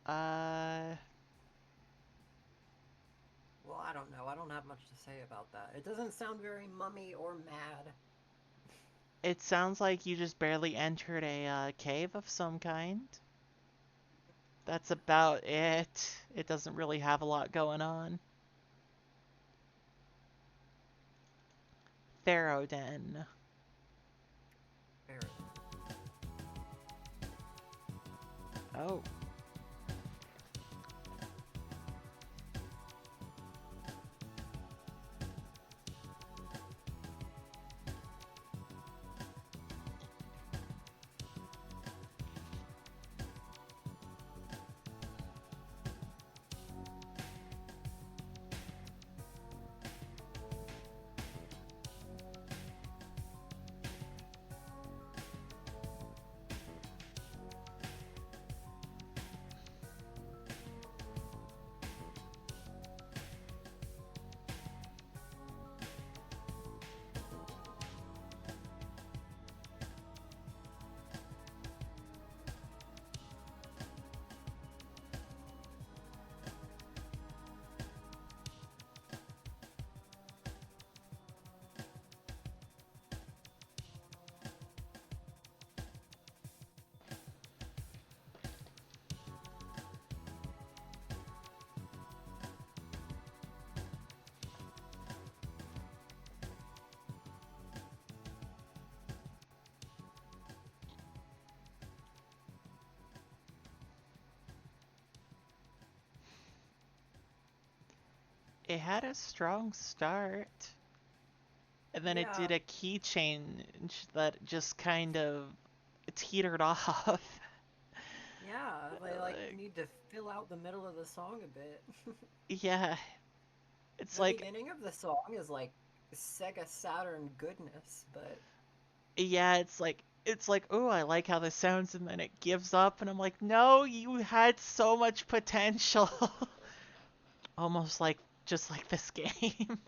Speaker 1: Uh,
Speaker 2: Well, I don't know. I don't have much to say about that. It doesn't sound very mummy or mad.
Speaker 1: It sounds like you just barely entered a cave of some kind. That's about it. It doesn't really have a lot going on. Theroden.
Speaker 2: Fair.
Speaker 1: Oh. It had a strong start. And then it
Speaker 2: Yeah,
Speaker 1: did a key change that just kind of teetered off.
Speaker 2: yeah. They like
Speaker 1: Like,
Speaker 2: need to fill out the middle of the song a bit.
Speaker 1: yeah, it's
Speaker 2: The
Speaker 1: like,
Speaker 2: beginning of the song is like Sega Saturn goodness, but
Speaker 1: yeah, it's like, oh, I like how this sounds, and then it gives up, and I'm like, no, you had so much potential. Almost like, just like this game.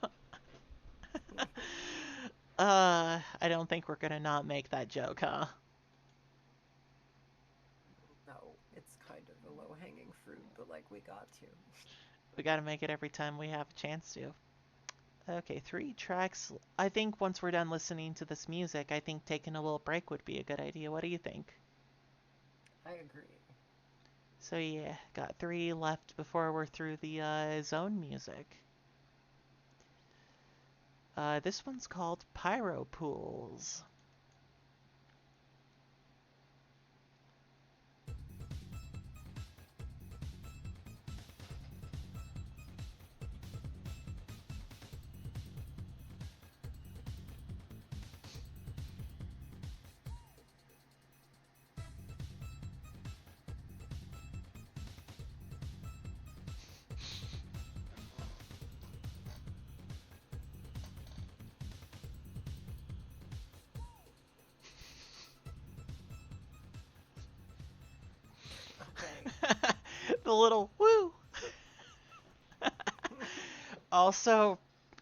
Speaker 1: I don't think we're gonna not make that joke, huh?
Speaker 2: no, it's kind of a low-hanging fruit, but like we got to.
Speaker 1: We gotta make it every time we have a chance to. Okay, 3 tracks. I think once we're done listening to this music, I think taking a little break would be a good idea. What do you think?
Speaker 2: I agree.
Speaker 1: So yeah, got 3 left before we're through the zone music. This one's called Pyro Pools.
Speaker 2: Okay.
Speaker 1: The little woo. Also,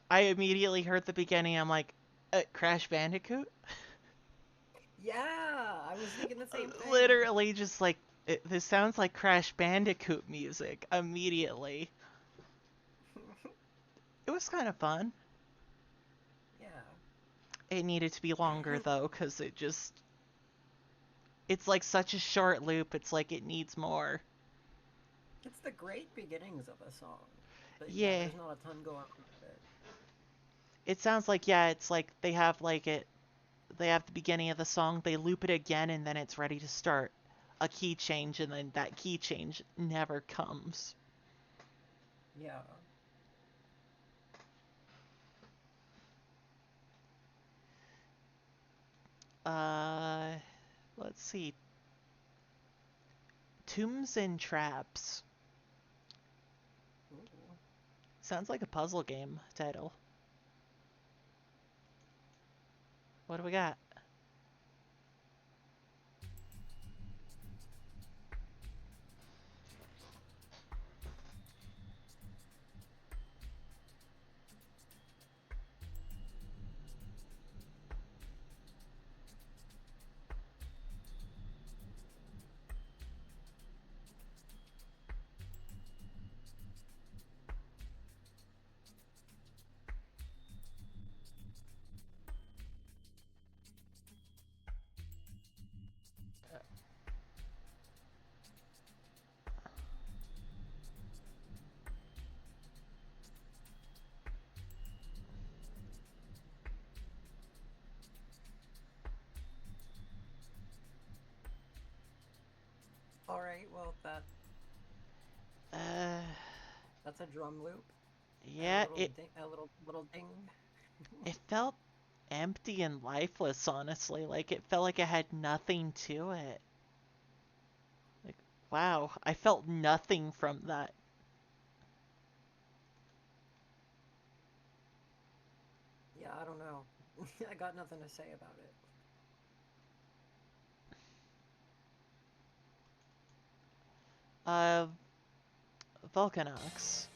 Speaker 1: I immediately heard the beginning. I'm like, Crash Bandicoot?
Speaker 2: Yeah, I was thinking the same thing.
Speaker 1: Literally, just like, this sounds like Crash Bandicoot music immediately. It was kind of fun.
Speaker 2: Yeah.
Speaker 1: It needed to be longer though, because it's like such a short loop, it's like it needs more.
Speaker 2: It's the great beginnings of a song. But yeah,
Speaker 1: Yeah,
Speaker 2: there's not a ton going on with it.
Speaker 1: it sounds like, yeah, it's like they have the beginning of the song, they loop it again, and then it's ready to start a key change, and then that key change never comes.
Speaker 2: Yeah.
Speaker 1: Uh, let's see. Tombs and Traps.
Speaker 2: Ooh.
Speaker 1: Sounds like a puzzle game title. What do we got?
Speaker 2: right. Well,
Speaker 1: Uh,
Speaker 2: that's a drum loop and
Speaker 1: yeah,
Speaker 2: a little ding.
Speaker 1: it felt empty and lifeless, honestly. Like it felt like it had nothing to it. Like, wow, I felt nothing from that.
Speaker 2: Yeah, I don't know. I got nothing to say about it.
Speaker 1: Uh, Volcanox.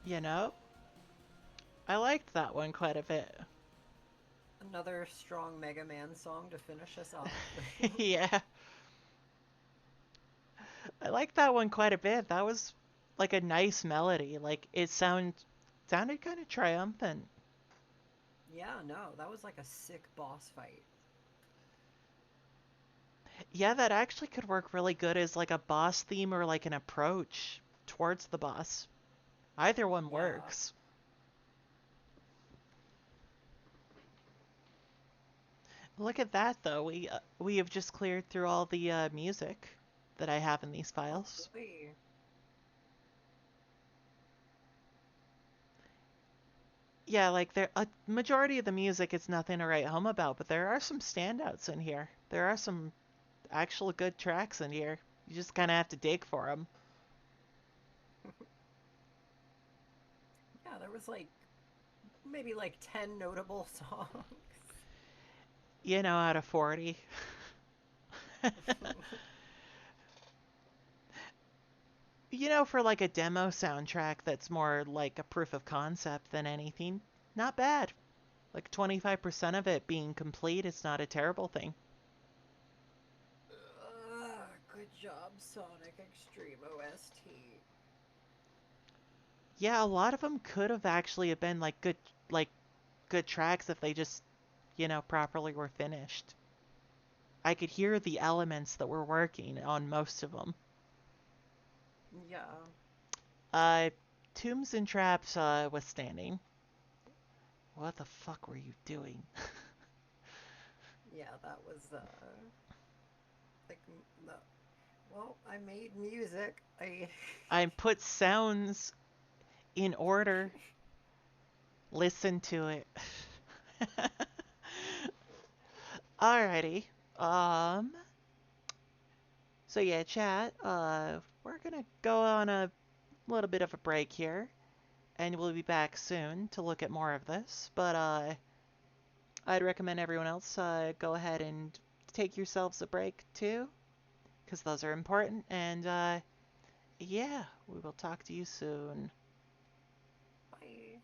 Speaker 1: You know, I liked that one quite a bit.
Speaker 2: Another strong Mega Man song to finish us off.
Speaker 1: Yeah, I liked that one quite a bit. That was like a nice melody. Like it sounded kind of triumphant.
Speaker 2: Yeah, no, that was like a sick boss fight.
Speaker 1: Yeah, that actually could work really good as like a boss theme or like an approach towards the boss. Either one
Speaker 2: Yeah.
Speaker 1: works. Look at that though. We have just cleared through all the music that I have in these
Speaker 2: Oh,
Speaker 1: files.
Speaker 2: really?
Speaker 1: Yeah, like there a majority of the music is nothing to write home about, but there are some standouts in here. There are some actual good tracks in here. You just kind of have to dig for them.
Speaker 2: Yeah, there was like maybe like 10 notable songs.
Speaker 1: You know, out of 40. You know, for like a demo soundtrack that's more like a proof of concept than anything, not bad. Like 25% of it being complete is not a terrible thing.
Speaker 2: Good job, Sonic Xtreme OST.
Speaker 1: Yeah, a lot of them could have actually have been like good tracks if they just, properly were finished. I could hear the elements that were working on most of them.
Speaker 2: Yeah.
Speaker 1: Uh, Tombs and Traps withstanding. What the fuck were you doing?
Speaker 2: Yeah, that was like no. Well, I made music. I
Speaker 1: I put sounds in order. Listen to it. Alrighty. Um. So yeah, chat. We're gonna go on a little bit of a break here, and we'll be back soon to look at more of this. But I'd recommend everyone else go ahead and take yourselves a break too, because those are important. And yeah, we will talk to you soon.
Speaker 2: I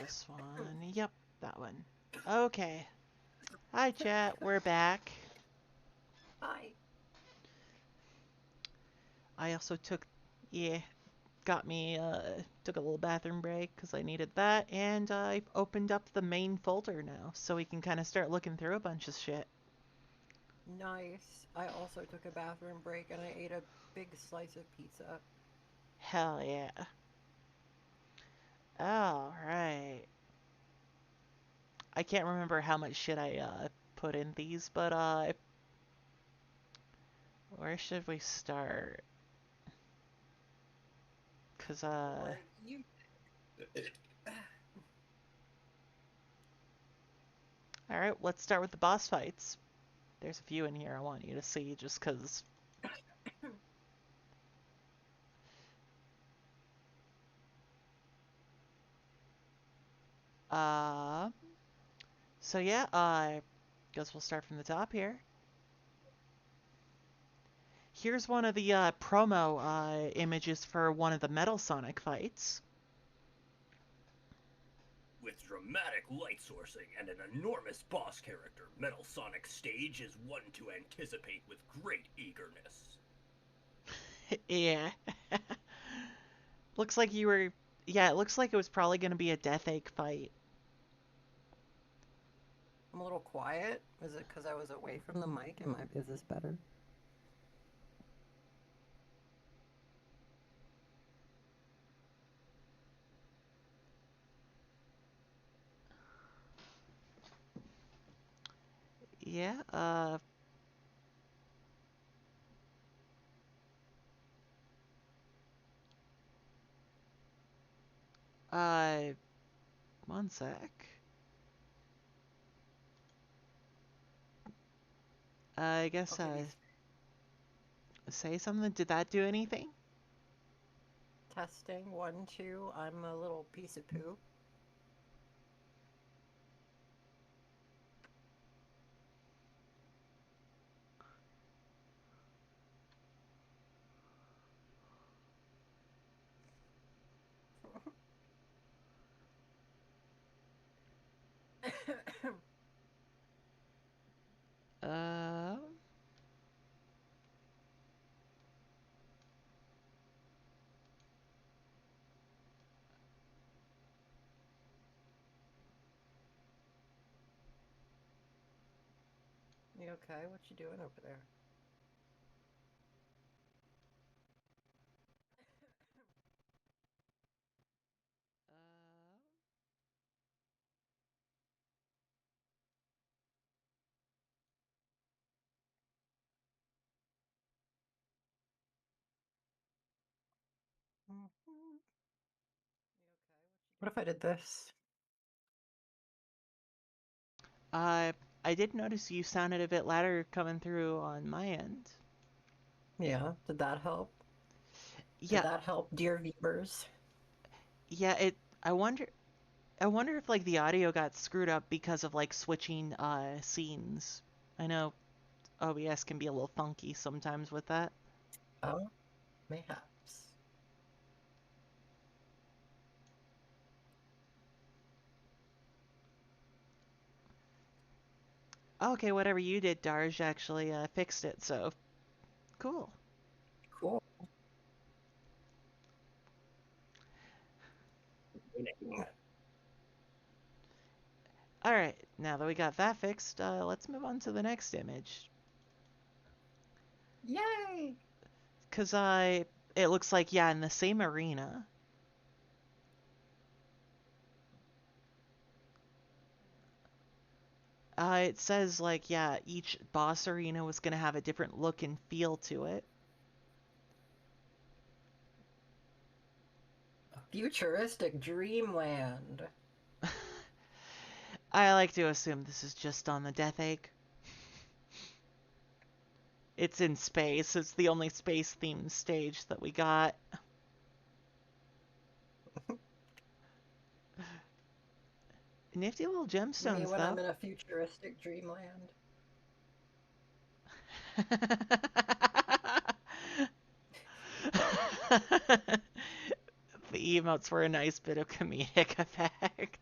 Speaker 1: this one. Yep, that one. Okay. Hi, chat. We're back.
Speaker 2: Hi.
Speaker 1: I also took, yeah, got me, took a little bathroom break because I needed that, and I opened up the main folder now, so we can kind of start looking through a bunch of shit.
Speaker 2: Nice. I also took a bathroom break and I ate a big slice of pizza.
Speaker 1: Hell yeah. Alright. I can't remember how much shit I, put in these, but, where should we start? Cause,
Speaker 2: What you
Speaker 1: alright, let's start with the boss fights. There's a few in here I want you to see, just cause. Uh, so yeah, guess we'll start from the top here. Here's one of the promo images for one of the Metal Sonic fights.
Speaker 3: With dramatic light sourcing and an enormous boss character, Metal Sonic's stage is one to anticipate with great eagerness.
Speaker 1: Yeah. Looks like you were. Yeah, it looks like it was probably going to be a Death Egg fight.
Speaker 2: I'm a little quiet. Is it because I was away from the mic? Is this better?
Speaker 1: Yeah, uh, one sec. I guess,
Speaker 2: Okay, these
Speaker 1: say something. Did that do anything?
Speaker 2: testing 1, 2. I'm a little piece of poo.
Speaker 1: Uh,
Speaker 2: You okay? What you doing over there? Mhm. What if I did this?
Speaker 1: uh, I did notice you sounded a bit louder coming through on my end.
Speaker 2: Yeah, did that help? Did
Speaker 1: Yeah,
Speaker 2: that help, dear viewers?
Speaker 1: yeah. I wonder if like the audio got screwed up because of like switching scenes. I know OBS can be a little funky sometimes with that.
Speaker 2: Oh, mayhaps.
Speaker 1: Okay, whatever you did, Darj actually fixed it, so cool.
Speaker 2: Cool.
Speaker 1: Alright, now that we got that fixed, let's move on to the next image.
Speaker 2: Yay!
Speaker 1: Because it looks like, yeah, in the same arena. It says, like, yeah, each boss arena was going to have a different look and feel to it.
Speaker 2: A futuristic dreamland.
Speaker 1: I like to assume this is just on the Death Egg. It's in space. It's the only space-themed stage that we got. Nifty little
Speaker 2: Me
Speaker 1: gemstones,
Speaker 2: when I'm
Speaker 1: though.
Speaker 2: in a futuristic dreamland.
Speaker 1: The emotes were a nice bit of comedic effect.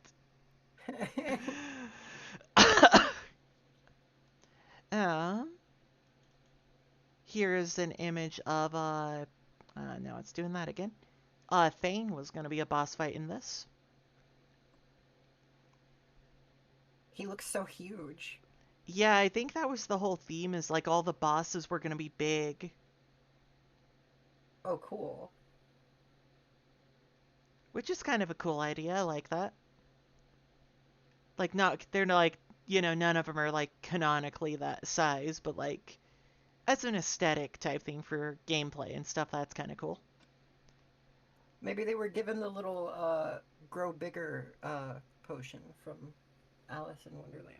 Speaker 1: Um, Here is an image of now it's doing that again. Thane was gonna be a boss fight in this.
Speaker 2: He looks so huge.
Speaker 1: Yeah, I think that was the whole theme is like all the bosses were gonna be big.
Speaker 2: Oh, cool.
Speaker 1: Which is kind of a cool idea, I like that. Like not they're not like, none of them are like canonically that size, but like as an aesthetic type thing for gameplay and stuff, that's kind of cool.
Speaker 2: Maybe they were given the little grow bigger potion from Alice in Wonderland.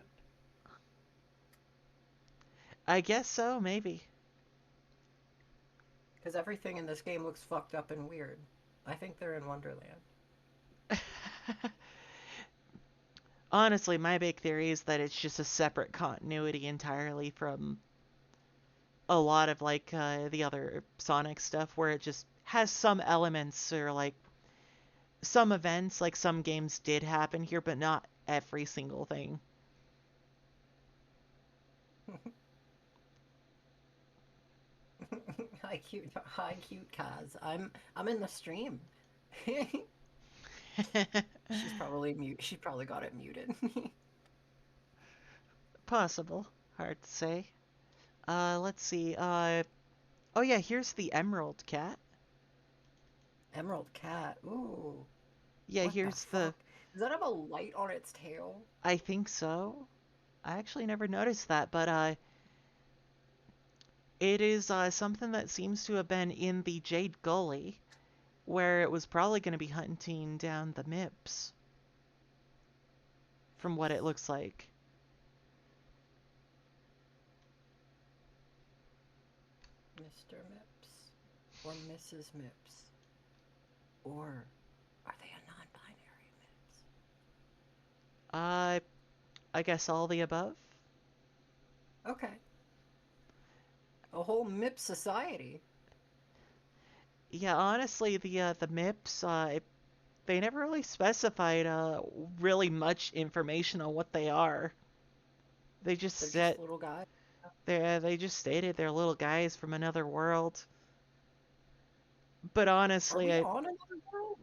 Speaker 1: I guess so, maybe.
Speaker 2: Because everything in this game looks fucked up and weird. I think they're in Wonderland.
Speaker 1: Honestly, my big theory is that it's just a separate continuity entirely from a lot of like the other Sonic stuff where it just has some elements or like some events, like some games did happen here, but not every single thing.
Speaker 2: Hi cute Kaz. I'm in the stream. She's probably mute. She probably got it muted.
Speaker 1: Possible. Hard to say. Let's see. Oh yeah, here's the Emerald Cat.
Speaker 2: Emerald cat. Ooh,
Speaker 1: Yeah,
Speaker 2: what the
Speaker 1: here's the.
Speaker 2: fuck? Does that have a light on its tail?
Speaker 1: I think so. I actually never noticed that, but it is something that seems to have been in the Jade Gully, where it was probably going to be hunting down the Mips, from what it looks like.
Speaker 2: Mr. Mips or Mrs. Mips, or are they a non-binary Mips?
Speaker 1: Uh, I guess all the above.
Speaker 2: Okay, a whole Mip society.
Speaker 1: Yeah, honestly, the Mips, they never really specified really much information on what they are. They just
Speaker 2: They're just
Speaker 1: said
Speaker 2: little guys.
Speaker 1: they just stated they're little guys from another world. But
Speaker 2: Are
Speaker 1: honestly,
Speaker 2: we
Speaker 1: I
Speaker 2: on another world?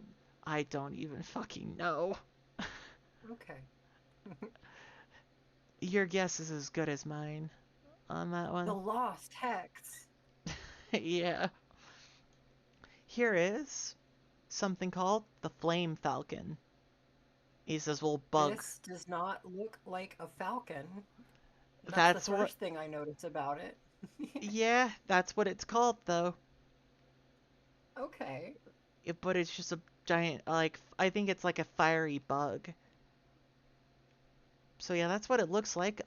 Speaker 1: I don't even fucking know.
Speaker 2: Okay.
Speaker 1: Your guess is as good as mine on that
Speaker 2: The
Speaker 1: one.
Speaker 2: Lost Hex.
Speaker 1: Yeah. Here is something called the Flame Falcon. He's this little bug.
Speaker 2: This does not look like a falcon. That's the
Speaker 1: That's what.
Speaker 2: first thing I notice about it.
Speaker 1: Yeah, that's what it's called though.
Speaker 2: Okay.
Speaker 1: But it's just a giant, like I think it's like a fiery bug. So yeah, that's what it looks like.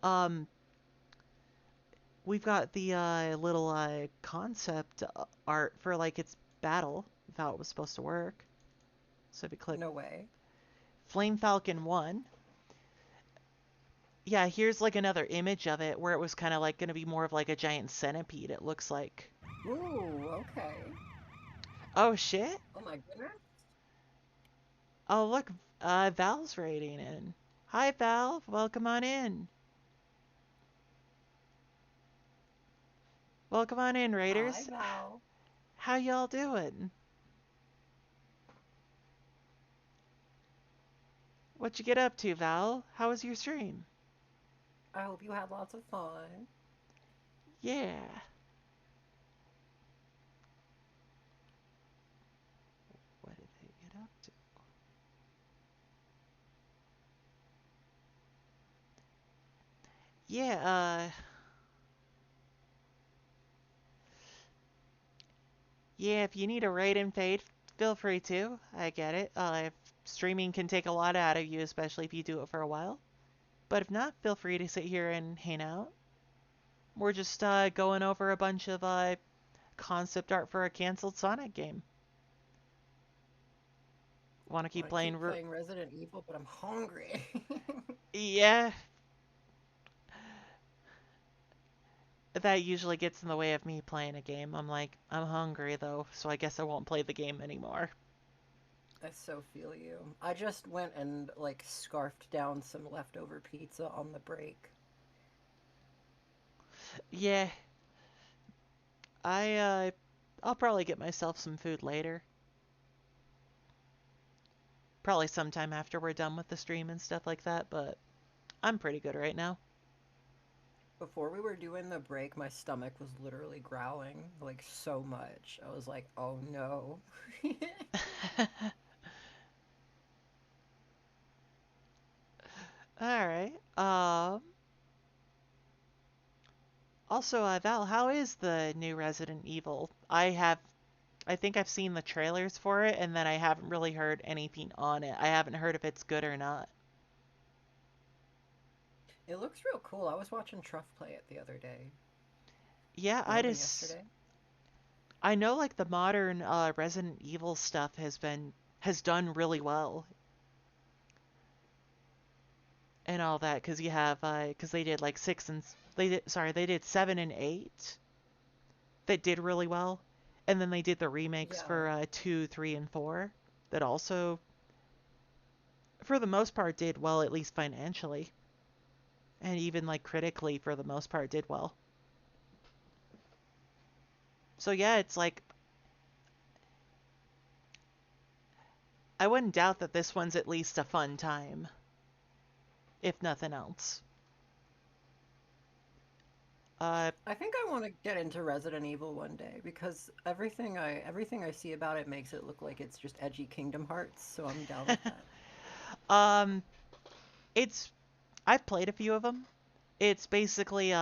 Speaker 1: We've got the little concept art for like its battle, if how it was supposed to work. So if you click
Speaker 2: No way.
Speaker 1: Flame Falcon 1, yeah, here's like another image of it where it was kind of like going to be more of like a giant centipede, it looks like.
Speaker 2: Ooh, okay.
Speaker 1: Oh shit.
Speaker 2: Oh my goodness.
Speaker 1: Oh look, Val's raiding in. Hi Val, welcome on in. Welcome on in,
Speaker 2: Hi,
Speaker 1: raiders.
Speaker 2: Val.
Speaker 1: How y'all doing? What you get up to, Val? How was your stream?
Speaker 2: I hope you had lots of fun.
Speaker 1: Yeah. What did they get up to? Yeah, yeah, if you need a raid and fade, feel free to. I get it. If streaming can take a lot out of you, especially if you do it for a while. But if not, feel free to sit here and hang out. We're just going over a bunch of concept art for a canceled Sonic game. Want to keep
Speaker 2: Want to
Speaker 1: playing?
Speaker 2: keep playing Resident Evil, but I'm hungry.
Speaker 1: Yeah, that usually gets in the way of me playing a game. I'm like, I'm hungry though, so I guess I won't play the game anymore.
Speaker 2: I so feel you. I just went and like scarfed down some leftover pizza on the break.
Speaker 1: Yeah, I I'll probably get myself some food later. Probably sometime after we're done with the stream and stuff like that, but I'm pretty good right now.
Speaker 2: Before we were doing the break, my stomach was literally growling like so much. I was like, "Oh no."
Speaker 1: All right. Also, Val, how is the new Resident Evil? I think I've seen the trailers for it, and then I haven't really heard anything on it. I haven't heard if it's good or not.
Speaker 2: It looks real cool. I was watching Truff play it the other day.
Speaker 1: Yeah,
Speaker 2: Might have been yesterday.
Speaker 1: I know like the modern Resident Evil stuff has done really well and all that because you have because they did like they did 7 and 8 that did really well, and then they did the remakes
Speaker 2: Yeah.
Speaker 1: for 2, 3, and 4 that also for the most part did well, at least financially, and even like critically for the most part did well. So yeah, it's like I wouldn't doubt that this one's at least a fun time, if nothing else. Uh,
Speaker 2: I think I want to get into Resident Evil one day because everything I see about it makes it look like it's just edgy Kingdom Hearts, so I'm down with that.
Speaker 1: um, it's I've played a few of them. It's basically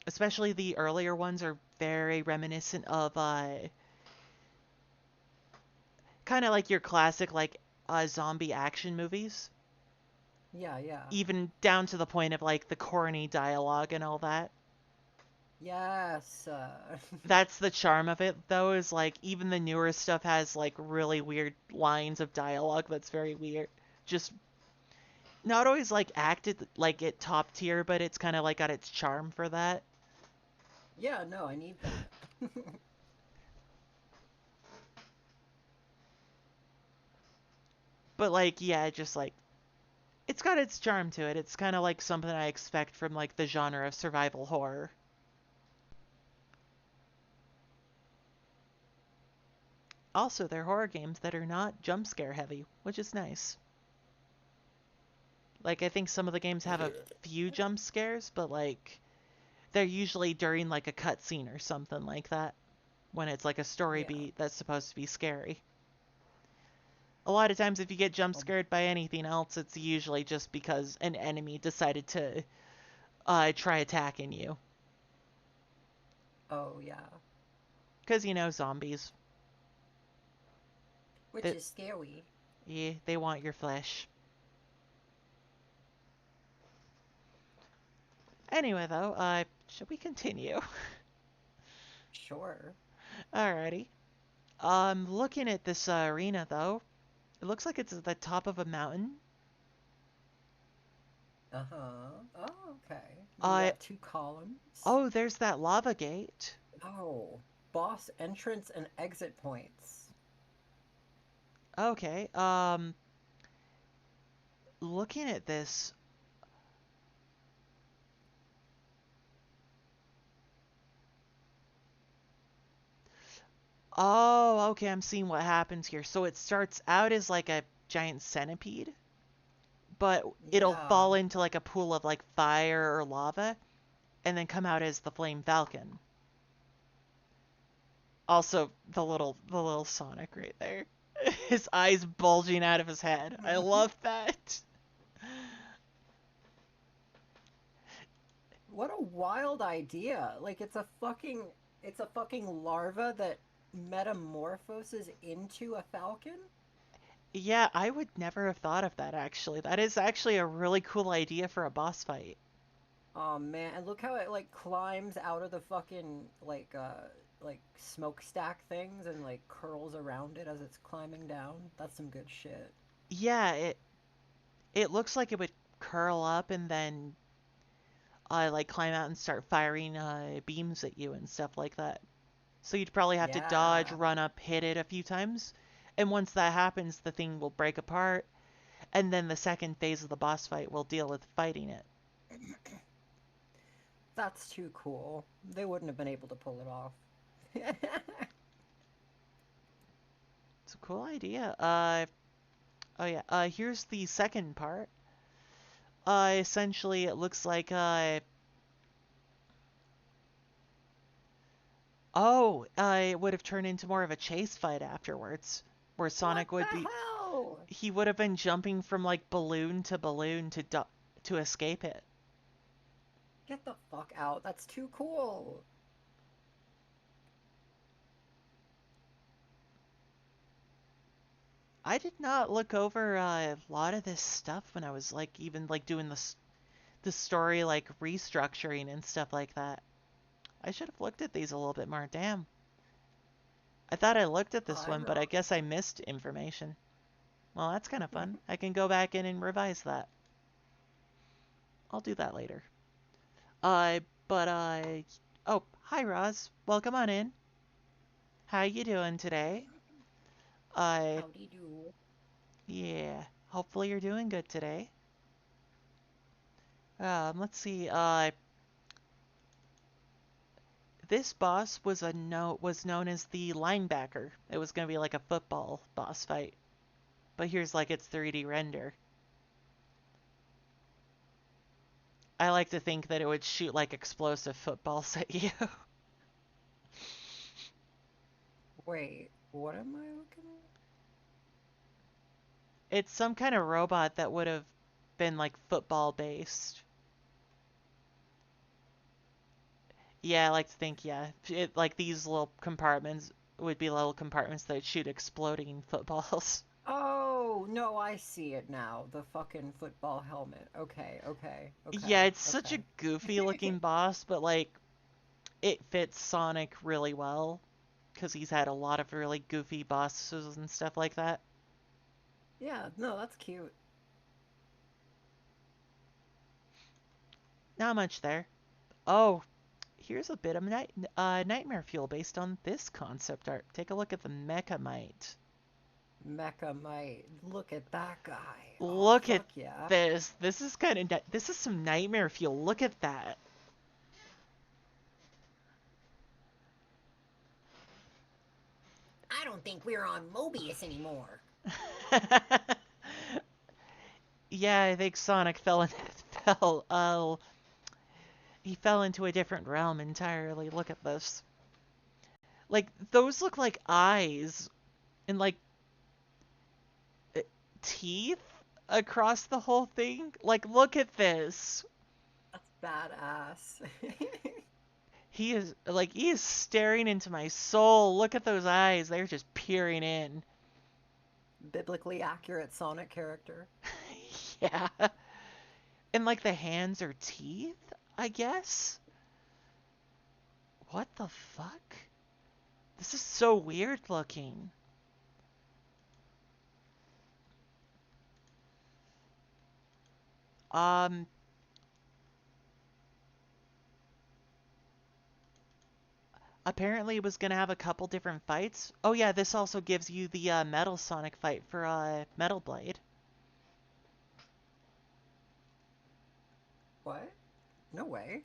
Speaker 1: especially the earlier ones are very reminiscent of kind of like your classic like zombie action movies,
Speaker 2: Yeah, yeah.
Speaker 1: even down to the point of like the corny dialogue and all that.
Speaker 2: Yes.
Speaker 1: That's the charm of it though, is like even the newer stuff has like really weird lines of dialogue that's very weird. Just not always like acted like at top tier, but it's kind of like got its charm for that.
Speaker 2: Yeah, no, I need that.
Speaker 1: But like yeah, just like it's got its charm to it. It's kind of like something I expect from like the genre of survival horror. Also, they're horror games that are not jump scare heavy, which is nice. Like I think some of the games have a few jump scares, but like they're usually during like a cutscene or something like that when it's like a story
Speaker 2: Yeah.
Speaker 1: beat that's supposed to be scary. A lot of times if you get jump
Speaker 2: Um,
Speaker 1: scared by anything else, it's usually just because an enemy decided to try attacking you.
Speaker 2: oh yeah.
Speaker 1: Because, you know, zombies.
Speaker 2: Which
Speaker 1: They,
Speaker 2: is scary.
Speaker 1: yeah, they want your flesh. Anyway, though, should we continue?
Speaker 2: Sure.
Speaker 1: Alrighty. Looking at this arena, though, it looks like it's at the top of a mountain.
Speaker 2: Uh-huh. Oh, okay. We
Speaker 1: Uh,
Speaker 2: got two columns.
Speaker 1: oh, there's that lava gate.
Speaker 2: Oh, boss entrance and exit points.
Speaker 1: Okay, looking at this, oh, okay, I'm seeing what happens here. So it starts out as like a giant centipede, but it'll
Speaker 2: Yeah.
Speaker 1: fall into like a pool of like fire or lava and then come out as the Flame Falcon. Also, the little Sonic right there. His eyes bulging out of his head. I love that.
Speaker 2: What a wild idea. Like it's a fucking larva that metamorphoses into a falcon?
Speaker 1: Yeah, I would never have thought of that actually. That is actually a really cool idea for a boss fight.
Speaker 2: Oh man, and look how it like climbs out of the fucking like smokestack things and like curls around it as it's climbing down. That's some good shit.
Speaker 1: Yeah, it looks like it would curl up and then like climb out and start firing beams at you and stuff like that. So you'd probably have to dodge,
Speaker 2: Yeah.
Speaker 1: run up, hit it a few times, And once that happens, the thing will break apart, and then the second phase of the boss fight will deal with fighting it.
Speaker 2: That's too cool. They wouldn't have been able to pull it off.
Speaker 1: It's a cool idea. Oh yeah. Here's the second part. Essentially, it looks like it would have turned into more of a chase fight afterwards, where
Speaker 2: What
Speaker 1: Sonic would
Speaker 2: the
Speaker 1: be
Speaker 2: hell?
Speaker 1: he would have been jumping from like balloon to escape it.
Speaker 2: Get the fuck out. That's too cool.
Speaker 1: I did not look over a lot of this stuff when I was like even like doing the story like restructuring and stuff like that. I should have looked at these a little bit more. Damn. I thought I looked at this
Speaker 2: I'm
Speaker 1: one, but I
Speaker 2: wrong.
Speaker 1: guess I missed information. Well, that's kind of fun. I can go back in and revise that. I'll do that later. But oh, hi Roz. Welcome on in. How you doing today? Uh,
Speaker 2: Howdy do.
Speaker 1: yeah. Hopefully you're doing good today. Let's see. This boss was known as the linebacker. It was gonna be like a football boss fight, but here's like its 3D render. I like to think that it would shoot like explosive footballs at you.
Speaker 2: Wait, what am I looking
Speaker 1: It's some kind of robot that would have been like football based. Yeah, I like to think, yeah. Like these little compartments would be little compartments that shoot exploding footballs.
Speaker 2: Oh, no, I see it now. The fucking football helmet. Okay, okay,
Speaker 1: Yeah,
Speaker 2: okay,
Speaker 1: it's such a
Speaker 2: okay.
Speaker 1: goofy looking boss, but like it fits Sonic really well because he's had a lot of really goofy bosses and stuff like that.
Speaker 2: Yeah, no, that's cute.
Speaker 1: Not much there. Oh, here's a bit of nightmare fuel based on this concept art. Take a look at the Mecha Mite.
Speaker 2: Mecha Might. Look at that guy. Oh,
Speaker 1: Look at
Speaker 2: fuck yeah.
Speaker 1: this. This is this is some nightmare fuel. Look at that.
Speaker 2: I don't think we're on Mobius anymore.
Speaker 1: Yeah, I think Sonic fell he fell into a different realm entirely. Look at this. Like those look like eyes and like uh, teeth across the whole thing. Like look at this.
Speaker 2: That's badass.
Speaker 1: He is staring into my soul. Look at those eyes. They're just peering in.
Speaker 2: Biblically accurate Sonic character.
Speaker 1: Yeah. And like the hands are teeth, I guess? What the fuck? This is so weird looking. Um, Apparently it was gonna have a couple different fights. Oh yeah, this also gives you the Metal Sonic fight for Metal Blade.
Speaker 2: What? No way.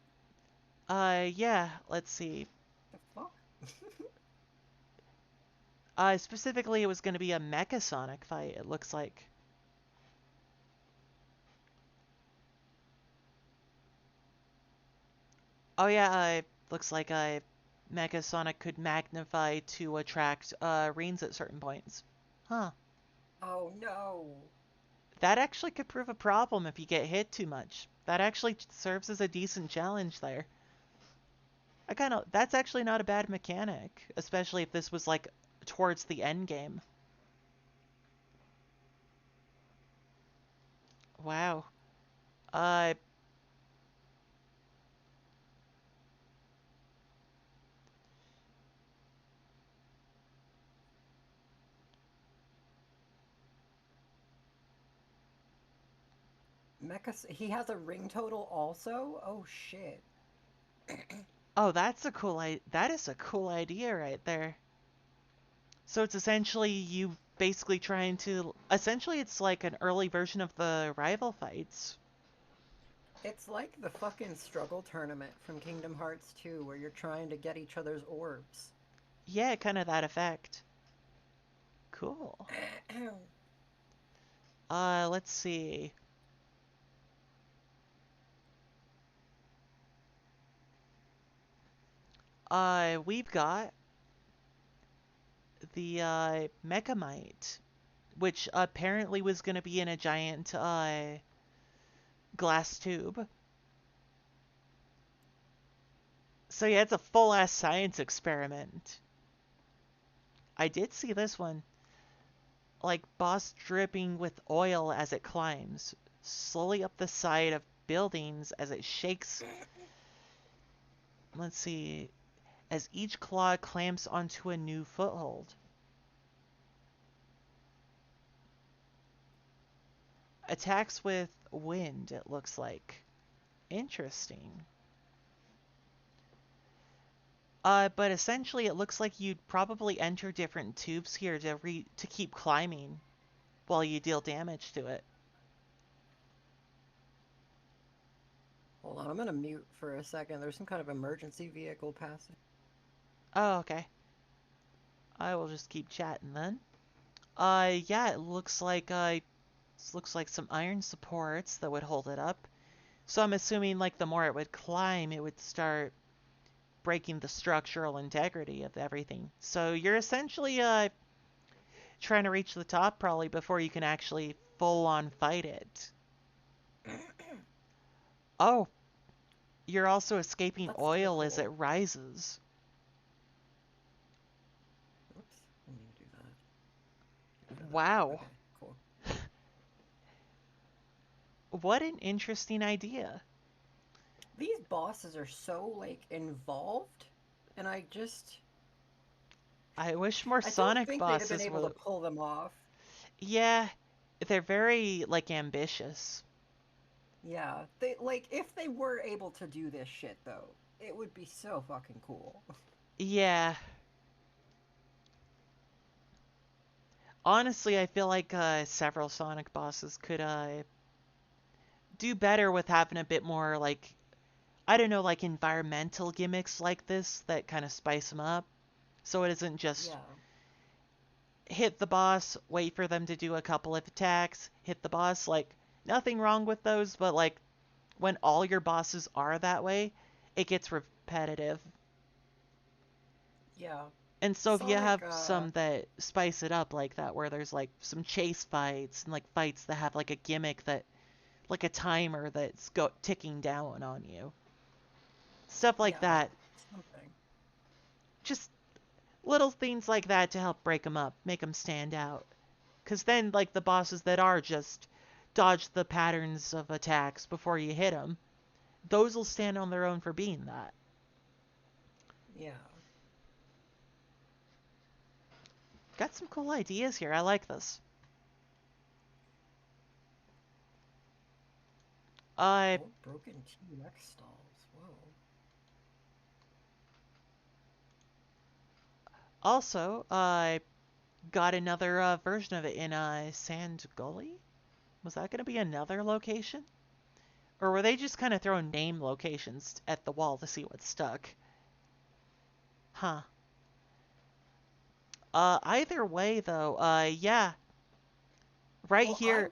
Speaker 1: Yeah, let's see.
Speaker 2: The fuck?
Speaker 1: Specifically it was gonna be a Mecha Sonic fight, it looks like. Oh yeah, looks like Mecha Sonic could magnify to attract rings at certain points. Huh.
Speaker 2: Oh no.
Speaker 1: That actually could prove a problem if you get hit too much. That actually serves as a decent challenge there. That's actually not a bad mechanic, especially if this was like towards the end game. Wow. Uh,
Speaker 2: Mecha. He has a ring total also? Oh shit.
Speaker 1: oh, that is a cool idea right there. So it's essentially basically trying to... Essentially, it's like an early version of the rival fights.
Speaker 2: It's like the fucking struggle tournament from Kingdom Hearts 2, where you're trying to get each other's orbs.
Speaker 1: Yeah, kind of that effect. Cool. Let's see. We've got the Mechamite, which apparently was going to be in a giant glass tube. So yeah, it's a full-ass science experiment. I did see this one. Like, boss dripping with oil as it climbs, slowly up the side of buildings as it shakes. Let's see. As each claw clamps onto a new foothold. Attacks with wind, it looks like. Interesting. But essentially it looks like you'd probably enter different tubes here to keep climbing while you deal damage to it.
Speaker 2: Hold on, I'm gonna mute for a second. There's some kind of emergency vehicle passing.
Speaker 1: Oh, okay. I will just keep chatting then. Yeah, it looks like some iron supports that would hold it up. So I'm assuming like the more it would climb, it would start breaking the structural integrity of everything. So you're essentially trying to reach the top probably before you can actually full on fight it. Oh, you're also escaping
Speaker 2: That's so
Speaker 1: oil as it
Speaker 2: cool.
Speaker 1: rises.
Speaker 2: Oops, I need to do that. Get rid of that.
Speaker 1: Wow.
Speaker 2: Okay, cool.
Speaker 1: What an interesting idea.
Speaker 2: These bosses are so, like, involved, and I
Speaker 1: I wish more
Speaker 2: don't
Speaker 1: Sonic
Speaker 2: think they'd have been
Speaker 1: bosses
Speaker 2: able to
Speaker 1: would...
Speaker 2: pull them off.
Speaker 1: Yeah, they're very, like, ambitious.
Speaker 2: Yeah, if they were able to do this shit, though, it would be so fucking cool.
Speaker 1: Yeah. Honestly, I feel like several Sonic bosses could do better with having a bit more, like, I don't know, like environmental gimmicks like this that kind of spice them up. So it isn't just
Speaker 2: Yeah,
Speaker 1: hit the boss, wait for them to do a couple of attacks, hit the boss. Like, nothing wrong with those, but like when all your bosses are that way, it gets repetitive.
Speaker 2: yeah.
Speaker 1: And so if you
Speaker 2: Sonic,
Speaker 1: have some that spice it up like that, where there's like some chase fights and like fights that have like a gimmick that, like a timer that's ticking down on you, stuff like
Speaker 2: yeah,
Speaker 1: that.
Speaker 2: something.
Speaker 1: Just little things like that to help break them up, make them stand out. Because then, like, the bosses that are just dodge the patterns of attacks before you hit them, those will stand on their own for being that.
Speaker 2: Yeah.
Speaker 1: Got some cool ideas here. I like this. I
Speaker 2: Old broken T-Rex stalls. Whoa.
Speaker 1: also got another version of it in Sand Gully. Was that going to be another location? Or were they just kind of throwing name locations at the wall to see what stuck? Huh. Either way, though, yeah, right
Speaker 2: Well,
Speaker 1: here.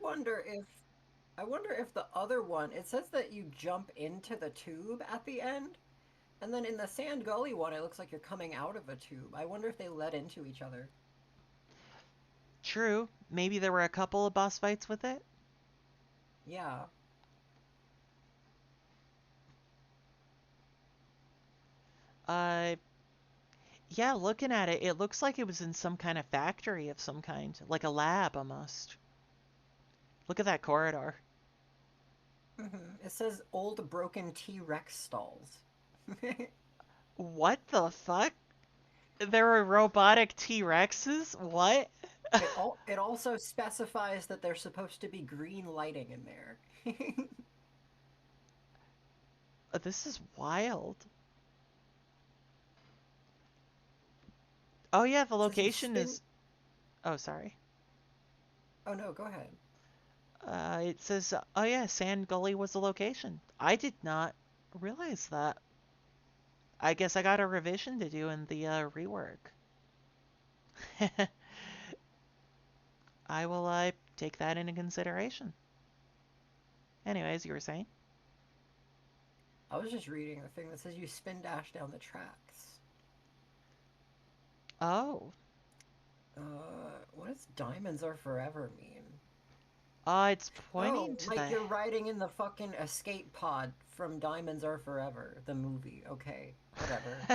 Speaker 2: I wonder if the other one, it says that you jump into the tube at the end, and then in the Sand Gully one, it looks like you're coming out of a tube. I wonder if they led into each other.
Speaker 1: True. Maybe there were a couple of boss fights with it.
Speaker 2: Yeah.
Speaker 1: Uh, yeah, looking at it, it looks like it was in some kind of factory of some kind, like a lab almost. Look at that corridor.
Speaker 2: It says old broken T-Rex stalls.
Speaker 1: What the fuck? There are robotic T-Rexes? What?
Speaker 2: It also specifies that there's supposed to be green lighting in there.
Speaker 1: This is wild. Oh yeah, the
Speaker 2: It says
Speaker 1: location is... Oh, sorry.
Speaker 2: Oh no, go ahead.
Speaker 1: It says, oh yeah, Sand Gully was the location. I did not realize that. I guess I got a revision to do in the rework. I will take that into consideration. Anyways, you were saying?
Speaker 2: I was just reading the thing that says you spin dash down the tracks.
Speaker 1: Oh,
Speaker 2: What does diamonds are forever mean?
Speaker 1: it's
Speaker 2: Oh,
Speaker 1: pointing to
Speaker 2: like
Speaker 1: the.
Speaker 2: you're riding in the fucking escape pod from Diamonds Are Forever, the movie. Okay, whatever.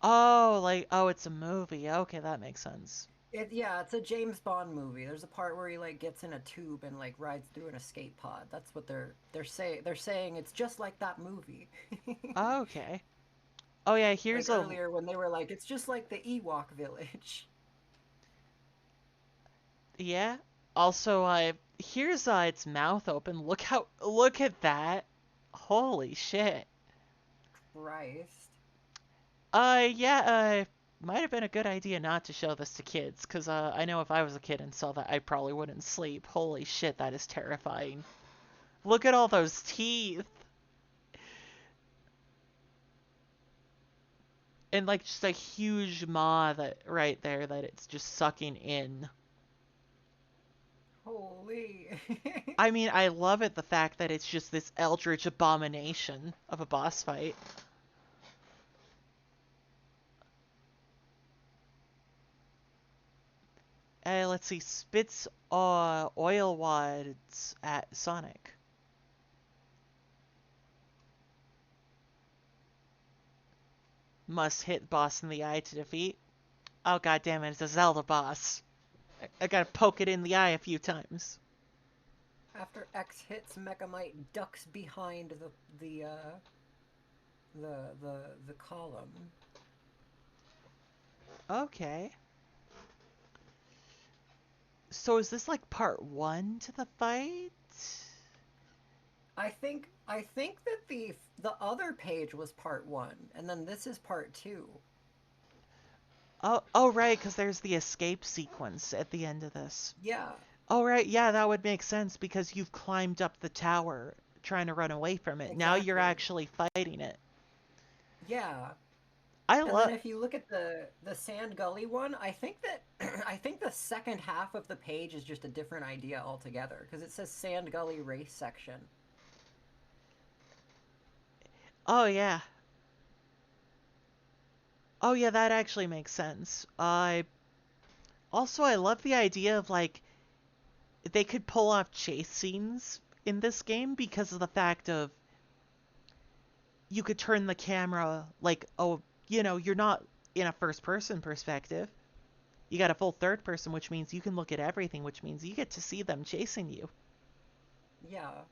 Speaker 1: Oh, like, oh, it's a movie. Okay, that makes sense.
Speaker 2: Yeah, it's a James Bond movie. There's a part where he like gets in a tube and like rides through an escape pod. That's what they're saying it's just like that movie.
Speaker 1: Okay. Oh yeah,
Speaker 2: Like
Speaker 1: here's a.
Speaker 2: earlier when they were like it's just like the Ewok village.
Speaker 1: Yeah. Also, here's its mouth open. Look at that. Holy shit.
Speaker 2: Christ.
Speaker 1: Yeah, might have been a good idea not to show this to kids, cause I know if I was a kid and saw that, I probably wouldn't sleep. Holy shit, that is terrifying. Look at all those teeth. And like just a huge maw that right there that it's just sucking in.
Speaker 2: Holy.
Speaker 1: I mean, I love it the fact that it's just this eldritch abomination of a boss fight. Let's see, spits oil wads at Sonic. Must hit boss in the eye to defeat. Oh god damn it, it's a Zelda boss. I gotta poke it in the eye a few times.
Speaker 2: After X hits, Mechamite ducks behind the column.
Speaker 1: Okay. So is this like part one to the fight?
Speaker 2: I think that the other page was part one, and then this is part two.
Speaker 1: Oh right, because there's the escape sequence at the end of this.
Speaker 2: Yeah,
Speaker 1: Oh right, yeah, that would make sense because you've climbed up the tower trying to run away from it. Now you're
Speaker 2: exactly.
Speaker 1: actually fighting it.
Speaker 2: Yeah.
Speaker 1: I
Speaker 2: And then
Speaker 1: love.
Speaker 2: if you look at the Sand Gully one, I think that I think the second half of the page is just a different idea altogether because it says Sand Gully race section.
Speaker 1: Oh yeah. Oh yeah, that actually makes sense. I love the idea of like they could pull off chase scenes in this game because of the fact of you could turn the camera like, oh, you're not in a first person perspective. You got a full third person, which means you can look at everything, which means you get to see them chasing you.
Speaker 2: Yeah.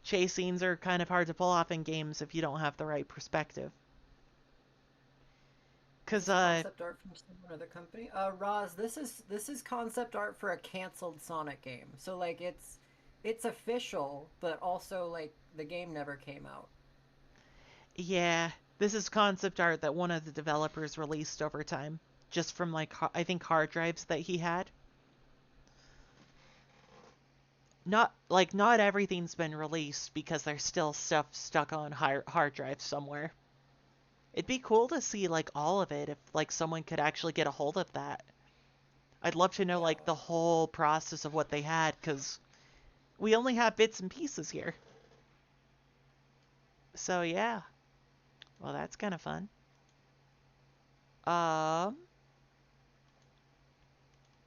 Speaker 1: Chase scenes are kind of hard to pull off in games if you don't have the right perspective.
Speaker 2: Is
Speaker 1: Cause
Speaker 2: this concept art from some other company? Roz, this is concept art for a canceled Sonic game. So like it's official, but also like the game never came out.
Speaker 1: yeah, this is concept art that one of the developers released over time, just from like I think hard drives that he had. Not everything's been released because there's still stuff stuck on hard drives somewhere. It'd be cool to see like all of it if like someone could actually get a hold of that. I'd love to know
Speaker 2: Yeah.
Speaker 1: like the whole process of what they had cuz we only have bits and pieces here. So yeah. Well, that's kind of fun. Um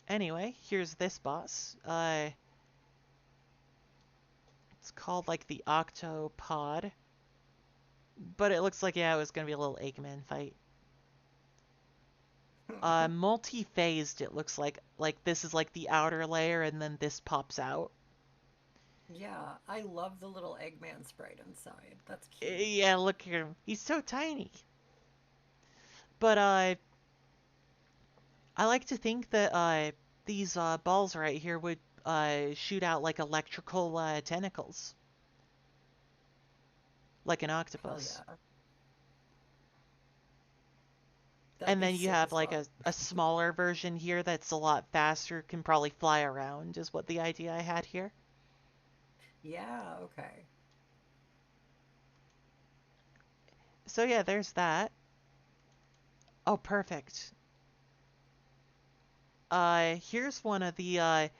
Speaker 1: anyway, here's this boss. It's called like the Octopod, but it looks like yeah, it was going to be a little Eggman fight. Multi-phased it looks like this is like the outer layer and then this pops out.
Speaker 2: Yeah, I love the little Eggman sprite inside. That's cute.
Speaker 1: Yeah, look at him. He's so tiny. But I like to think that these balls right here would shoot out like electrical tentacles, like an
Speaker 2: Hell
Speaker 1: octopus.
Speaker 2: yeah. That'd
Speaker 1: And
Speaker 2: be
Speaker 1: then you
Speaker 2: sick
Speaker 1: have
Speaker 2: as
Speaker 1: like
Speaker 2: fuck.
Speaker 1: a smaller version here that's a lot faster, can probably fly around, is what the idea I had here.
Speaker 2: Yeah, okay.
Speaker 1: So yeah, there's that. Oh, perfect. Here's one of the,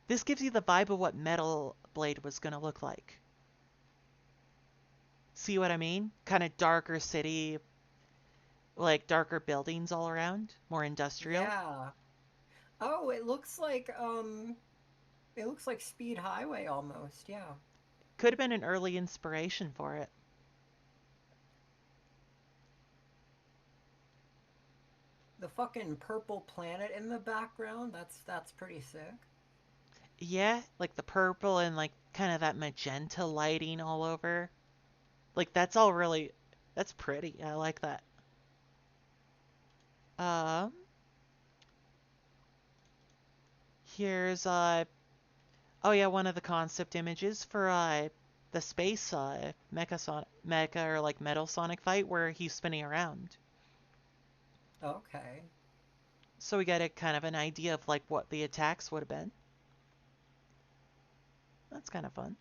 Speaker 1: this gives you the vibe of what Metal Blade was gonna look like. See what I mean? Kind of darker city, like darker buildings all around, more industrial.
Speaker 2: Yeah. Oh, it looks like Speed Highway almost. Yeah.
Speaker 1: Could have been an early inspiration for it.
Speaker 2: The fucking purple planet in the background, that's pretty sick.
Speaker 1: Yeah, like the purple and like kind of that magenta lighting all over. Like that's all really, that's pretty. I like that. Um, here's oh yeah, one of the concept images for the space mecha or like Metal Sonic fight where he's spinning around.
Speaker 2: Okay.
Speaker 1: So we get a kind of an idea of like what the attacks would have been. That's kind of fun.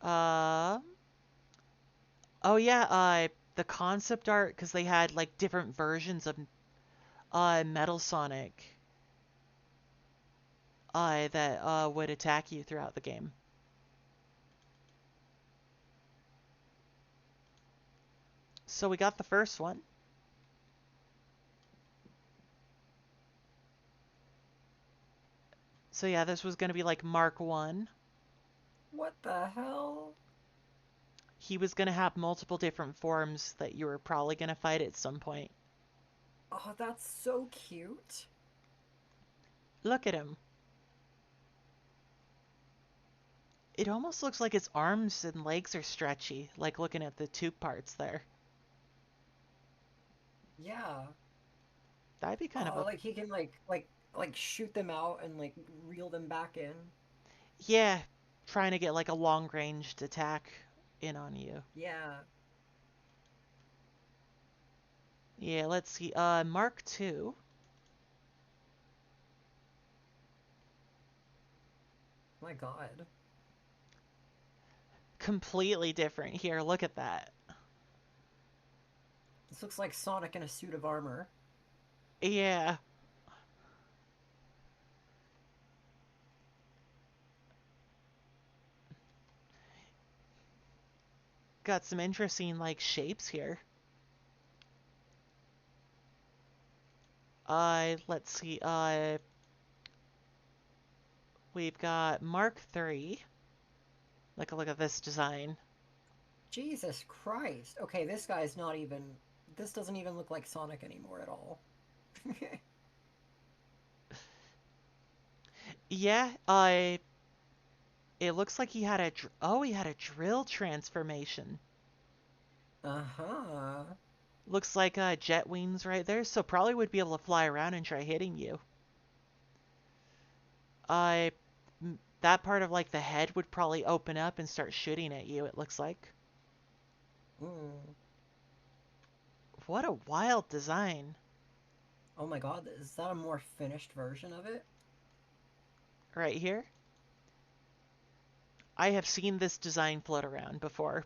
Speaker 1: Um, oh yeah, the concept art because they had like different versions of Metal Sonic that would attack you throughout the game. So we got the first one. So yeah, this was going to be like Mark 1.
Speaker 2: What the hell?
Speaker 1: He was going to have multiple different forms that you were probably going to fight at some point.
Speaker 2: Oh, that's so cute.
Speaker 1: Look at him. It almost looks like his arms and legs are stretchy, like looking at the tube parts there.
Speaker 2: Yeah.
Speaker 1: That'd be kind of
Speaker 2: Oh,
Speaker 1: a...
Speaker 2: like he can like shoot them out and like reel them back in.
Speaker 1: Yeah, trying to get like a long-ranged attack in on you.
Speaker 2: Yeah.
Speaker 1: Yeah, let's see. Mark 2.
Speaker 2: My God.
Speaker 1: Completely different here. Look at that.
Speaker 2: This looks like Sonic in a suit of armor.
Speaker 1: Yeah. Got some interesting like shapes here. Let's see. We've got Mark 3. Like a look at this design.
Speaker 2: Jesus Christ. Okay, this guy's not even. This doesn't even look like Sonic anymore at all.
Speaker 1: Yeah, it looks like he had he had a drill transformation.
Speaker 2: Uh-huh.
Speaker 1: Looks like jet wings right there, so probably would be able to fly around and try hitting you. Uh, that part of like the head would probably open up and start shooting at you, it looks like.
Speaker 2: Mm.
Speaker 1: What a wild design.
Speaker 2: Oh my God, is that a more finished version of it?
Speaker 1: Right here. I have seen this design float around before.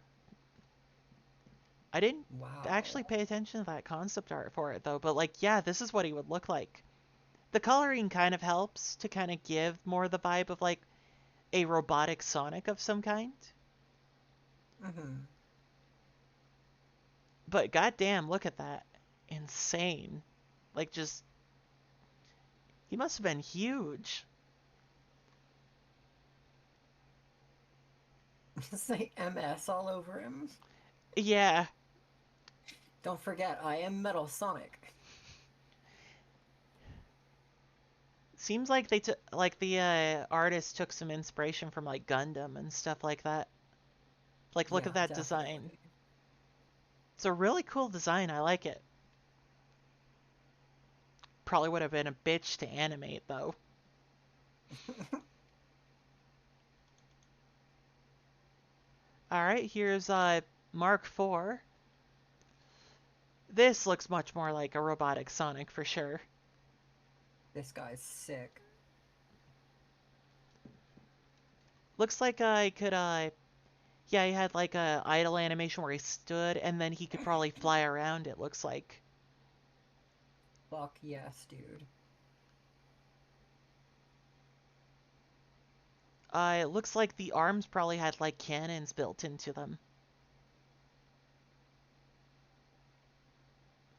Speaker 1: I didn't
Speaker 2: Wow.
Speaker 1: actually pay attention to that concept art for it though, but like, yeah, this is what he would look like. The coloring kind of helps to kind of give more the vibe of like a robotic Sonic of some kind.
Speaker 2: Mm-hmm.
Speaker 1: But goddamn, look at that. Insane. Like just he must have been huge.
Speaker 2: Say MS all over him.
Speaker 1: Yeah.
Speaker 2: Don't forget, I am Metal Sonic.
Speaker 1: Seems like they took like the artist took some inspiration from like Gundam and stuff like that. Like look at
Speaker 2: Yeah,
Speaker 1: that design.
Speaker 2: definitely.
Speaker 1: It's a really cool design. I like it. Probably would have been a bitch to animate though. All right, here's Mark 4. This looks much more like a robotic Sonic for sure.
Speaker 2: This guy's sick.
Speaker 1: Looks like I could, yeah, he had like a idle animation where he stood, and then he could probably fly around, it looks like.
Speaker 2: Fuck yes, dude.
Speaker 1: It looks like the arms probably had like cannons built into them.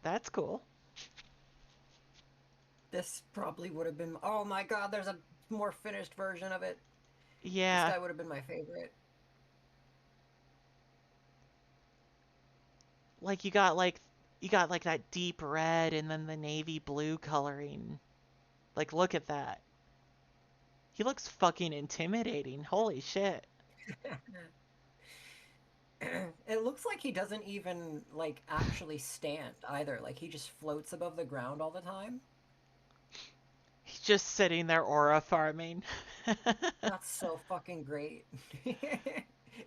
Speaker 1: That's cool.
Speaker 2: This probably would have been. Oh my god, there's a more finished version of it. This
Speaker 1: Yeah,
Speaker 2: guy would have been my favorite.
Speaker 1: like you got like that deep red and then the navy blue coloring. Like look at that. He looks fucking intimidating. Holy shit.
Speaker 2: It looks like he doesn't even like actually stand either. Like he just floats above the ground all the time.
Speaker 1: He's just sitting there aura farming.
Speaker 2: That's so fucking great.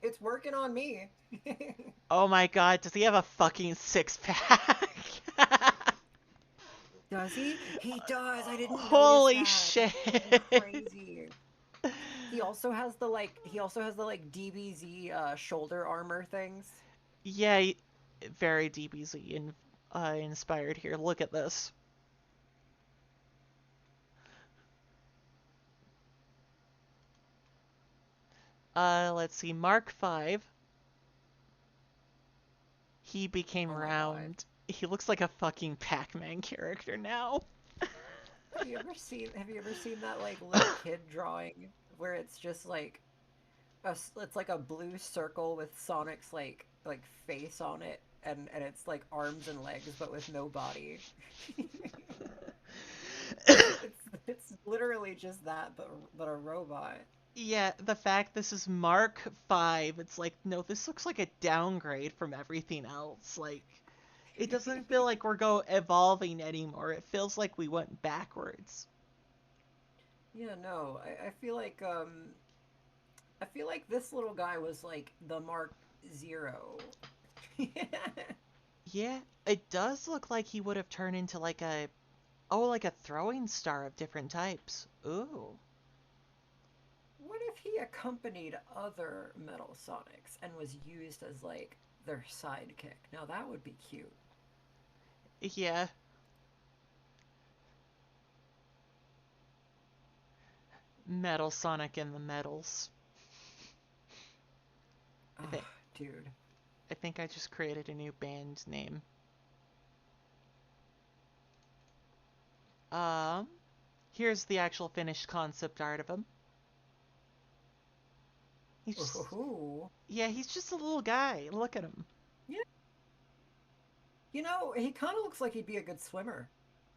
Speaker 2: It's working on me.
Speaker 1: Oh my god, does he have a fucking six pack?
Speaker 2: Does he? He does. I didn't notice
Speaker 1: Holy
Speaker 2: that.
Speaker 1: shit.
Speaker 2: That's crazy. He also has the DBZ shoulder armor things.
Speaker 1: Yeah, very DBZ inspired here. Look at this. Let's see. Mark 5. He became
Speaker 2: Oh my god.
Speaker 1: round. He looks like a fucking Pac-Man character now.
Speaker 2: Have you ever seen that like little kid drawing where it's just like it's like a blue circle with Sonic's like face on it and it's like arms and legs but with no body. It's literally just that but a robot.
Speaker 1: Yeah, the fact this is Mark 5, it's like, no, this looks like a downgrade from everything else. Like, it doesn't feel like we're evolving anymore. It feels like we went backwards.
Speaker 2: Yeah, no. I feel like this little guy was like the Mark Zero.
Speaker 1: Yeah, it does look like he would have turned into like a, oh, like a throwing star of different types. Ooh.
Speaker 2: What if he accompanied other Metal Sonics and was used as like their sidekick? Now that would be cute.
Speaker 1: Yeah. Metal Sonic and the Metals. I
Speaker 2: Ah,
Speaker 1: think
Speaker 2: dude.
Speaker 1: I think I just created a new band name. Um, Here's the actual finished concept art of him. He's just,
Speaker 2: Ooh.
Speaker 1: yeah, he's just a little guy. Look at him.
Speaker 2: Yeah. You know, he kind of looks like he'd be a good swimmer.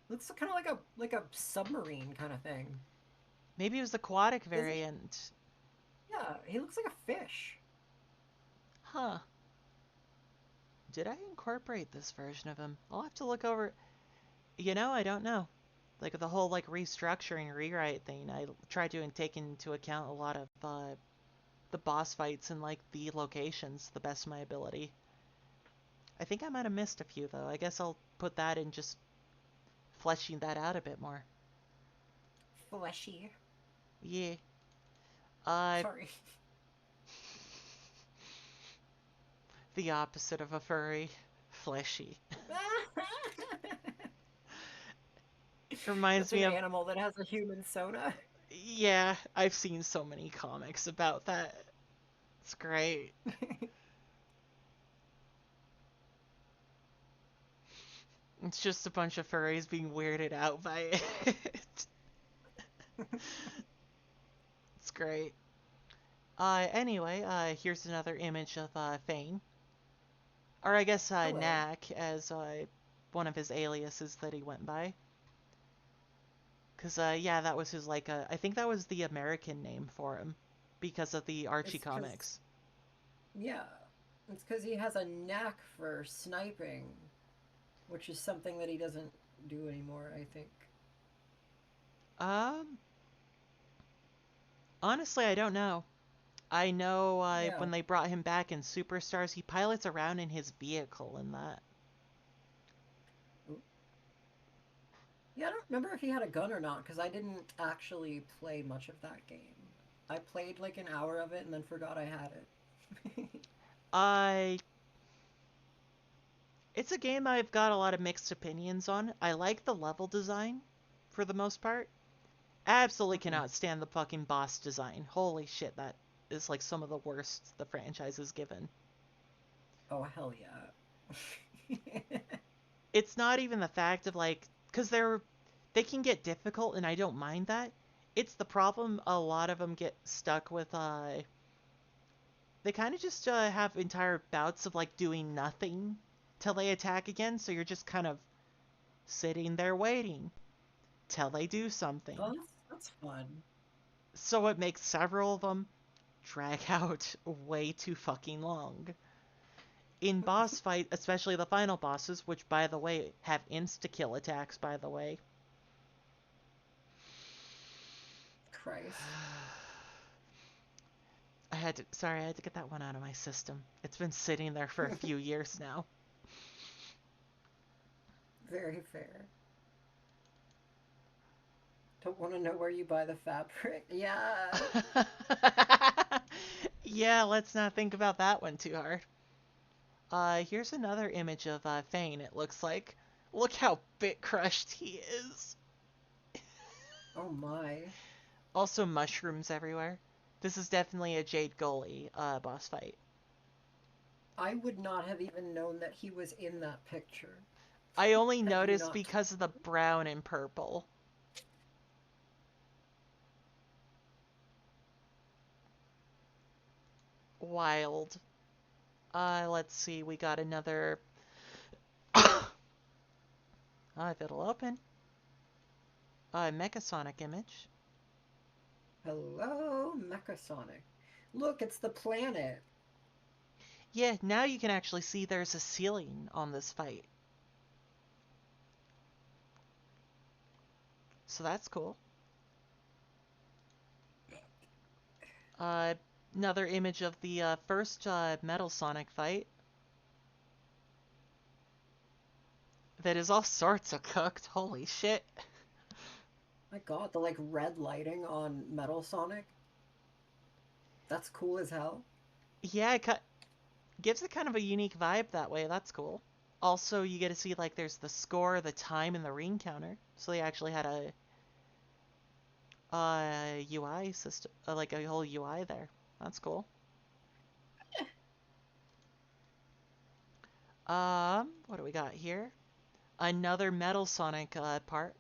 Speaker 2: Looks kind of like a submarine kind of thing.
Speaker 1: Maybe it was the aquatic
Speaker 2: Does he?
Speaker 1: variant.
Speaker 2: Yeah, he looks like a fish.
Speaker 1: Huh. Did I incorporate this version of him? I'll have to look over. You know, I don't know. Like the whole like restructuring rewrite thing, I tried to take into account a lot of the boss fights and like the locations the best of my ability. I think I might have missed a few though. I guess I'll put that in just fleshing that out a bit more.
Speaker 2: Fleshy.
Speaker 1: Yeah. Uh,
Speaker 2: Sorry.
Speaker 1: the opposite of a furry. Fleshy. It reminds
Speaker 2: It's
Speaker 1: me
Speaker 2: an
Speaker 1: of,
Speaker 2: animal that has a human soda.
Speaker 1: yeah, I've seen so many comics about that. It's great. It's just a bunch of furries being weirded out by it. It's great. Anyway, here's another image of Fane. Or I guess
Speaker 2: Hello.
Speaker 1: Knack as one of his aliases that he went by. Because, yeah, that was his, like, I think that was the American name for him. Because of the Archie
Speaker 2: It's because,
Speaker 1: comics.
Speaker 2: yeah, it's because he has a knack for sniping, which is something that he doesn't do anymore, I think.
Speaker 1: Um, Honestly, I don't know. I know
Speaker 2: Yeah.
Speaker 1: when they brought him back in Superstars, he pilots around in his vehicle in that.
Speaker 2: Yeah, I don't remember if he had a gun or not, because I didn't actually play much of that game. I played like an hour of it and then forgot I had it.
Speaker 1: I It's a game I've got a lot of mixed opinions on. I like the level design for the most part. Absolutely
Speaker 2: Mhm.
Speaker 1: cannot stand the fucking boss design. Holy shit, that is like some of the worst the franchise has given.
Speaker 2: Oh, hell yeah.
Speaker 1: It's not even the fact of like, because they can get difficult and I don't mind that. It's the problem a lot of them get stuck with. They kind of just have entire bouts of like doing nothing till they attack again, so you're just kind of sitting there waiting till they do
Speaker 2: Oh,
Speaker 1: something.
Speaker 2: that's fun.
Speaker 1: So it makes several of them drag out way too fucking long. In boss fight, especially the final bosses, which by the way have insta kill attacks, by the way.
Speaker 2: Christ.
Speaker 1: I had to get that one out of my system. It's been sitting there for a few years now.
Speaker 2: Very fair. Don't want to know where you buy the fabric. Yeah.
Speaker 1: Yeah, let's not think about that one too hard. Here's another image of Fane, it looks like. Look how bit crushed he is.
Speaker 2: Oh my.
Speaker 1: Also, mushrooms everywhere. This is definitely a Jade Goalie boss fight.
Speaker 2: I would not have even known that he was in that picture.
Speaker 1: I only
Speaker 2: Had you
Speaker 1: noticed
Speaker 2: not
Speaker 1: because of the
Speaker 2: told me.
Speaker 1: brown and purple. Wild. Let's see, we got another. If it'll open. Mechasonic image.
Speaker 2: Hello, Mechasonic. Look, it's the planet.
Speaker 1: Yeah, now you can actually see there's a ceiling on this fight. So that's cool. Uh, Another image of the first Metal Sonic fight. That is all sorts of cooked. Holy shit.
Speaker 2: My God, the like red lighting on Metal Sonic. That's cool as hell.
Speaker 1: Yeah, it gives it kind of a unique vibe that way. That's cool. Also, you get to see like there's the score, the time, and the ring counter. So they actually had a UI system, like a whole UI there. That's cool. What do we got here? Another Metal Sonic part.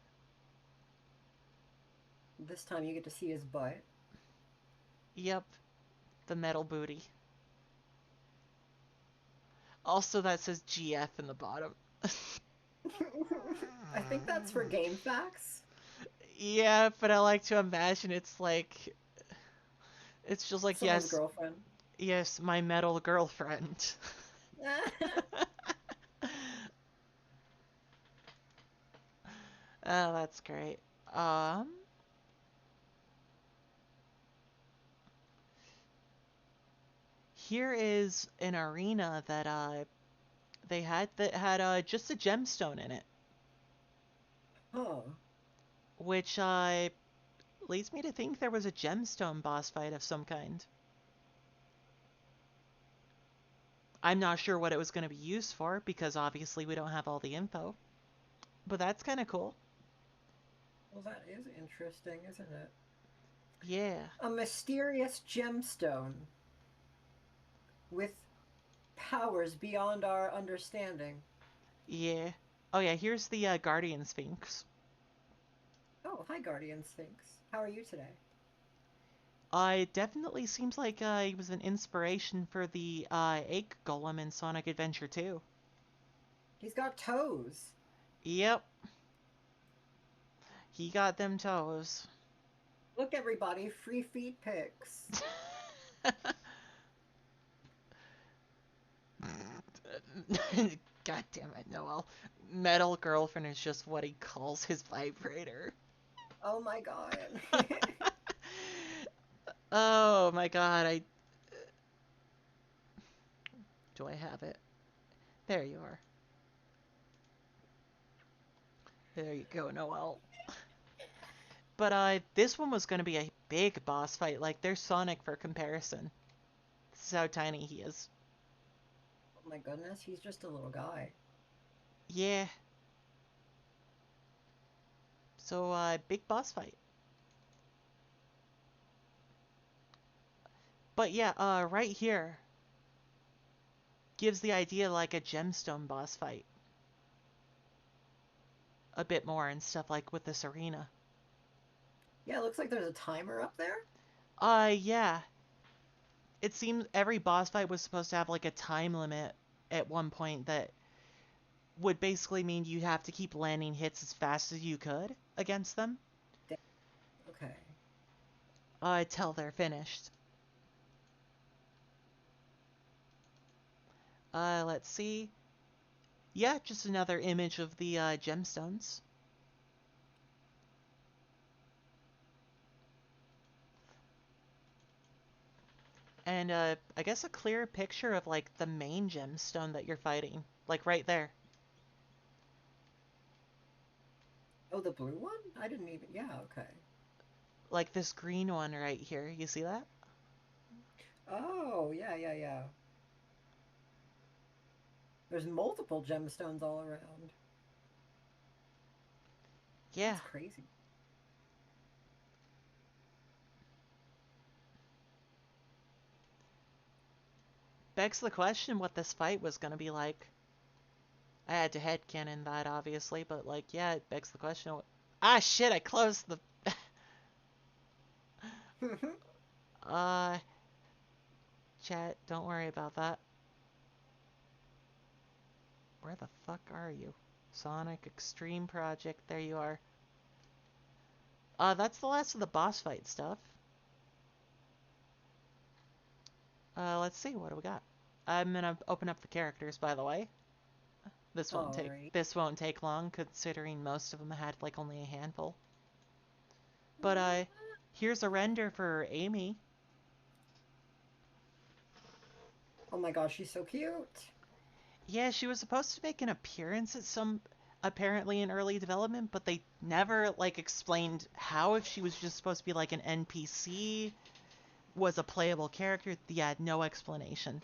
Speaker 2: This time you get to see his butt.
Speaker 1: Yep, the metal booty. Also, that says GF in the bottom.
Speaker 2: I think that's for Game Facts.
Speaker 1: Yeah, but I like to imagine it's just like
Speaker 2: Someone's
Speaker 1: yes,
Speaker 2: girlfriend.
Speaker 1: yes, my metal girlfriend. Oh, that's great. Um, Here is an arena that they had that had just a gemstone in it,
Speaker 2: Oh,
Speaker 1: which leads me to think there was a gemstone boss fight of some kind. I'm not sure what it was going to be used for because obviously we don't have all the info, but that's kind of cool.
Speaker 2: well, that is interesting, isn't it?
Speaker 1: Yeah.
Speaker 2: A mysterious gemstone with powers beyond our understanding.
Speaker 1: Yeah. Oh yeah, here's the Guardian Sphinx.
Speaker 2: Oh, hi, Guardian Sphinx. How are you today?
Speaker 1: It definitely seems like he was an inspiration for the Ache Golem in Sonic Adventure 2.
Speaker 2: He's got toes.
Speaker 1: Yep, he got them toes.
Speaker 2: Look, everybody, free feet pics.
Speaker 1: God damn it, Noel. Metal girlfriend is just what he calls his vibrator.
Speaker 2: Oh my God.
Speaker 1: Oh my god, I. Do I have it? There you are. There you go, Noel. But this one was gonna be a big boss fight. Like, there's Sonic for comparison. This is how tiny he is.
Speaker 2: Oh my goodness, he's just a little guy.
Speaker 1: Yeah. So, big boss fight. But yeah, right here gives the idea like a gemstone boss fight. A bit more and stuff like with this arena.
Speaker 2: Yeah, it looks like there's a timer up there.
Speaker 1: Yeah. It seems every boss fight was supposed to have like a time limit at one point that would basically mean you have to keep landing hits as fast as you could against them.
Speaker 2: Okay.
Speaker 1: Till they're finished. Let's see. Yeah, just another image of the gemstones. And I guess a clear picture of like the main gemstone that you're fighting. Like right there.
Speaker 2: Oh, the blue one? I didn't even. Yeah, okay.
Speaker 1: Like this green one right here. You see that?
Speaker 2: Oh, yeah, yeah, yeah. There's multiple gemstones all around.
Speaker 1: Yeah.
Speaker 2: That's crazy.
Speaker 1: Begs the question what this fight was gonna be like. I had to headcanon that obviously, but like, yeah, it begs the question. Ah, shit! I closed the. uh, chat. Don't worry about that. Where the fuck are you? Sonic Xtreme Project. There you are. That's the last of the boss fight stuff. Let's see. What do we got? I'm gonna open up the characters, by the way.
Speaker 2: Alright.
Speaker 1: This won't take long, considering most of them had like only a handful. But here's a render for Amy.
Speaker 2: Oh my gosh, she's so cute.
Speaker 1: Yeah, she was supposed to make an appearance at some apparently in early development, but they never like explained how, if she was just supposed to be like an NPC, was a playable character. Yeah, no explanation.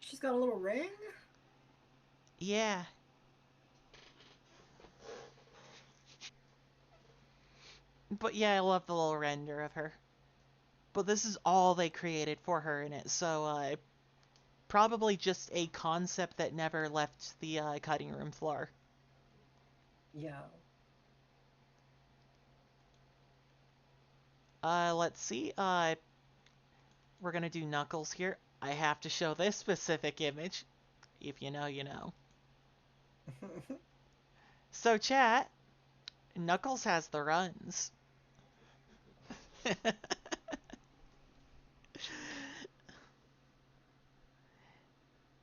Speaker 2: She's got a little ring.
Speaker 1: Yeah. But yeah, I love the little render of her. But this is all they created for her in it, so probably just a concept that never left the cutting room floor.
Speaker 2: Yeah.
Speaker 1: Let's see. We're gonna do Knuckles here. I have to show this specific image. If you know, you know. So, chat, Knuckles has the runs.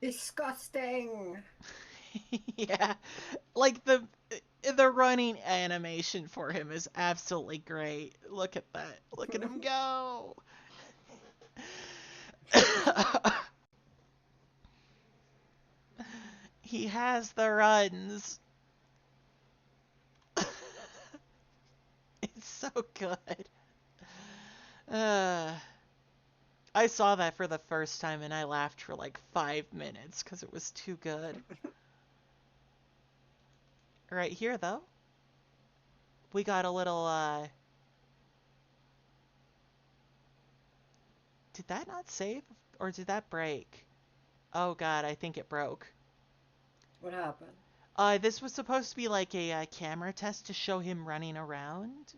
Speaker 2: Disgusting.
Speaker 1: Yeah, like the running animation for him is absolutely great. Look at that. Look at him go. He has the runs. It's so good. Uh, I saw that for the first time and I laughed for like 5 minutes because it was too good. Right here, though, we got a little, did that not save? Or did that break? Oh god, I think it broke.
Speaker 2: What happened?
Speaker 1: This was supposed to be like a camera test to show him running around.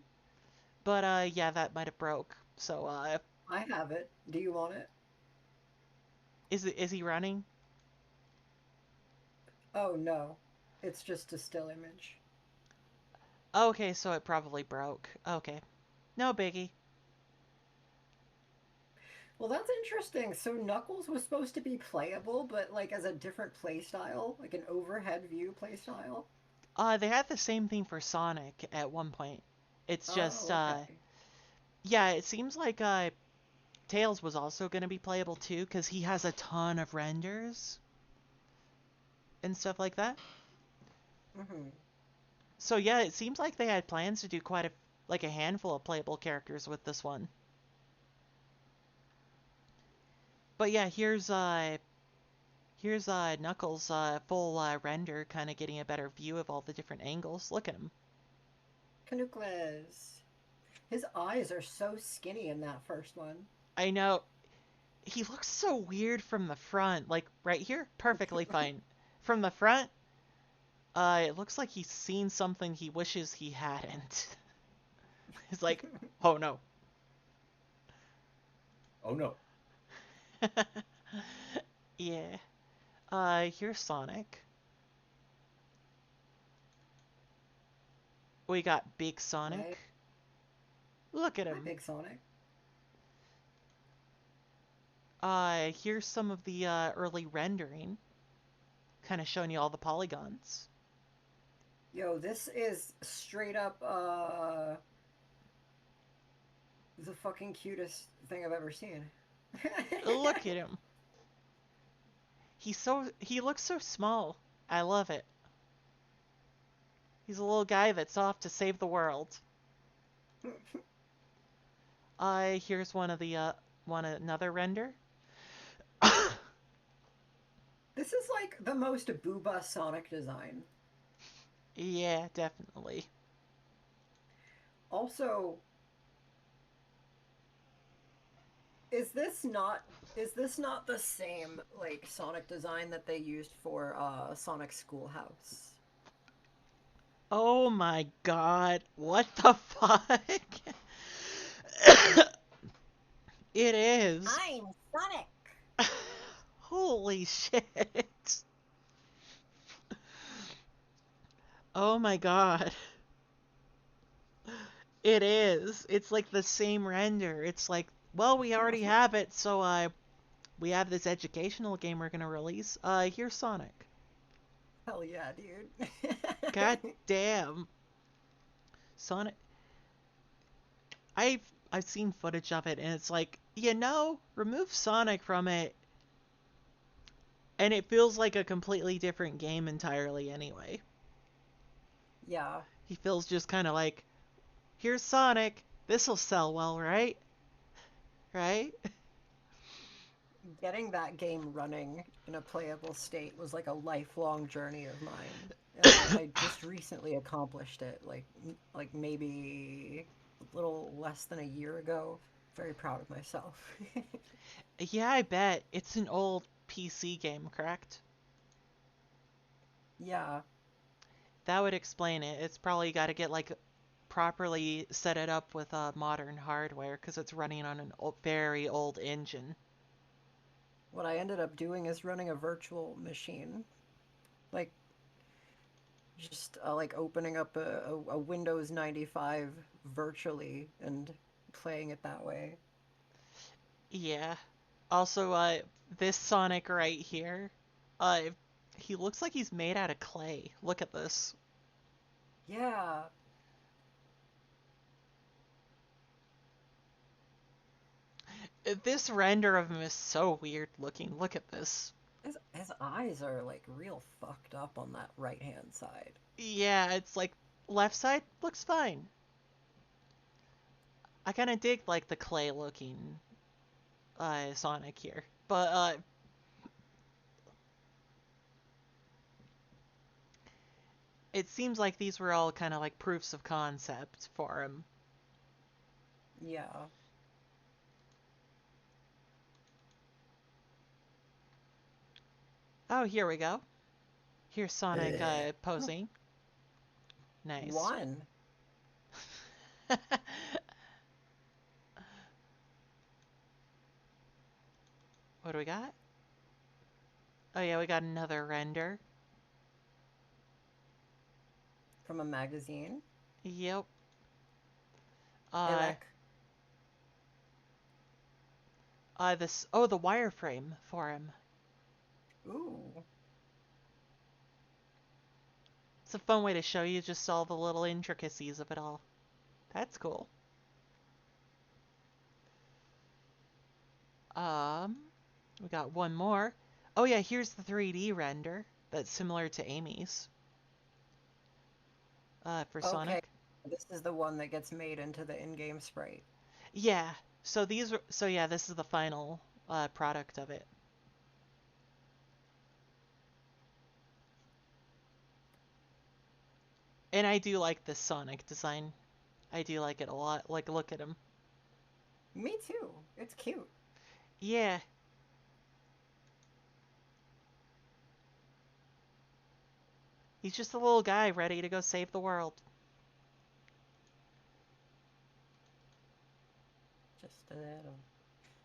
Speaker 1: But, yeah, that might have broke. So,
Speaker 2: I have it. Do you want it?
Speaker 1: is he running?
Speaker 2: Oh no. It's just a still image.
Speaker 1: Okay, so it probably broke. Okay. No biggie.
Speaker 2: Well, that's interesting. So Knuckles was supposed to be playable, but like as a different playstyle, like an overhead view playstyle.
Speaker 1: They had the same thing for Sonic at one point. It's just,
Speaker 2: Oh, okay.
Speaker 1: yeah, it seems like, Tails was also going to be playable too, because he has a ton of renders and stuff like that.
Speaker 2: Mm-hmm.
Speaker 1: So yeah, it seems like they had plans to do quite a handful of playable characters with this one. But yeah, here's Knuckles' full render, kind of getting a better view of all the different angles. Look at him.
Speaker 2: Canucles. His eyes are so skinny in that first one.
Speaker 1: I know he looks so weird from the front. Like right here, perfectly fine. From the front, it looks like he's seen something he wishes he hadn't. It's like, oh no.
Speaker 3: Oh no.
Speaker 1: Yeah. Here's Sonic. We got Big Sonic.
Speaker 2: Right?
Speaker 1: Look at
Speaker 2: Hi,
Speaker 1: him.
Speaker 2: Big Sonic.
Speaker 1: Here's some of the early rendering, kind of showing you all the polygons.
Speaker 2: Yo, this is straight up the fucking cutest thing I've ever seen.
Speaker 1: Look at him. He looks so small. I love it. He's a little guy that's off to save the world. Here's another render.
Speaker 2: This is like the most booba Sonic design.
Speaker 1: Yeah, definitely.
Speaker 2: Also, is this not the same like Sonic design that they used for Sonic Schoolhouse?
Speaker 1: Oh my god, what the fuck? It is.
Speaker 2: I'm Sonic.
Speaker 1: Holy shit. Oh my god. It is. It's like the same render. It's like, well, we already have it, so we have this educational game we're gonna release. Here's Sonic.
Speaker 2: Hell yeah, dude.
Speaker 1: God damn. Sonic. I've I've seen footage of it and it's like, remove Sonic from it and it feels like a completely different game entirely anyway.
Speaker 2: Yeah.
Speaker 1: He feels just kind of like, here's Sonic. This'll sell well, right? Right?
Speaker 2: Getting that game running in a playable state was like a lifelong journey of mine. And I just recently accomplished it, like maybe a little less than a year ago. Very proud of myself.
Speaker 1: Yeah, I bet. It's an old PC game, correct?
Speaker 2: Yeah.
Speaker 1: That would explain it. It's probably got to get like properly set it up with modern hardware because it's running on an very old engine.
Speaker 2: What I ended up doing is running a virtual machine. Like, just like opening up a Windows 95 virtually and playing it that way.
Speaker 1: Yeah. Also, this Sonic right here, uh, he looks like he's made out of clay. Look at this.
Speaker 2: Yeah.
Speaker 1: This render of him is so weird looking. Look at this.
Speaker 2: His eyes are like real fucked up on that right hand side.
Speaker 1: Yeah, it's like left side looks fine. I kind of dig like the clay looking Sonic here. But it seems like these were all kind of like proofs of concept for him.
Speaker 2: Yeah.
Speaker 1: Oh, here we go. Here's Sonic posing. Nice.
Speaker 2: One.
Speaker 1: What do we got? Oh yeah, we got another render.
Speaker 2: From a magazine.
Speaker 1: Yep.
Speaker 2: Elec.
Speaker 1: The wireframe for him.
Speaker 2: Ooh.
Speaker 1: It's a fun way to show you just all the little intricacies of it all. That's cool. We got one more. Oh yeah, here's the 3D render that's similar to Amy's. for
Speaker 2: Okay,
Speaker 1: Sonic.
Speaker 2: this is the one that gets made into the in-game sprite.
Speaker 1: Yeah. So these were, so yeah, this is the final product of it. And I do like this Sonic design. I do like it a lot. Like, look at him.
Speaker 2: Me too. It's cute.
Speaker 1: Yeah. He's just a little guy ready to go save the world.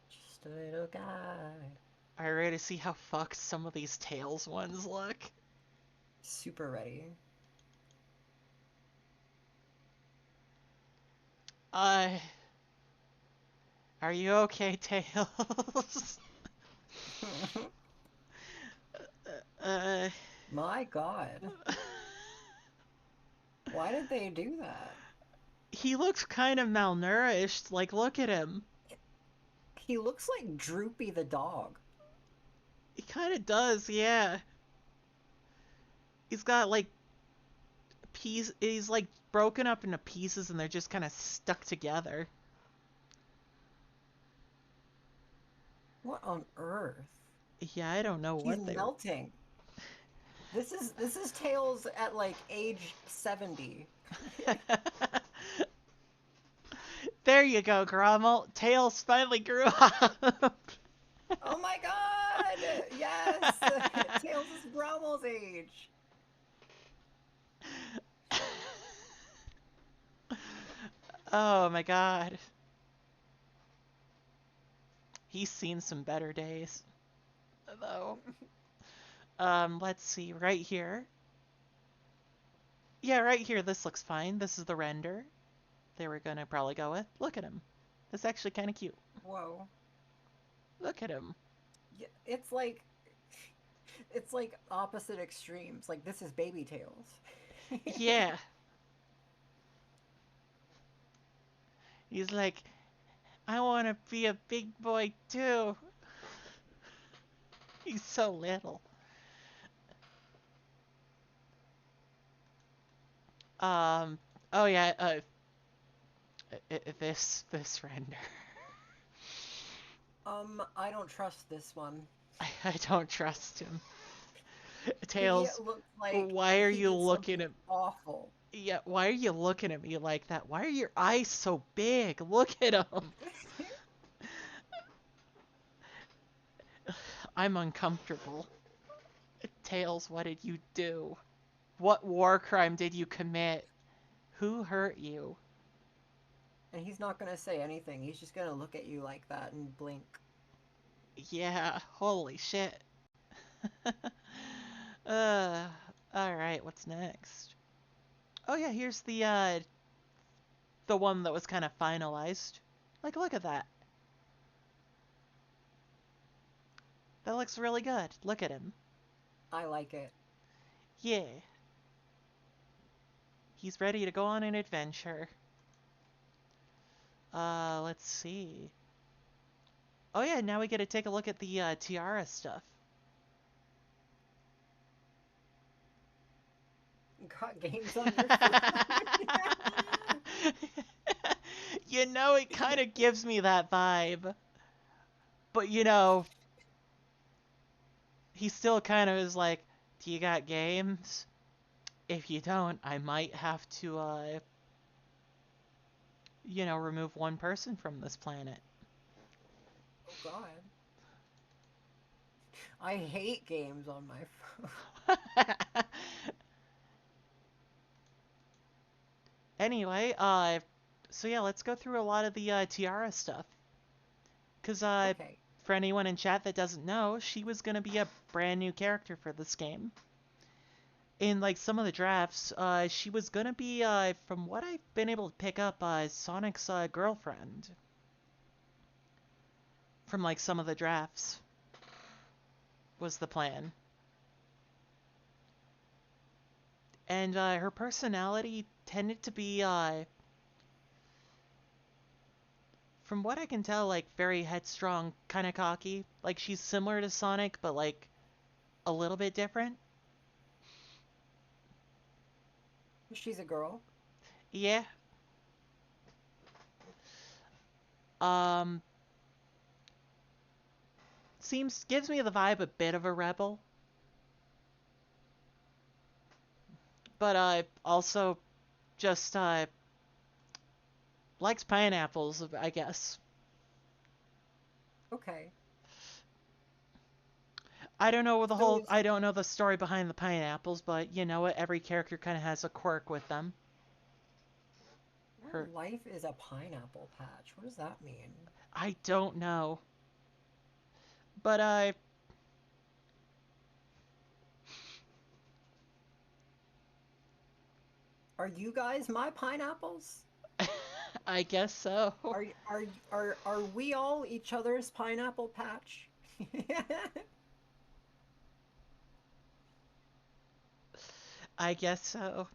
Speaker 2: Just a little guy.
Speaker 1: Are you ready to see how fucked some of these Tails ones look?
Speaker 2: Super ready.
Speaker 1: Uh, are you okay, Tails? uh,
Speaker 2: My God. Why did they do that?
Speaker 1: he looks kind of malnourished. Like, look at him.
Speaker 2: He looks like Droopy the dog.
Speaker 1: He kind of does, yeah. He's got like he's like broken up into pieces and they're just kind of stuck together.
Speaker 2: What on earth?
Speaker 1: Yeah, I don't know
Speaker 2: He's
Speaker 1: what they were.
Speaker 2: melting. This is Tails at like age 70.
Speaker 1: There you go, Grommel. Tails finally grew up.
Speaker 2: Oh my God! Yes! Tails is Grommel's age.
Speaker 1: Oh my god. He's seen some better days, though. Let's see, right here. Yeah, right here, this looks fine. This is the render they were gonna probably go with. Look at him. That's actually kind of cute.
Speaker 2: Whoa.
Speaker 1: Look at him.
Speaker 2: Yeah, it's like opposite extremes. Like this is baby Tails.
Speaker 1: Yeah. He's like, I want to be a big boy too. He's so little. Um, oh yeah, this render.
Speaker 2: I don't trust this one.
Speaker 1: I don't trust him.
Speaker 2: He
Speaker 1: Tails,
Speaker 2: looks like
Speaker 1: why are
Speaker 2: he
Speaker 1: you
Speaker 2: did
Speaker 1: looking
Speaker 2: something
Speaker 1: at
Speaker 2: awful.
Speaker 1: yeah, why are you looking at me like that? Why are your eyes so big? Look at them. I'm uncomfortable. Tails, what did you do? What war crime did you commit? Who hurt you?
Speaker 2: And he's not gonna say anything. He's just gonna look at you like that and blink.
Speaker 1: Yeah, holy shit. uh, alright, what's next? Oh yeah, here's the one that was kind of finalized. Like, look at that. That looks really good. Look at him.
Speaker 2: I like it.
Speaker 1: Yeah. He's ready to go on an adventure. Let's see. Oh yeah, now we get to take a look at the tiara stuff.
Speaker 2: Got games on your phone.
Speaker 1: You know, it kind of gives me that vibe. But you know, he still kind of is like, do you got games? If you don't, I might have to, you know, remove one person from this planet.
Speaker 2: Oh God. I hate games on my phone.
Speaker 1: Anyway, so yeah, let's go through a lot of the tiara stuff. Because,
Speaker 2: Okay.
Speaker 1: for anyone in chat that doesn't know, she was going to be a brand new character for this game. In, like, some of the drafts, she was going to be, from what I've been able to pick up, Sonic's girlfriend. From, like, some of the drafts was the plan. And, her personality tended to be, from what I can tell, like, very headstrong, kind of cocky. Like, she's similar to Sonic, but, like, a little bit different.
Speaker 2: She's a girl.
Speaker 1: Yeah. Um, gives me the vibe a bit of a rebel, but also just likes pineapples, I guess.
Speaker 2: Okay. So is
Speaker 1: I don't know the story behind the pineapples, but you know what? Every character kind of has a quirk with them.
Speaker 2: what
Speaker 1: Her,
Speaker 2: life is a pineapple patch? What does that mean?
Speaker 1: I don't know, but
Speaker 2: Are you guys my pineapples?
Speaker 1: I guess so.
Speaker 2: Are we all each other's pineapple patch?
Speaker 1: I guess so.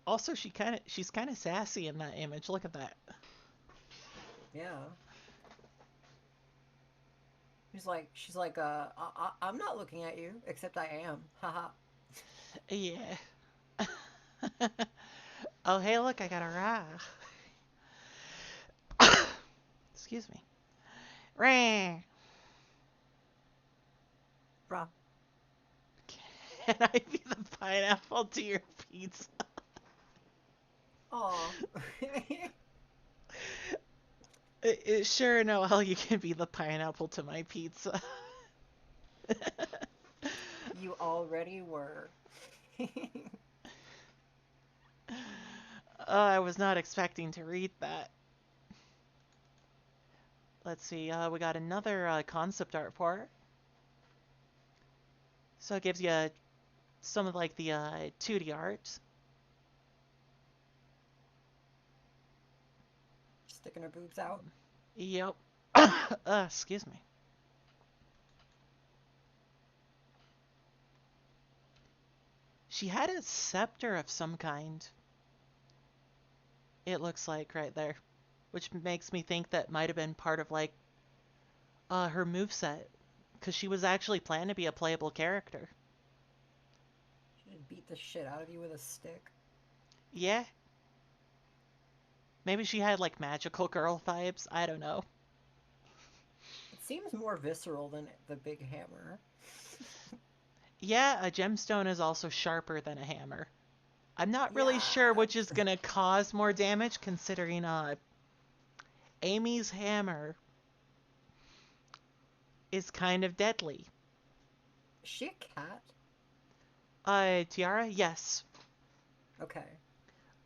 Speaker 1: Also, she's kind of sassy in that image. Look at that.
Speaker 2: Yeah. She's like, I'm not looking at you, except I am. Haha.
Speaker 1: Yeah. Oh, hey, look, I got a Excuse me. Rah.
Speaker 2: Bruh.
Speaker 1: Can I be the pineapple to your pizza?
Speaker 2: Aw.
Speaker 1: Sure, Noel, you can be the pineapple to my pizza.
Speaker 2: You already were.
Speaker 1: I was not expecting to read that. Let's see, we got another concept art for her. So it gives you some of like the 2D art.
Speaker 2: Sticking her boobs out.
Speaker 1: Yep. Excuse me. She had a scepter of some kind. It looks like right there, which makes me think that might have been part of like her moveset, because she was actually planned to be a playable character.
Speaker 2: She just beat the shit out of you with a stick.
Speaker 1: Yeah, maybe she had like magical girl vibes. I don't know.
Speaker 2: It seems more visceral than the big hammer.
Speaker 1: Yeah, a gemstone is also sharper than a hammer. I'm not really sure
Speaker 2: Yeah.
Speaker 1: which is gonna cause more damage, considering Amy's hammer is kind of deadly.
Speaker 2: Is she a cat?
Speaker 1: Tiara, yes.
Speaker 2: Okay.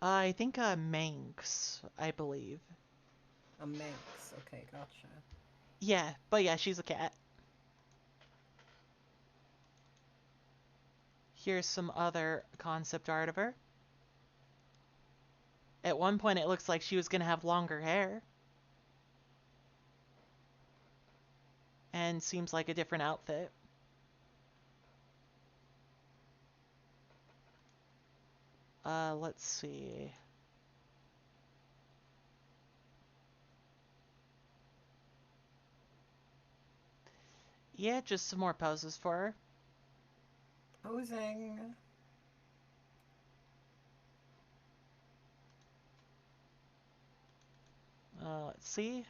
Speaker 1: I think Manx, I believe.
Speaker 2: A Manx. Okay, gotcha.
Speaker 1: Yeah, but yeah, she's a cat. Here's some other concept art of her. At one point, it looks like she was gonna have longer hair. And seems like a different outfit. Let's see. Yeah, just some more poses for her.
Speaker 2: Posing.
Speaker 1: Let's see.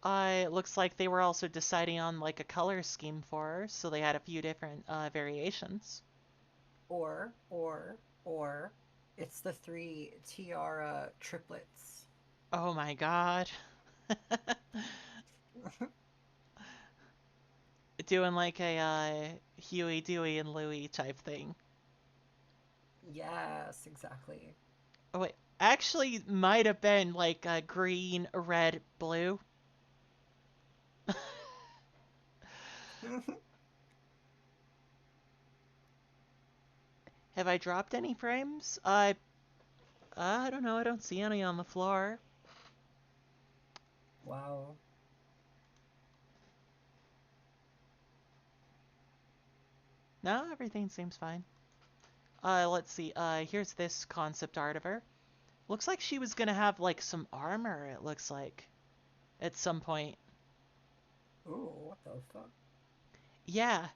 Speaker 1: It looks like they were also deciding on like a color scheme for her, so they had a few different variations.
Speaker 2: Or, it's the three tiara triplets.
Speaker 1: Oh my god. Doing like a Huey, Dewey, and Louie type thing.
Speaker 2: Yes, exactly.
Speaker 1: Oh wait, actually might have been like a green, red, blue. Have I dropped any frames? I don't know. I don't see any on the floor.
Speaker 2: Wow.
Speaker 1: No, everything seems fine. Let's see. Here's this concept art of her. Looks like she was gonna have like some armor, it looks like, at some point.
Speaker 2: Ooh, what the fuck?
Speaker 1: Yeah,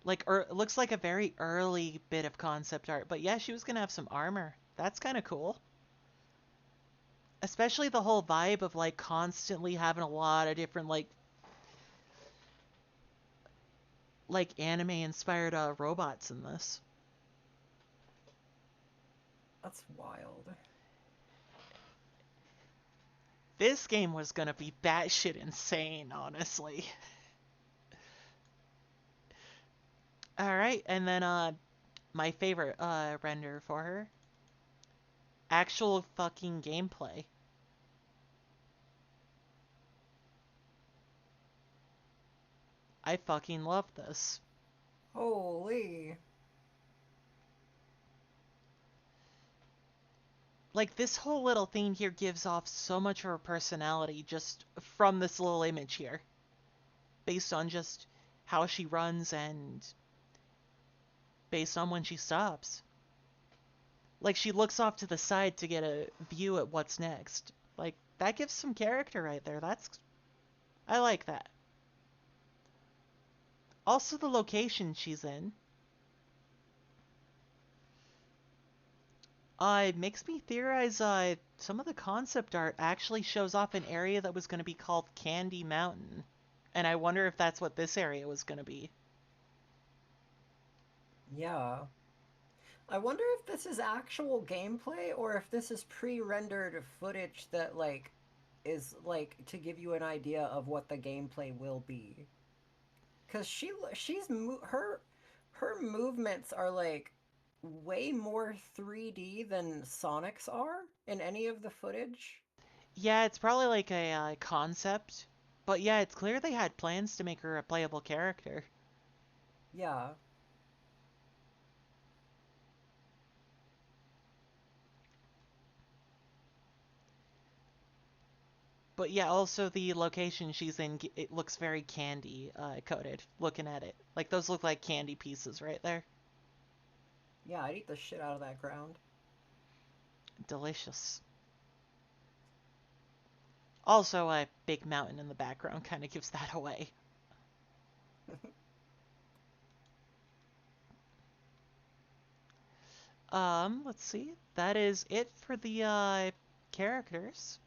Speaker 1: Like, it looks like a very early bit of concept art. But yeah, she was gonna have some armor. That's kind of cool. Especially the whole vibe of like constantly having a lot of different like anime inspired robots in this.
Speaker 2: That's wild.
Speaker 1: This game was gonna be batshit insane, honestly. All right, and then my favorite render for her, actual fucking gameplay. I fucking love this.
Speaker 2: Holy.
Speaker 1: Like this whole little thing here gives off so much of her personality just from this little image here, based on just how she runs and based on when she stops. Like she looks off to the side to get a view at what's next. Like that gives some character right there. I like that. Also the location she's in. It makes me theorize some of the concept art actually shows off an area that was going to be called Candy Mountain. And I wonder if that's what this area was going to be.
Speaker 2: Yeah. I wonder if this is actual gameplay or if this is pre-rendered footage that like is like to give you an idea of what the gameplay will be. Cuz her movements are like way more 3D than Sonic's are in any of the footage.
Speaker 1: Yeah, it's probably like a concept. But yeah, it's clear they had plans to make her a playable character.
Speaker 2: Yeah.
Speaker 1: But yeah, also the location she's in, it looks very candy coated, looking at it. Like those look like candy pieces right there.
Speaker 2: Yeah, I'd eat the shit out of that ground.
Speaker 1: Delicious. Also, a big mountain in the background kind of gives that away. Let's see. That is it for the characters.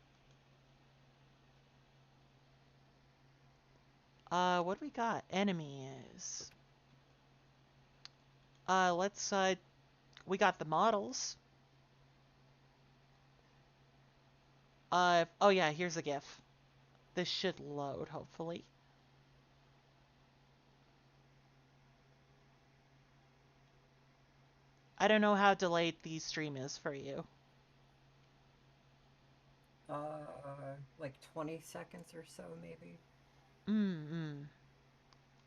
Speaker 1: What do we got? Enemies. Let's we got the models. Oh yeah, here's a GIF. This should load, hopefully. I don't know how delayed the stream is for you.
Speaker 2: Like 20 seconds or so, maybe.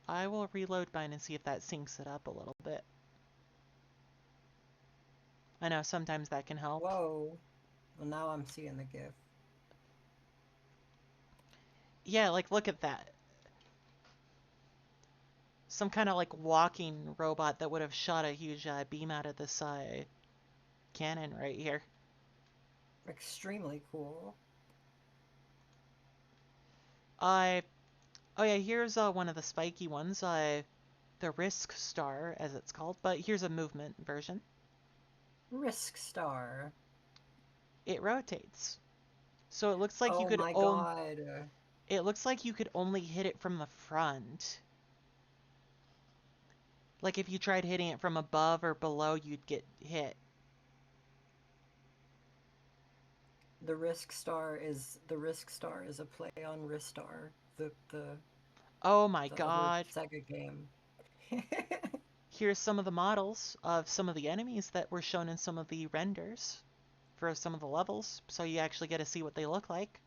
Speaker 1: I will reload mine and see if that syncs it up a little bit. I know sometimes that can help.
Speaker 2: Whoa. Well, now I'm seeing the GIF.
Speaker 1: Yeah, like look at that. Some kind of like walking robot that would have shot a huge beam out of this cannon right here.
Speaker 2: Extremely cool.
Speaker 1: Oh yeah, here's one of the spiky ones, the Risk Star as it's called, but here's a movement version.
Speaker 2: Risk Star.
Speaker 1: It rotates. So it looks like you
Speaker 2: Oh
Speaker 1: could
Speaker 2: my god.
Speaker 1: it looks like you could only hit it from the front. Like if you tried hitting it from above or below, you'd get hit.
Speaker 2: The Risk Star is a play on Ristar,
Speaker 1: Oh my
Speaker 2: the other
Speaker 1: god.
Speaker 2: Sega game.
Speaker 1: Here's some of the models of some of the enemies that were shown in some of the renders for some of the levels, so you actually get to see what they look like.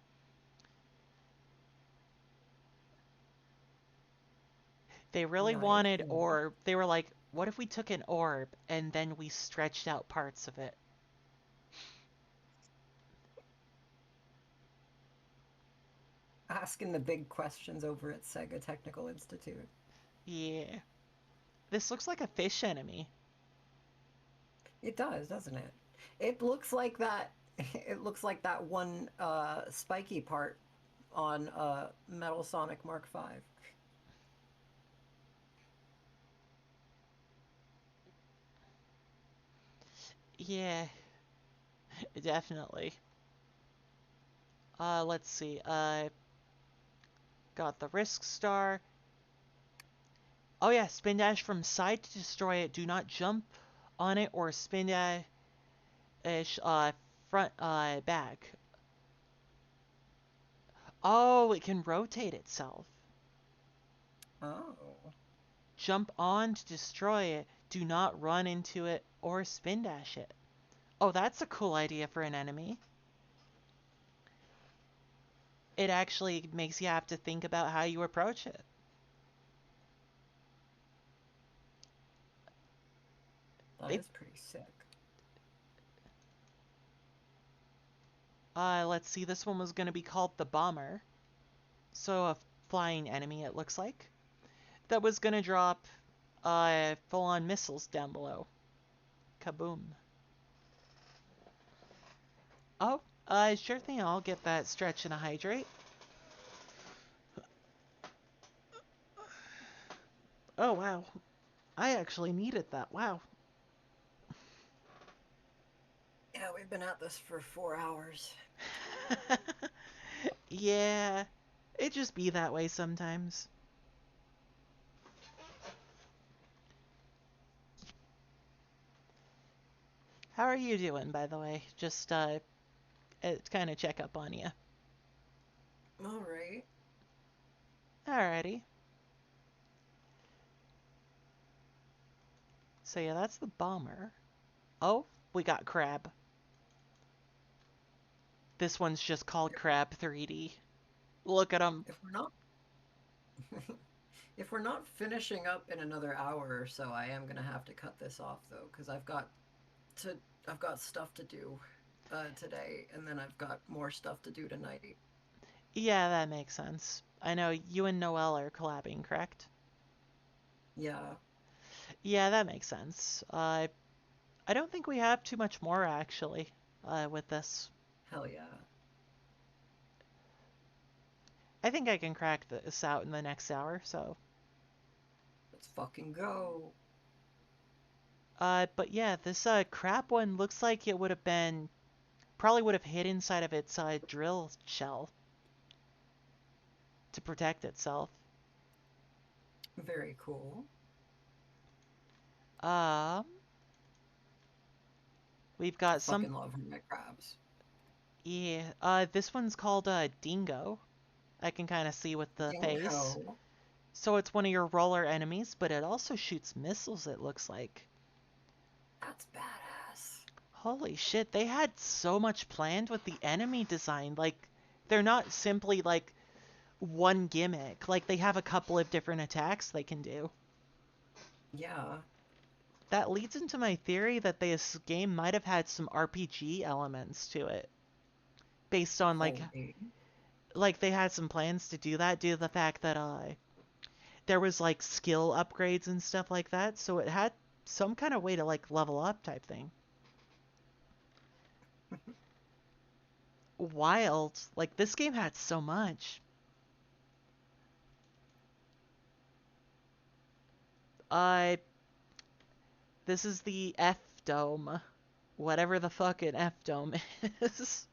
Speaker 1: They really
Speaker 2: Nice.
Speaker 1: wanted orb. They were like, what if we took an orb and then we stretched out parts of it?
Speaker 2: Asking the big questions over at Sega Technical Institute.
Speaker 1: Yeah. This looks like a fish enemy.
Speaker 2: It does, doesn't it? It looks like that. It looks like that one spiky part on Metal Sonic Mark V.
Speaker 1: Yeah, definitely. Let's see. Got the risk star. Oh yeah, spin dash from side to destroy it. Do not jump on it or spin dash front back. Oh, it can rotate itself.
Speaker 2: Oh.
Speaker 1: Jump on to destroy it. Do not run into it or spin dash it. Oh, that's a cool idea for an enemy. It actually makes you have to think about how you approach it.
Speaker 2: That
Speaker 1: It
Speaker 2: is pretty sick.
Speaker 1: let's see, this one was going to be called the Bomber. So a flying enemy, it looks like. That was going to drop full-on missiles down below. Kaboom. Oh, sure thing, I'll get that stretch and a hydrate. Oh, wow. I actually needed that. Wow.
Speaker 2: Yeah, we've been at this for 4 hours.
Speaker 1: Yeah, it just be that way sometimes. How are you doing, by the way? Just kind of check up on you.
Speaker 2: Alright.
Speaker 1: Alrighty. So yeah, that's the Bomber. Oh, we got Crab. This one's just called Crab 3D. Look at him.
Speaker 2: If we're not if we're not finishing up in another hour or so, I am gonna have to cut this off though, because I've got stuff to do today, and then I've got more stuff to do tonight.
Speaker 1: Yeah, that makes sense. I know you and Noelle are collabing, correct?
Speaker 2: Yeah,
Speaker 1: Yeah, that makes sense. I don't think we have too much more actually with this.
Speaker 2: hell yeah.
Speaker 1: I think I can crack this out in the next hour, so.
Speaker 2: Let's fucking go.
Speaker 1: But yeah, this crab one looks like it would have been probably would have hid inside of its drill shell to protect itself.
Speaker 2: Very cool.
Speaker 1: Um, we've got some.
Speaker 2: Fucking love hermit crabs.
Speaker 1: Yeah. This one's called Dingo. I can kind of see with the face.
Speaker 2: Dingo.
Speaker 1: So it's one of your roller enemies, but it also shoots missiles. It looks like.
Speaker 2: That's badass.
Speaker 1: Holy shit! They had so much planned with the enemy design. Like, they're not simply like one gimmick. Like they have a couple of different attacks they can do.
Speaker 2: Yeah.
Speaker 1: That leads into my theory that this game might have had some RPG elements to it. Based on
Speaker 2: Holy.
Speaker 1: like they had some plans to do that due to the fact that there was like skill upgrades and stuff like that, so it had some kind of way to like level up type thing. Wild. Like this game had so much. Uh this is the F Dome. Whatever the fuck an F Dome is.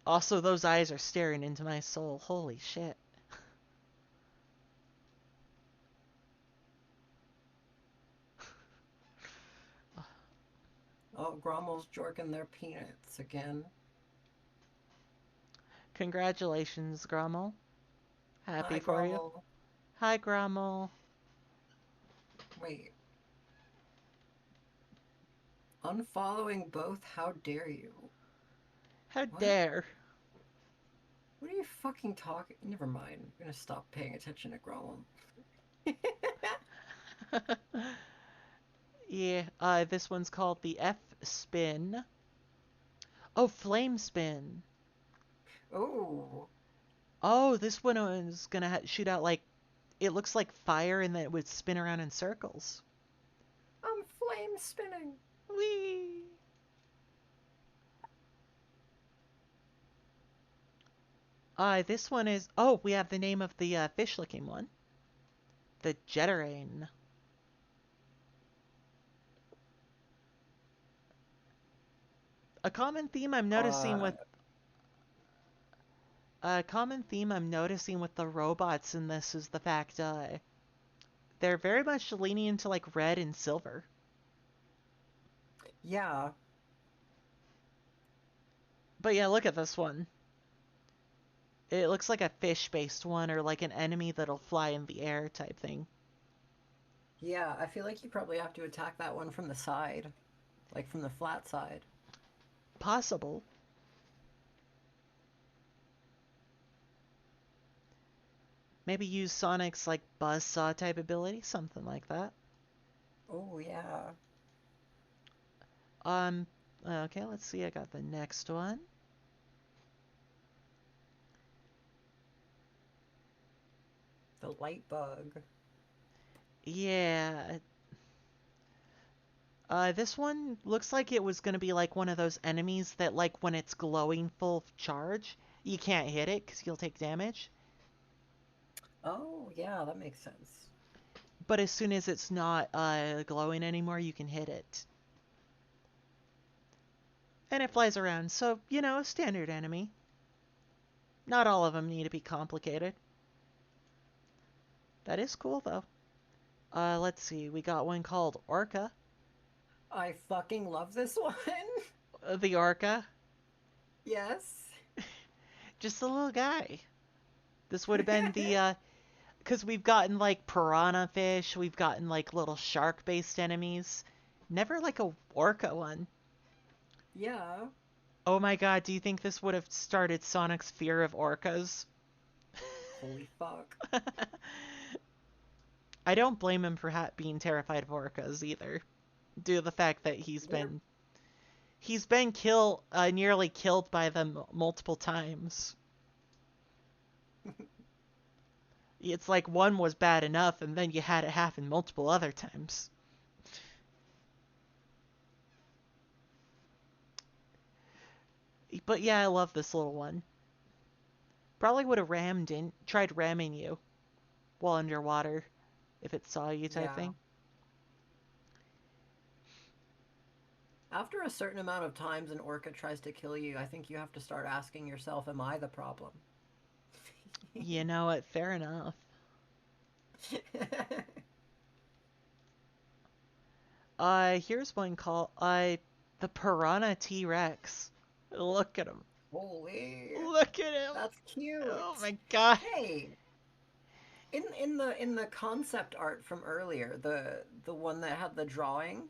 Speaker 1: Also, those eyes are staring into my soul. Holy shit.
Speaker 2: Oh, Grommel's jorking their peanuts again.
Speaker 1: Congratulations, Grommel. Happy
Speaker 2: Hi,
Speaker 1: for you.
Speaker 2: Grommel.
Speaker 1: Hi, Grommel.
Speaker 2: Wait. Unfollowing both, how dare you?
Speaker 1: How
Speaker 2: What?
Speaker 1: dare.
Speaker 2: What are you fucking talking? Never mind. I'm gonna stop paying attention to Grommel.
Speaker 1: Yeah, this one's called the F Spin. Oh, Flame Spin.
Speaker 2: Oh,
Speaker 1: Oh, this one is gonna shoot out like, it looks like fire and then it would spin around in circles.
Speaker 2: I'm flame spinning.
Speaker 1: Whee! This one is, oh, we have the name of the fish-looking one. The Jetterain. A common theme I'm noticing
Speaker 2: Uh,
Speaker 1: with a common theme I'm noticing with the robots in this is the fact they're very much leaning into like red and silver.
Speaker 2: yeah,
Speaker 1: But yeah, look at this one. It looks like a fish-based one or like an enemy that'll fly in the air type thing.
Speaker 2: yeah. I feel like you probably have to attack that one from the side, like from the flat side.
Speaker 1: Possible. Maybe use Sonic's like buzzsaw type ability, something like that.
Speaker 2: Oh, yeah.
Speaker 1: Um, okay, let's see. I got the next one.
Speaker 2: The light bug.
Speaker 1: Yeah. This one looks like it was gonna be like one of those enemies that like when it's glowing full charge, you can't hit it because you'll take damage.
Speaker 2: Oh, yeah, that makes sense.
Speaker 1: But as soon as it's not glowing anymore, you can hit it. And it flies around, so, you know, a standard enemy. Not all of them need to be complicated. That is cool, though. Let's see. We got one called Orca.
Speaker 2: I fucking love this one.
Speaker 1: The Orca.
Speaker 2: Yes.
Speaker 1: Just a little guy. This would have been the, because we've gotten, like, piranha fish. We've gotten, like, little shark-based enemies. Never, like, a Orca one.
Speaker 2: Yeah.
Speaker 1: Oh my god, do you think this would have started Sonic's fear of orcas?
Speaker 2: Holy fuck.
Speaker 1: I don't blame him for being terrified of orcas either, due to the fact that
Speaker 2: They're
Speaker 1: he's been nearly killed by them multiple times. It's like one was bad enough, and then you had it happen multiple other times. But yeah, I love this little one. Probably would have tried ramming you while underwater if it saw you type
Speaker 2: yeah.
Speaker 1: thing.
Speaker 2: After a certain amount of times an orca tries to kill you, I think you have to start asking yourself, am I the problem?
Speaker 1: You know what? Fair enough. Here's one called the Piranha T-Rex. Look at him.
Speaker 2: Holy,
Speaker 1: Look at him.
Speaker 2: that's
Speaker 1: Oh
Speaker 2: cute.
Speaker 1: my god.
Speaker 2: Hey, in the concept art from earlier, the one that had the drawing,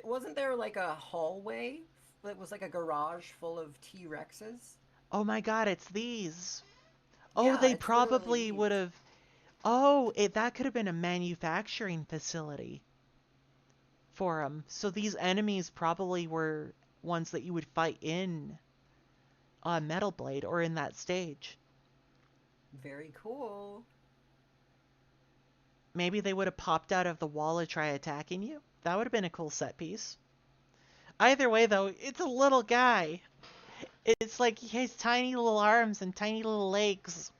Speaker 2: wasn't there like a hallway that was like a garage full of T-Rexes?
Speaker 1: Oh my god, it's these. Oh,
Speaker 2: Yeah,
Speaker 1: they
Speaker 2: it's literally
Speaker 1: probably
Speaker 2: these.
Speaker 1: would have. Oh, that could have been a manufacturing facility for them. So these enemies probably were ones that you would fight in Metal Blade or in that stage.
Speaker 2: Very cool.
Speaker 1: Maybe they would have popped out of the wall to try attacking you. That would have been a cool set piece. Either way, though, it's a little guy. It's like he has tiny little arms and tiny little legs.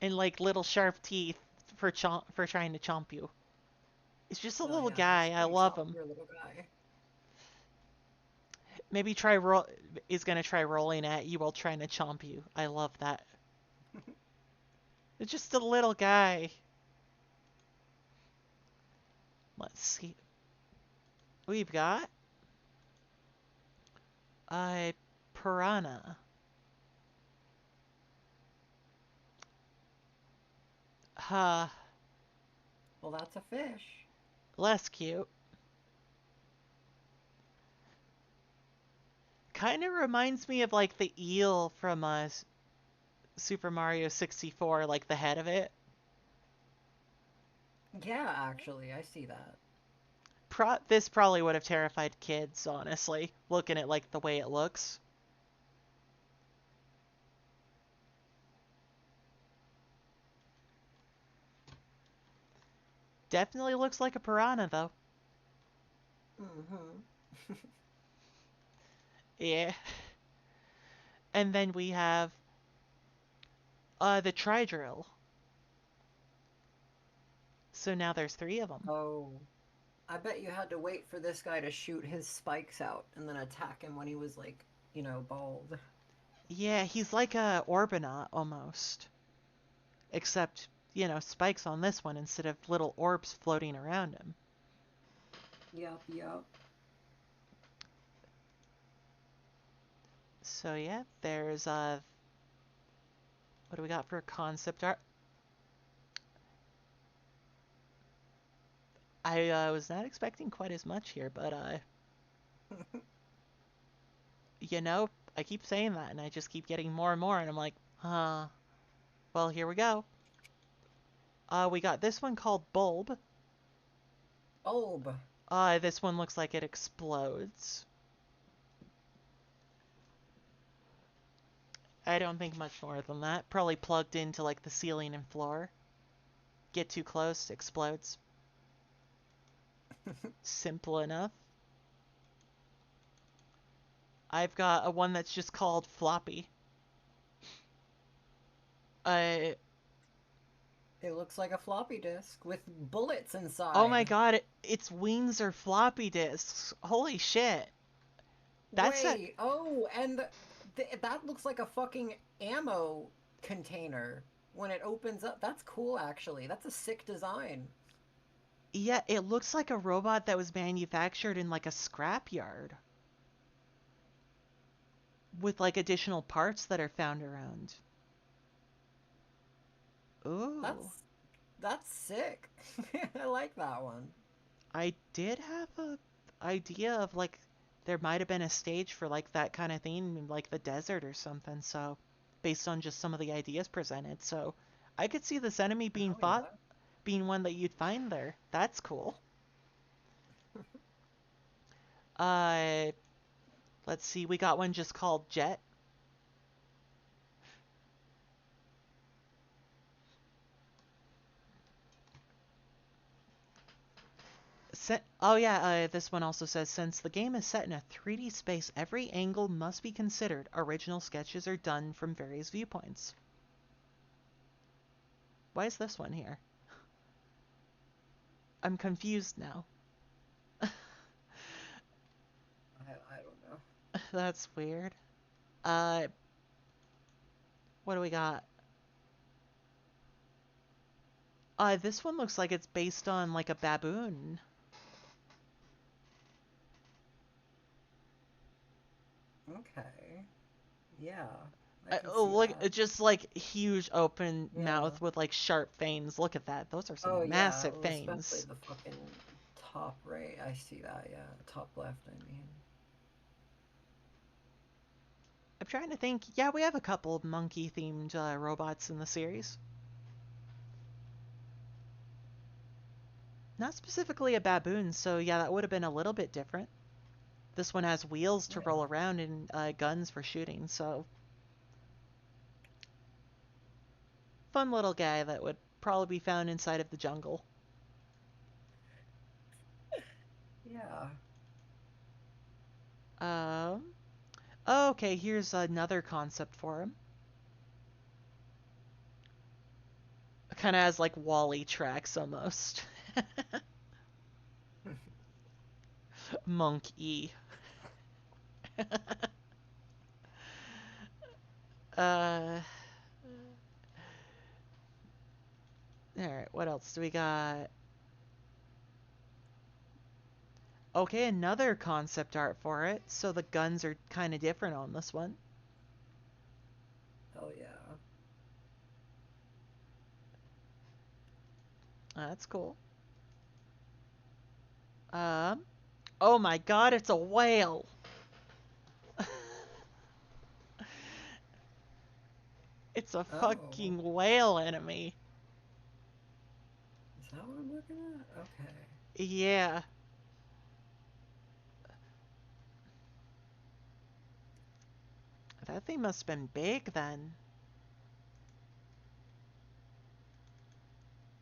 Speaker 1: And like little sharp teeth for trying to chomp you. It's just a
Speaker 2: Oh
Speaker 1: little
Speaker 2: yeah,
Speaker 1: guy.
Speaker 2: he's
Speaker 1: I
Speaker 2: pretty
Speaker 1: love him.
Speaker 2: your little guy.
Speaker 1: Maybe is gonna try rolling at you while trying to chomp you. I love that. It's just a little guy. Let's see. We've got a piranha. Ha,
Speaker 2: Well, that's a fish.
Speaker 1: less cute. Kind of reminds me of like the eel from Super Mario 64, like the head of it.
Speaker 2: Yeah, actually, I see that.
Speaker 1: This probably would have terrified kids, honestly, looking at like the way it looks. Definitely looks like a piranha though.
Speaker 2: Mm-hmm.
Speaker 1: Yeah. And then we have the tri-drill. So now there's three of them.
Speaker 2: Oh. I bet you had to wait for this guy to shoot his spikes out and then attack him when he was like, bald.
Speaker 1: Yeah, he's like a Orbinaut almost. Except, spikes on this one instead of little orbs floating around him.
Speaker 2: Yup, yup.
Speaker 1: So yeah, there's what do we got for concept art? I was not expecting quite as much here, but I keep saying that and I just keep getting more and more and I'm like, well, here we go. We got this one called Bulb.
Speaker 2: Bulb.
Speaker 1: This one looks like it explodes. I don't think much more than that. Probably plugged into like the ceiling and floor. Get too close, explodes. Simple enough. I've got a one that's just called Floppy. Uh,
Speaker 2: It looks like a floppy disk with bullets
Speaker 1: oh my
Speaker 2: inside.
Speaker 1: god, its wings are floppy disks. Holy shit. That's a
Speaker 2: Wait, oh, and that looks like a fucking ammo container when it opens up. That's cool, actually. That's a sick design.
Speaker 1: yeah, it looks like a robot that was manufactured in like a scrapyard with like additional parts that are found around. Ooh.
Speaker 2: That's sick. I like that one.
Speaker 1: I did have a idea of like there might have been a stage for like that kind of thing in like the desert or something, so based on just some of the ideas presented. So I could see this enemy being
Speaker 2: Hell
Speaker 1: fought
Speaker 2: yeah.
Speaker 1: being one that you'd find there. That's cool. Uh let's see, we got one just called Jet. Oh yeah, this one also says since the game is set in a 3D space, every angle must be considered. Original sketches are done from various viewpoints. Why is this one here? I'm confused now.
Speaker 2: I don't know.
Speaker 1: That's weird. Uh, what do we got? This one looks like it's based on like a baboon.
Speaker 2: Okay. Yeah, I can
Speaker 1: Oh,
Speaker 2: see
Speaker 1: look,
Speaker 2: that.
Speaker 1: just like huge open
Speaker 2: Yeah.
Speaker 1: mouth with like sharp fangs. Look at that. Those are
Speaker 2: Oh
Speaker 1: some
Speaker 2: yeah,
Speaker 1: massive
Speaker 2: well, especially
Speaker 1: fangs.
Speaker 2: the fucking top right. I see that. Yeah, top left. I mean.
Speaker 1: I'm trying to think. Yeah, we have a couple of monkey themed robots in the series. Not specifically a baboon, so yeah, that would have been a little bit different. This one has wheels to roll
Speaker 2: Yeah.
Speaker 1: around and guns for shooting, so fun little guy that would probably be found inside of the jungle.
Speaker 2: Yeah.
Speaker 1: Um, okay, here's another concept for him. Kind of has like Wally tracks almost. Monk E. uh, Alright, what else do we got? Okay, another concept art for it. So the guns are kind of different on this one.
Speaker 2: Hell yeah.
Speaker 1: That's cool. Um, oh my god, it's a whale! It's a
Speaker 2: Oh,
Speaker 1: fucking whale enemy.
Speaker 2: is that what I'm looking at? Okay.
Speaker 1: Yeah. That thing must have been big then.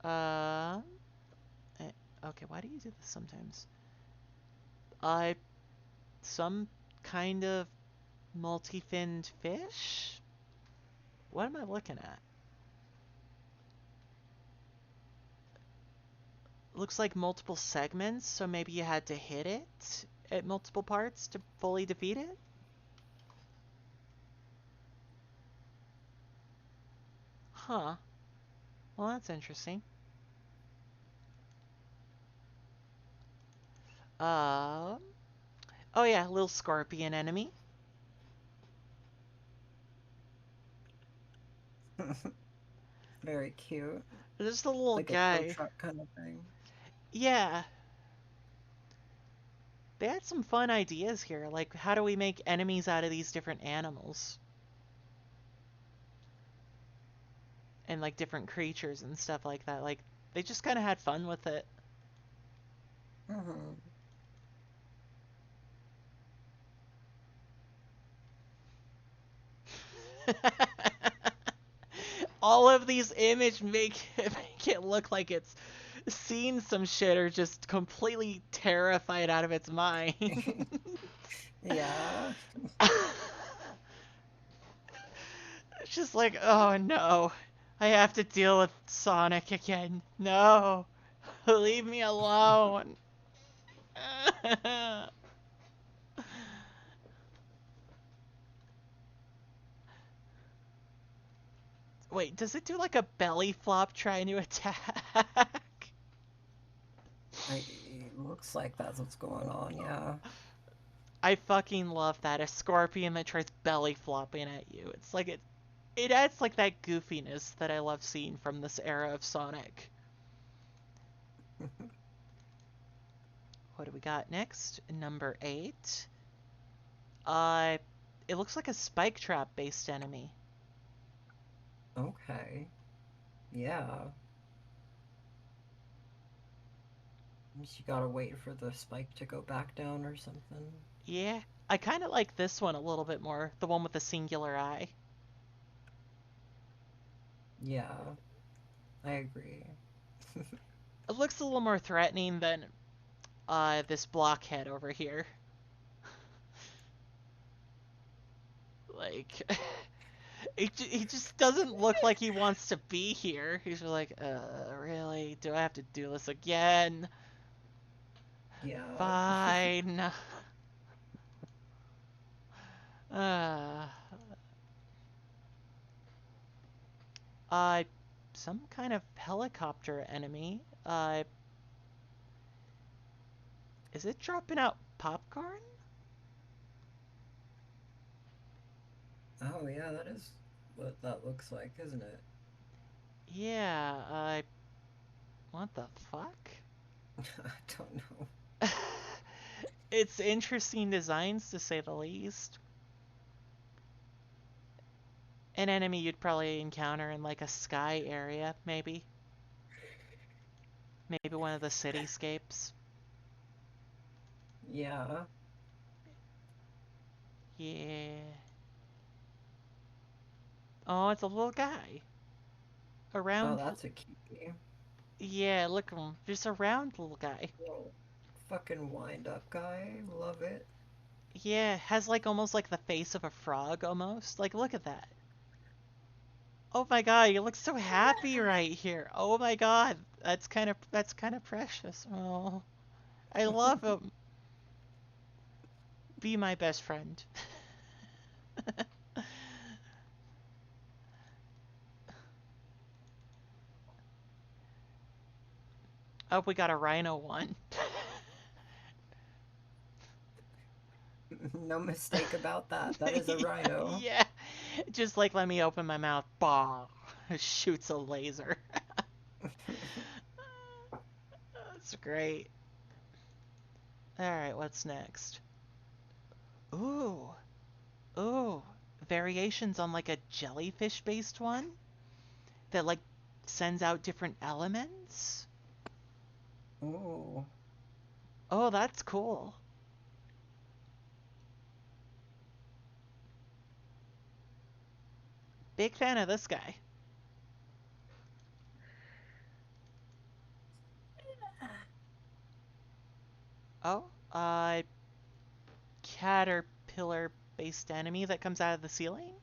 Speaker 1: Uh, okay, why do you do this sometimes? Uh, some kind of multi-finned fish? What am I looking at? looks like multiple segments, so maybe you had to hit it at multiple parts to fully defeat it? Huh. Well, that's interesting. Um. Oh yeah, little scorpion enemy.
Speaker 2: Very cute.
Speaker 1: Just a little
Speaker 2: Like a tow
Speaker 1: guy.
Speaker 2: truck kind of thing.
Speaker 1: Yeah. They had some fun ideas here, like how do we make enemies out of these different animals? And like different creatures and stuff like that. Like they just kind of had fun with it.
Speaker 2: Mm-hmm.
Speaker 1: All of these images make it look like it's seen some shit or just completely terrified out of its mind.
Speaker 2: Yeah.
Speaker 1: It's just like, oh no, I have to deal with Sonic again. No, leave me alone. Wait, does it do like a belly flop trying to attack?
Speaker 2: It looks like that's what's going on, yeah.
Speaker 1: I fucking love that. A scorpion that tries belly flopping at you. It's like it adds like that goofiness that I love seeing from this era of Sonic. What do we got next? Number 8. Uh, it looks like a spike trap based enemy.
Speaker 2: Okay. Yeah. Guess you gotta wait for the spike to go back down or something.
Speaker 1: Yeah, I kind of like this one a little bit more, the one with the singular eye.
Speaker 2: Yeah, I agree.
Speaker 1: It looks a little more threatening than this blockhead over here. Like, he just doesn't look like he wants to be here. He's like, really? Do I have to do this again?
Speaker 2: Yeah.
Speaker 1: Fine. Uh, uh, some kind of helicopter enemy. Is it dropping out popcorn?
Speaker 2: Oh, yeah, that is what that looks like, isn't it?
Speaker 1: Yeah, what the fuck?
Speaker 2: I don't know.
Speaker 1: It's interesting designs to say the least. An enemy you'd probably encounter in like a sky area, maybe. Maybe one of the cityscapes.
Speaker 2: Yeah.
Speaker 1: Yeah. Oh, it's a little guy. A
Speaker 2: Oh,
Speaker 1: round.
Speaker 2: that's a cutie.
Speaker 1: Yeah, look at him. Just a round little guy.
Speaker 2: Little fucking wind up guy. Love it.
Speaker 1: Yeah, has like almost like the face of a frog almost. Like, look at that. Oh my god, you look so happy right here. Oh my god, that's kind of precious. Oh, I love him. Be my best friend. Oh, we got a rhino one.
Speaker 2: No mistake about that. That is a rhino.
Speaker 1: Yeah, just like let me open my mouth. Bah, shoots a laser. That's great. All right, what's next? Ooh, ooh, variations on like a jellyfish-based one that like sends out different elements.
Speaker 2: Ooh.
Speaker 1: Oh, that's cool. Big fan of this guy. Oh, caterpillar based enemy that comes out of the ceiling?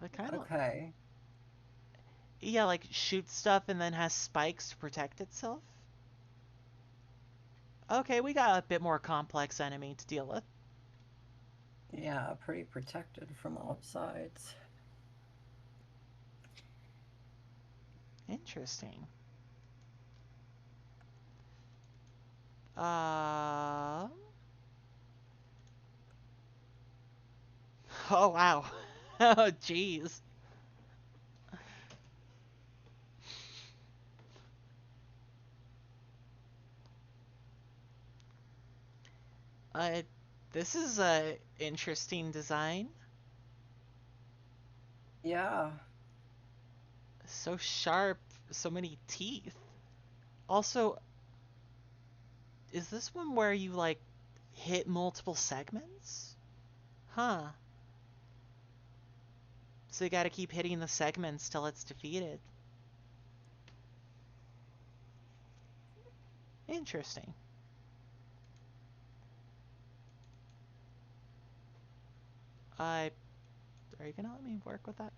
Speaker 1: It kind of
Speaker 2: Okay.
Speaker 1: Yeah, like shoots stuff and then has spikes to protect itself? Okay, we got a bit more complex enemy to deal with.
Speaker 2: Yeah, pretty protected from all sides.
Speaker 1: Interesting. Uh... Oh, wow. Oh, jeez. Uh, this is a interesting design.
Speaker 2: Yeah.
Speaker 1: So sharp, so many teeth. Also, is this one where you, like, hit multiple segments? Huh. So you gotta keep hitting the segments till it's defeated. Interesting. Are you gonna let me work with that?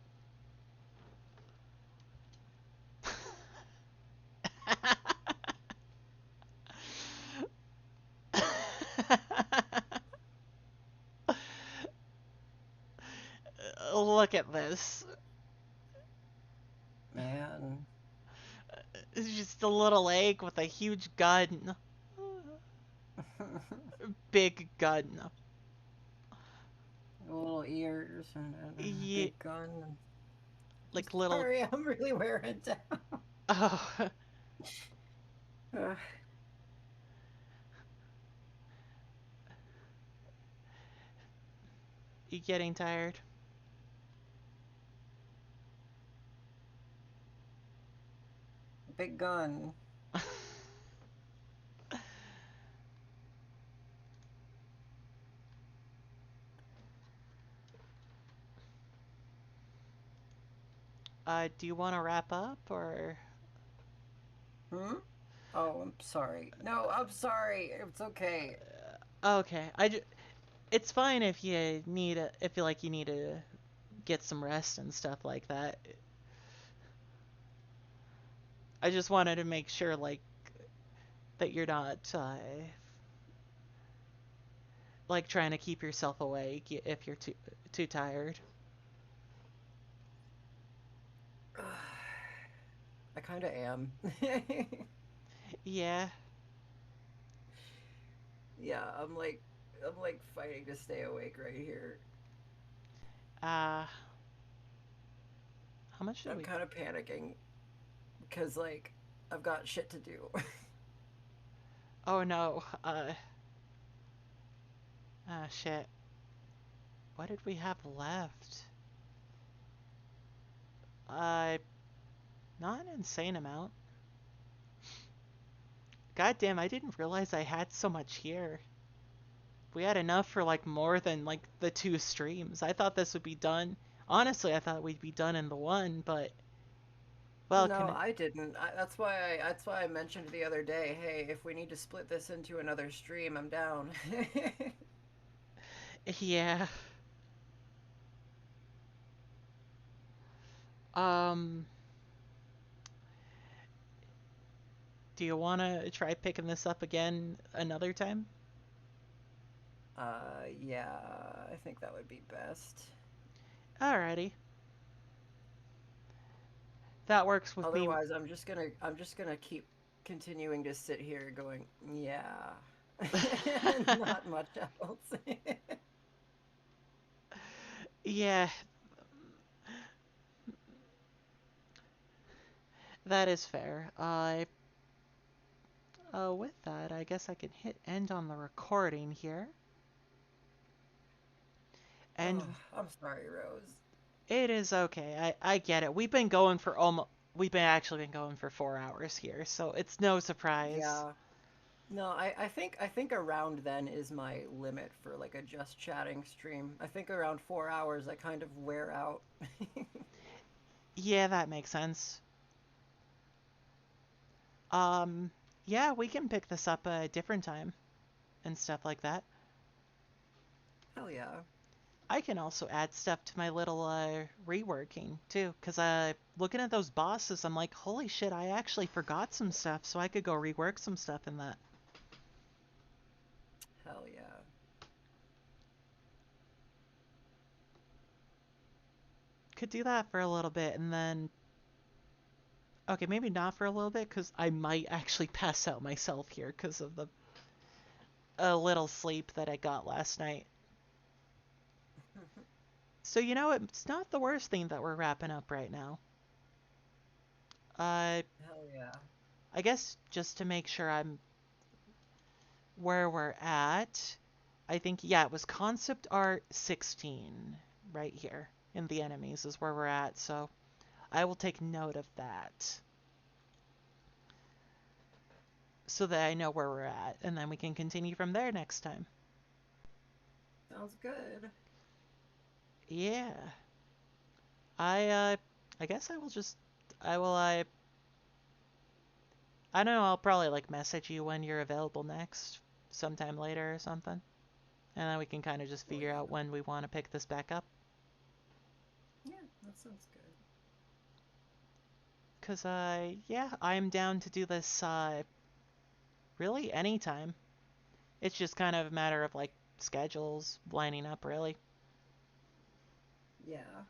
Speaker 1: Look at this.
Speaker 2: Man.
Speaker 1: It's just a little egg with a huge gun. Big gun.
Speaker 2: Little ears and a
Speaker 1: Yeah,
Speaker 2: big gun.
Speaker 1: like little.
Speaker 2: Sorry, I'm really wearing down.
Speaker 1: Oh,
Speaker 2: Ugh.
Speaker 1: you getting tired?
Speaker 2: Big gun.
Speaker 1: Do you want to wrap up or?
Speaker 2: Hmm? Oh, I'm sorry. No, I'm sorry. It's okay.
Speaker 1: Okay, it's fine if you need if you like you need to get some rest and stuff like that. I just wanted to make sure like that you're not like trying to keep yourself awake if you're too tired.
Speaker 2: I kind of am.
Speaker 1: Yeah.
Speaker 2: Yeah, I'm like fighting to stay awake right here.
Speaker 1: Uh, how much did
Speaker 2: I'm
Speaker 1: we?
Speaker 2: kind of panicking because like I've got shit to do.
Speaker 1: Oh no. Shit. What did we have left? Uh, not an insane amount. God damn, I didn't realize I had so much here. We had enough for like more than like the two streams. I thought this would be done. Honestly, I thought we'd be done in the one, but well,
Speaker 2: No,
Speaker 1: can it?
Speaker 2: I didn't. That's why I mentioned the other day, hey, if we need to split this into another stream, I'm down.
Speaker 1: Yeah. Um, do you want to try picking this up again another time?
Speaker 2: Yeah, I think that would be best.
Speaker 1: Alrighty. That works with me.
Speaker 2: Otherwise, I'm just gonna keep continuing to sit here going, yeah. Not much else.
Speaker 1: Yeah, that is fair. With that, I guess I can hit end on the recording here. And
Speaker 2: Oh, I'm sorry, Rose.
Speaker 1: it is okay. I get it. We've been actually been going for 4 hours here, so it's no surprise.
Speaker 2: Yeah. No, I think around then is my limit for like a just chatting stream. I think around 4 hours I kind of wear out.
Speaker 1: Yeah, that makes sense. Um, yeah, we can pick this up a different time and stuff like that.
Speaker 2: Hell yeah.
Speaker 1: I can also add stuff to my little reworking too, because looking at those bosses, I'm like, holy shit, I actually forgot some stuff, so I could go rework some stuff in that.
Speaker 2: Hell yeah.
Speaker 1: Could do that for a little bit, and then okay, maybe not for a little bit, because I might actually pass out myself here because of the a little sleep that I got last night. So you know, it's not the worst thing that we're wrapping up right now. Uh,
Speaker 2: Hell yeah.
Speaker 1: I guess just to make sure I'm where we're at, I think, yeah, it was concept art 16 right here in the enemies is where we're at. So I will take note of that so that I know where we're at, and then we can continue from there next time.
Speaker 2: Sounds good.
Speaker 1: Yeah. I guess I will just I will I don't know, I'll probably like message you when you're available next, sometime later or something. And then we can kind of just
Speaker 2: Well,
Speaker 1: figure
Speaker 2: yeah.
Speaker 1: out when we want to pick this back up.
Speaker 2: Yeah, that sounds good.
Speaker 1: Cause yeah, I'm down to do this really anytime. It's just kind of a matter of like schedules lining up really.
Speaker 2: Yeah.